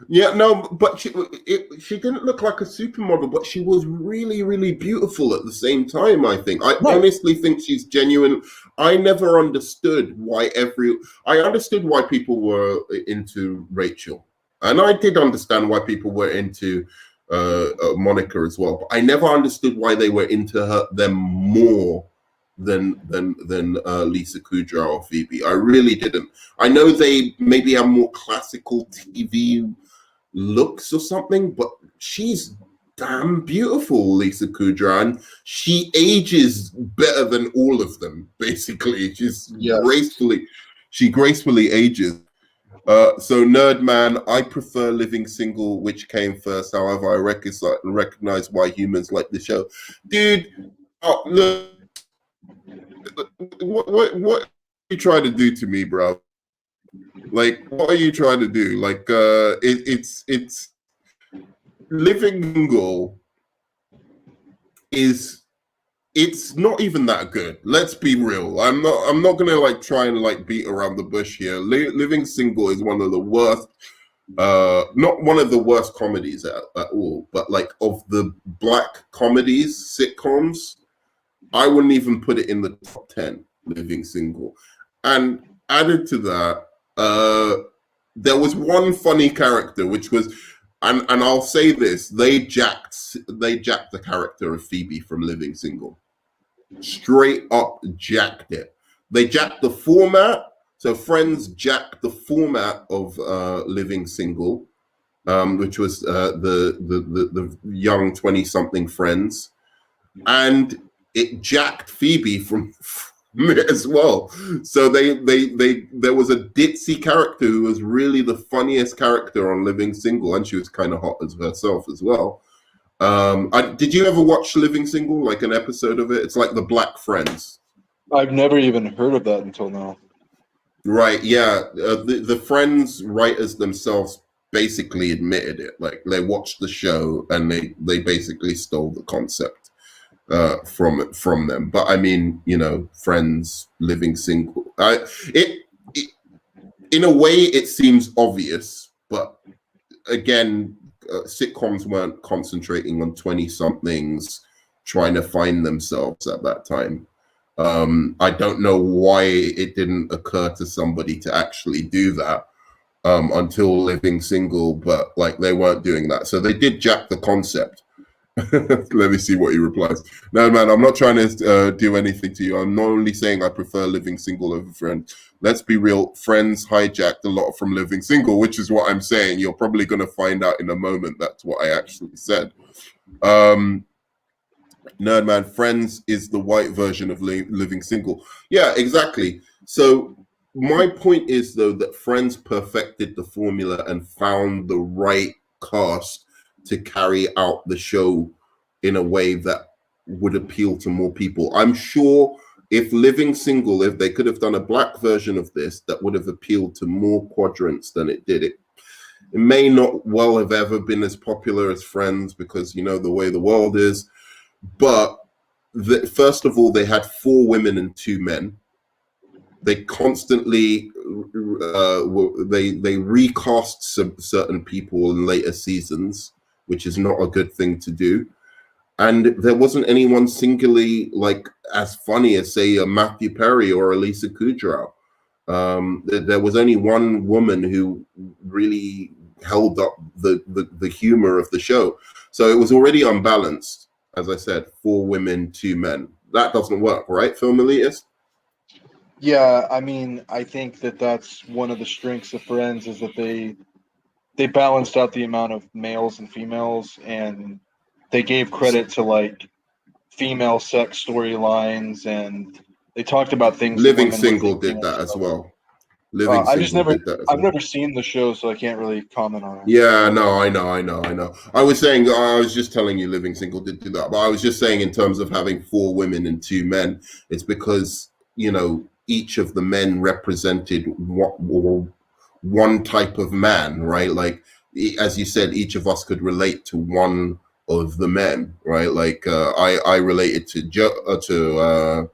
Yeah, no, but she didn't look like a supermodel, but she was really, really beautiful at the same time, I think. I honestly think she's genuine. I never understood why I understood why people were into Rachel. And I did understand why people were into Monica as well. But I never understood why they were into them more than Lisa Kudrow or Phoebe. I really didn't. I know they maybe have more classical TV looks or something, but she's damn beautiful, Lisa Kudrow, and she ages better than all of them. Basically, she gracefully ages. So Nerdman, I prefer Living Single, which came first. However, I recognize why humans like the show, dude. Look, what are you trying to do to me, bro? Like, what are you trying to do? Like, it's Living Single it's not even that good. Let's be real. I'm not gonna like try and like beat around the bush here. Living Single is one of the worst, not one of the worst comedies at all, but like of the black comedies, sitcoms, I wouldn't even put it in the top 10, Living Single. And added to that, there was one funny character, which was, and I'll say this, they jacked the character of Phoebe from Living Single. Straight up jacked it. They jacked the format. So Friends jacked the format of Living Single, which was the young 20-something friends, and it jacked Phoebe from it as well. So there was a ditzy character who was really the funniest character on Living Single, and she was kind of hot as herself as well. Did you ever watch Living Single, like an episode of it? It's like the Black Friends. I've never even heard of that until now. Right, yeah. The Friends writers themselves basically admitted it. Like, they watched the show and they basically stole the concept from them. But I mean, you know, Friends, Living Single. In a way, it seems obvious, but again, sitcoms weren't concentrating on 20-somethings trying to find themselves at that time. I don't know why it didn't occur to somebody to actually do that until Living Single, but like they weren't doing that. So they did jack the concept. Let me see what he replies. No, man, I'm not trying to do anything to you. I'm not only saying I prefer Living Single over Friends. Let's be real. Friends hijacked a lot from Living Single, which is what I'm saying. You're probably going to find out in a moment that's what I actually said. Nerdman, Friends is the white version of Living Single. Yeah, exactly. So my point is, though, that Friends perfected the formula and found the right cast to carry out the show in a way that would appeal to more people. I'm sure if Living Single, if they could have done a black version of this, that would have appealed to more quadrants than it did. It may not well have ever been as popular as Friends because, you know, the way the world is. But first of all, they had 4 women and 2 men. They constantly they recast certain people in later seasons, which is not a good thing to do. And there wasn't anyone singularly like as funny as, say, a Matthew Perry or a Lisa Kudrow. There was only one woman who really held up the humor of the show. So it was already unbalanced. As I said, 4 women, 2 men. That doesn't work, right, Film Elitist? Yeah, I mean, I think that that's one of the strengths of Friends is that they balanced out the amount of males and females, and they gave credit to like female sex storylines, and they talked about things that Living women were Single thinking did that as whatsoever. well. Living Single did that as well. I've never seen the show, so I can't really comment on it. Yeah, no, I know. I was just telling you Living Single did do that, but I was just saying in terms of having 4 women and 2 men, it's because, you know, each of the men represented one type of man, right? Like, as you said, each of us could relate to one of the men, right? Like, I related to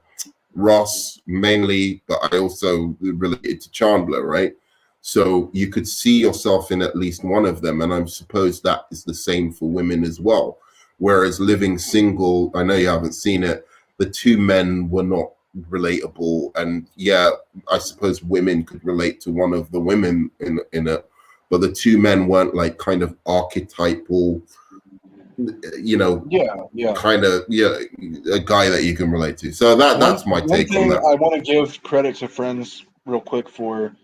Ross mainly, but I also related to Chandler, right? So you could see yourself in at least one of them, and I suppose that is the same for women as well. Whereas Living Single, I know you haven't seen it, the 2 men were not relatable, and yeah, I suppose women could relate to one of the women in it, but the 2 men weren't like kind of archetypal, you know, kind of a guy that you can relate to. So that's my take on that. I want to give credit to Friends real quick for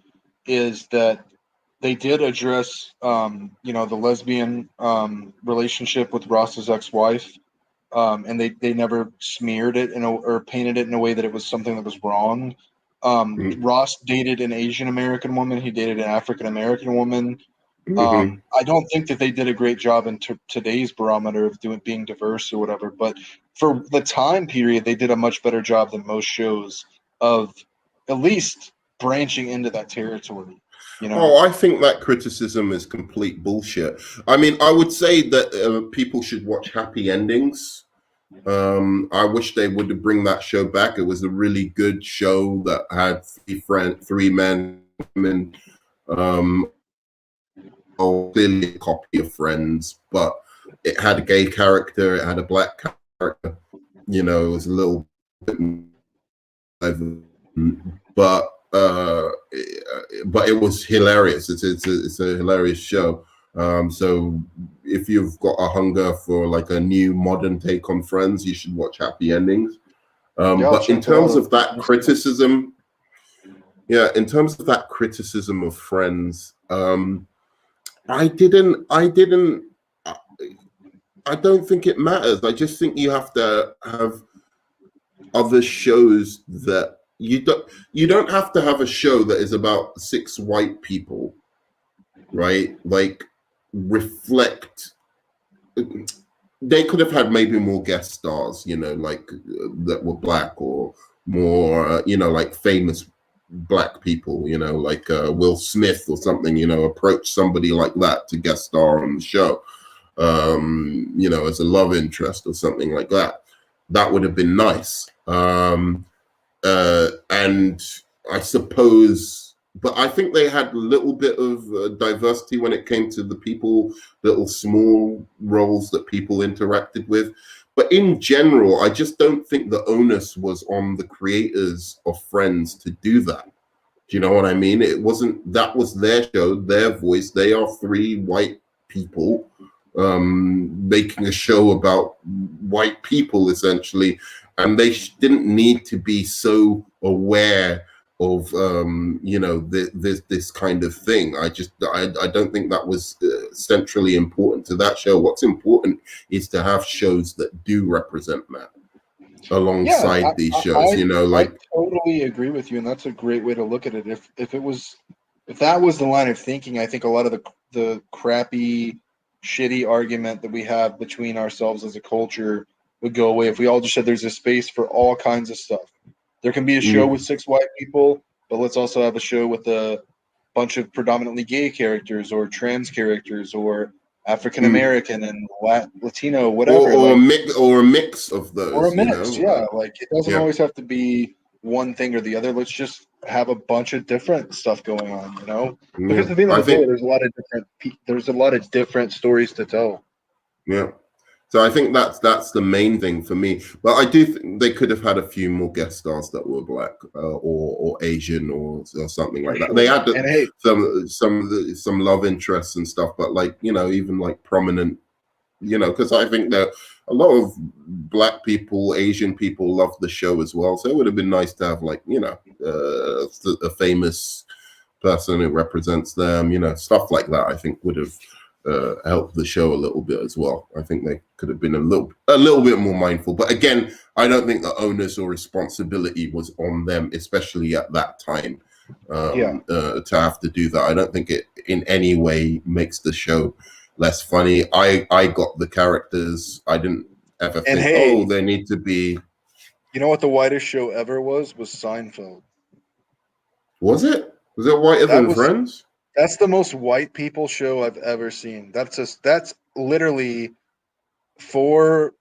is that they did address you know, the lesbian relationship with Ross's ex-wife, and they never smeared it or painted it in a way that it was something that was wrong. Ross dated an Asian American woman. He dated an African American woman. I don't think that they did a great job in today's barometer of being diverse or whatever, but for the time period, they did a much better job than most shows of at least branching into that territory. You know? Oh, I think that criticism is complete bullshit. I mean, I would say that people should watch Happy Endings. I wish they would bring that show back. It was a really good show that had 3 men, women. Clearly a copy of Friends, but it had a gay character, it had a black character. You know, it was a little bit, but it was hilarious. It's a hilarious show. So if you've got a hunger for like a new modern take on Friends, you should watch Happy Endings. But in terms of that criticism, of Friends, I don't think it matters. I just think you have to have other shows that you don't have to have a show that is about 6 white people, right? Like, reflect. They could have had maybe more guest stars, you know, like that were black, or more, you know, like famous black people, you know, like Will Smith or something, you know, approach somebody like that to guest star on the show, you know, as a love interest or something like that. That would have been nice. And I suppose, but I think they had a little bit of diversity when it came to the people, little small roles that people interacted with. But in general, I just don't think the onus was on the creators of Friends to do that. Do you know what I mean? It wasn't, that was their show, their voice. They are 3 white people making a show about white people, essentially. And they didn't need to be so aware of, you know, this kind of thing. I don't think that was centrally important to that show. What's important is to have shows that do represent that alongside these shows, you know, like. I totally agree with you, and that's a great way to look at it. If that was the line of thinking, I think a lot of the crappy, shitty argument that we have between ourselves as a culture would go away if we all just said there's a space for all kinds of stuff. There can be a show with 6 white people, but let's also have a show with a bunch of predominantly gay characters or trans characters or African American and Latino, whatever. Or a mix of those. Or a mix, you know? yeah. Like it doesn't always have to be one thing or the other. Let's just have a bunch of different stuff going on, you know? Because at the end of the day, there's a lot of different stories to tell. Yeah. So I think that's the main thing for me. But I do think they could have had a few more guest stars that were black or Asian or something like that. They had some love interests and stuff, but like, you know, even like prominent, you know, because I think that a lot of black people, Asian people love the show as well. So it would have been nice to have like, you know, a famous person who represents them, you know, stuff like that. I think would have helped the show a little bit as well. I think they could have been a little bit more mindful. But again, I don't think the onus or responsibility was on them, especially at that time, to have to do that. I don't think it in any way makes the show less funny. I got the characters. I didn't ever think, they need to be. You know what the whitest show ever was Seinfeld. Was it? Was it whiter than Friends? That's the most white people show I've ever seen. That's literally 4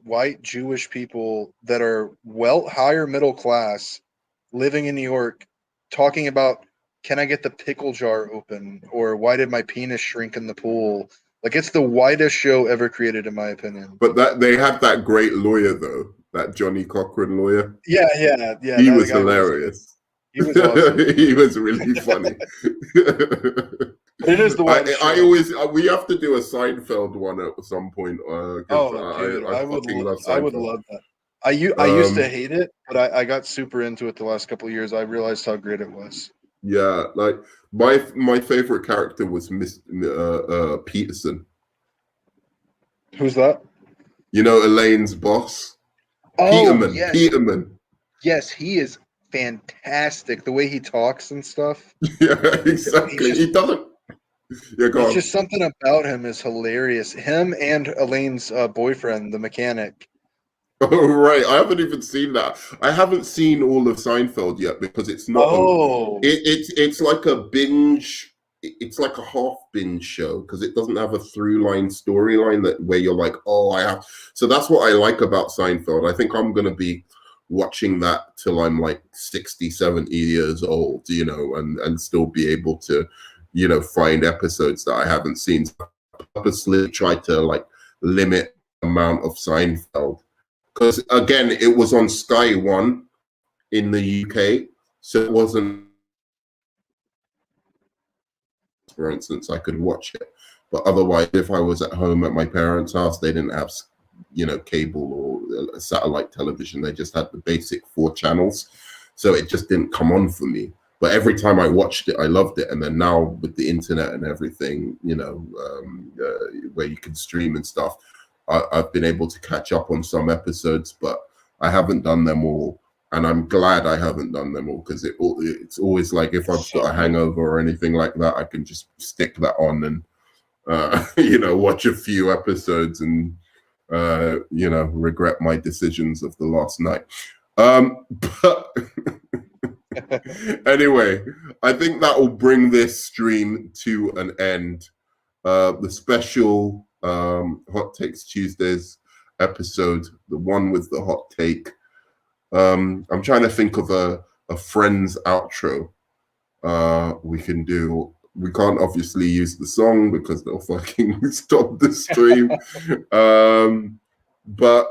white Jewish people that are higher middle class living in New York talking about, can I get the pickle jar open? Or why did my penis shrink in the pool? Like, it's the whitest show ever created, in my opinion. But they had that great lawyer, though, that Johnny Cochran lawyer. Yeah. He was hilarious. He was awesome. He was really funny. It is the one. We have to do a Seinfeld one at some point. Dude, I would love that. I used to hate it, but I got super into it the last couple of years. I realized how great it was. Yeah, like my favorite character was Miss Peterson. Who's that? You know, Elaine's boss. Peterman. Yes. Peterman. Yes, he is fantastic. The way he talks and stuff. Yeah, exactly. He doesn't. Yeah, go on. Just something about him is hilarious. Him and Elaine's boyfriend, the mechanic. Oh, right. I haven't even seen that. I haven't seen all of Seinfeld yet because it's not. It's like a binge. It's like a half binge show because it doesn't have a through line storyline where you're like, oh, I have. So that's what I like about Seinfeld. I think I'm going to be watching that till I'm like 60, 70 years old, you know, and still be able to, you know, find episodes that I haven't seen. So I purposely try to like limit the amount of Seinfeld because again, it was on Sky One in the UK, so it wasn't, for instance, I could watch it. But otherwise, if I was at home at my parents' house, they didn't have, you know, cable or satellite television. They just had the basic 4 channels. So it just didn't come on for me. But every time I watched it, I loved it. And then now with the internet and everything, you know, where you can stream and stuff, I've been able to catch up on some episodes, but I haven't done them all. And I'm glad I haven't done them all because it's always like if I've got a hangover or anything like that, I can just stick that on and, you know, watch a few episodes and, you know, regret my decisions of the last night. But anyway, I think that will bring this stream to an end. The special Hot Takes Tuesdays episode, the one with the hot take. I'm trying to think of a Friends outro we can do. We can't obviously use the song because they'll fucking stop the stream. But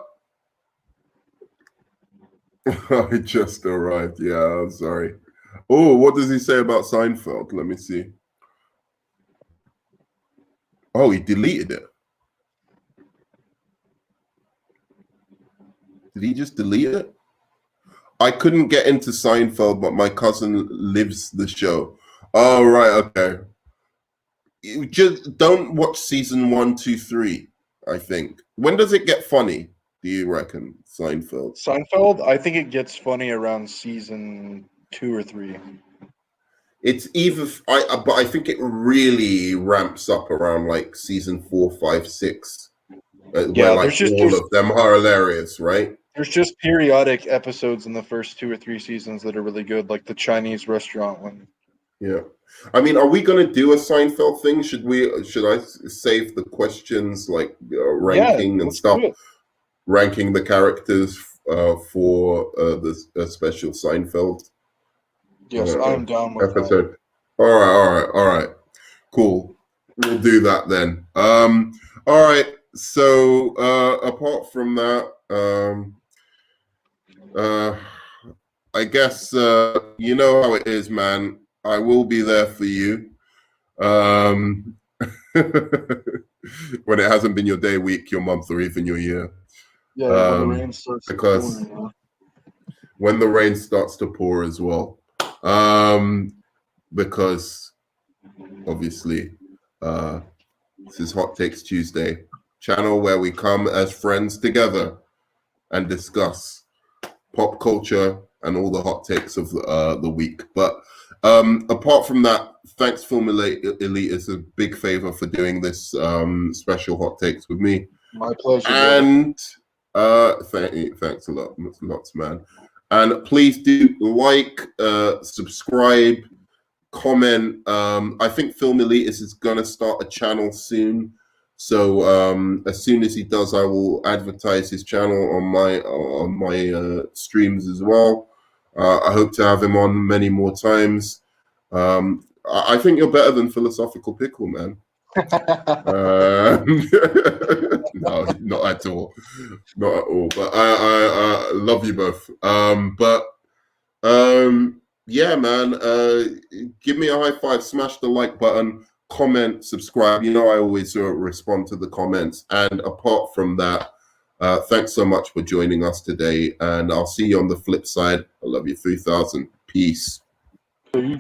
I just arrived. Yeah, I'm sorry. Oh, what does he say about Seinfeld? Let me see. Oh, he deleted it. Did he just delete it? I couldn't get into Seinfeld, but my cousin lives the show. Oh, right, okay. You just don't watch season 1, 2, 3, I think. When does it get funny, do you reckon, Seinfeld? Seinfeld, I think it gets funny around season 2 or 3. It's either, but I think it really ramps up around like season 4, 5, 6. Where like all of them are hilarious, right? There's just periodic episodes in the first 2 or 3 seasons that are really good, like the Chinese restaurant one. Yeah. I mean, are we going to do a Seinfeld thing? Should I save the questions like ranking and stuff, ranking the characters for the special Seinfeld? Yes, I'm down with episode. All right. Cool. We'll do that then. All right. So apart from that, I guess you know how it is, man. I will be there for you. When it hasn't been your day, week, your month, or even your year. Yeah, when the rain starts because to pour, when the rain starts to pour as well. Because obviously this is Hot Takes Tuesday, channel where we come as friends together and discuss pop culture and all the hot takes of the week. But apart from that, thanks Film Elite. It's a big favor for doing this special hot takes with me. My pleasure. And thanks a lot, lots, man. And please do like, subscribe, comment. I think Film Elitist is gonna start a channel soon. So as soon as he does, I will advertise his channel on my streams as well. I hope to have him on many more times. I think you're better than Philosophical Pickle, man. No, not at all. Not at all. But I love you both. Yeah, man. Give me a high five, smash the like button, comment, subscribe. You know I always respond to the comments. And apart from that, thanks so much for joining us today. And I'll see you on the flip side. I love you 3000. Peace.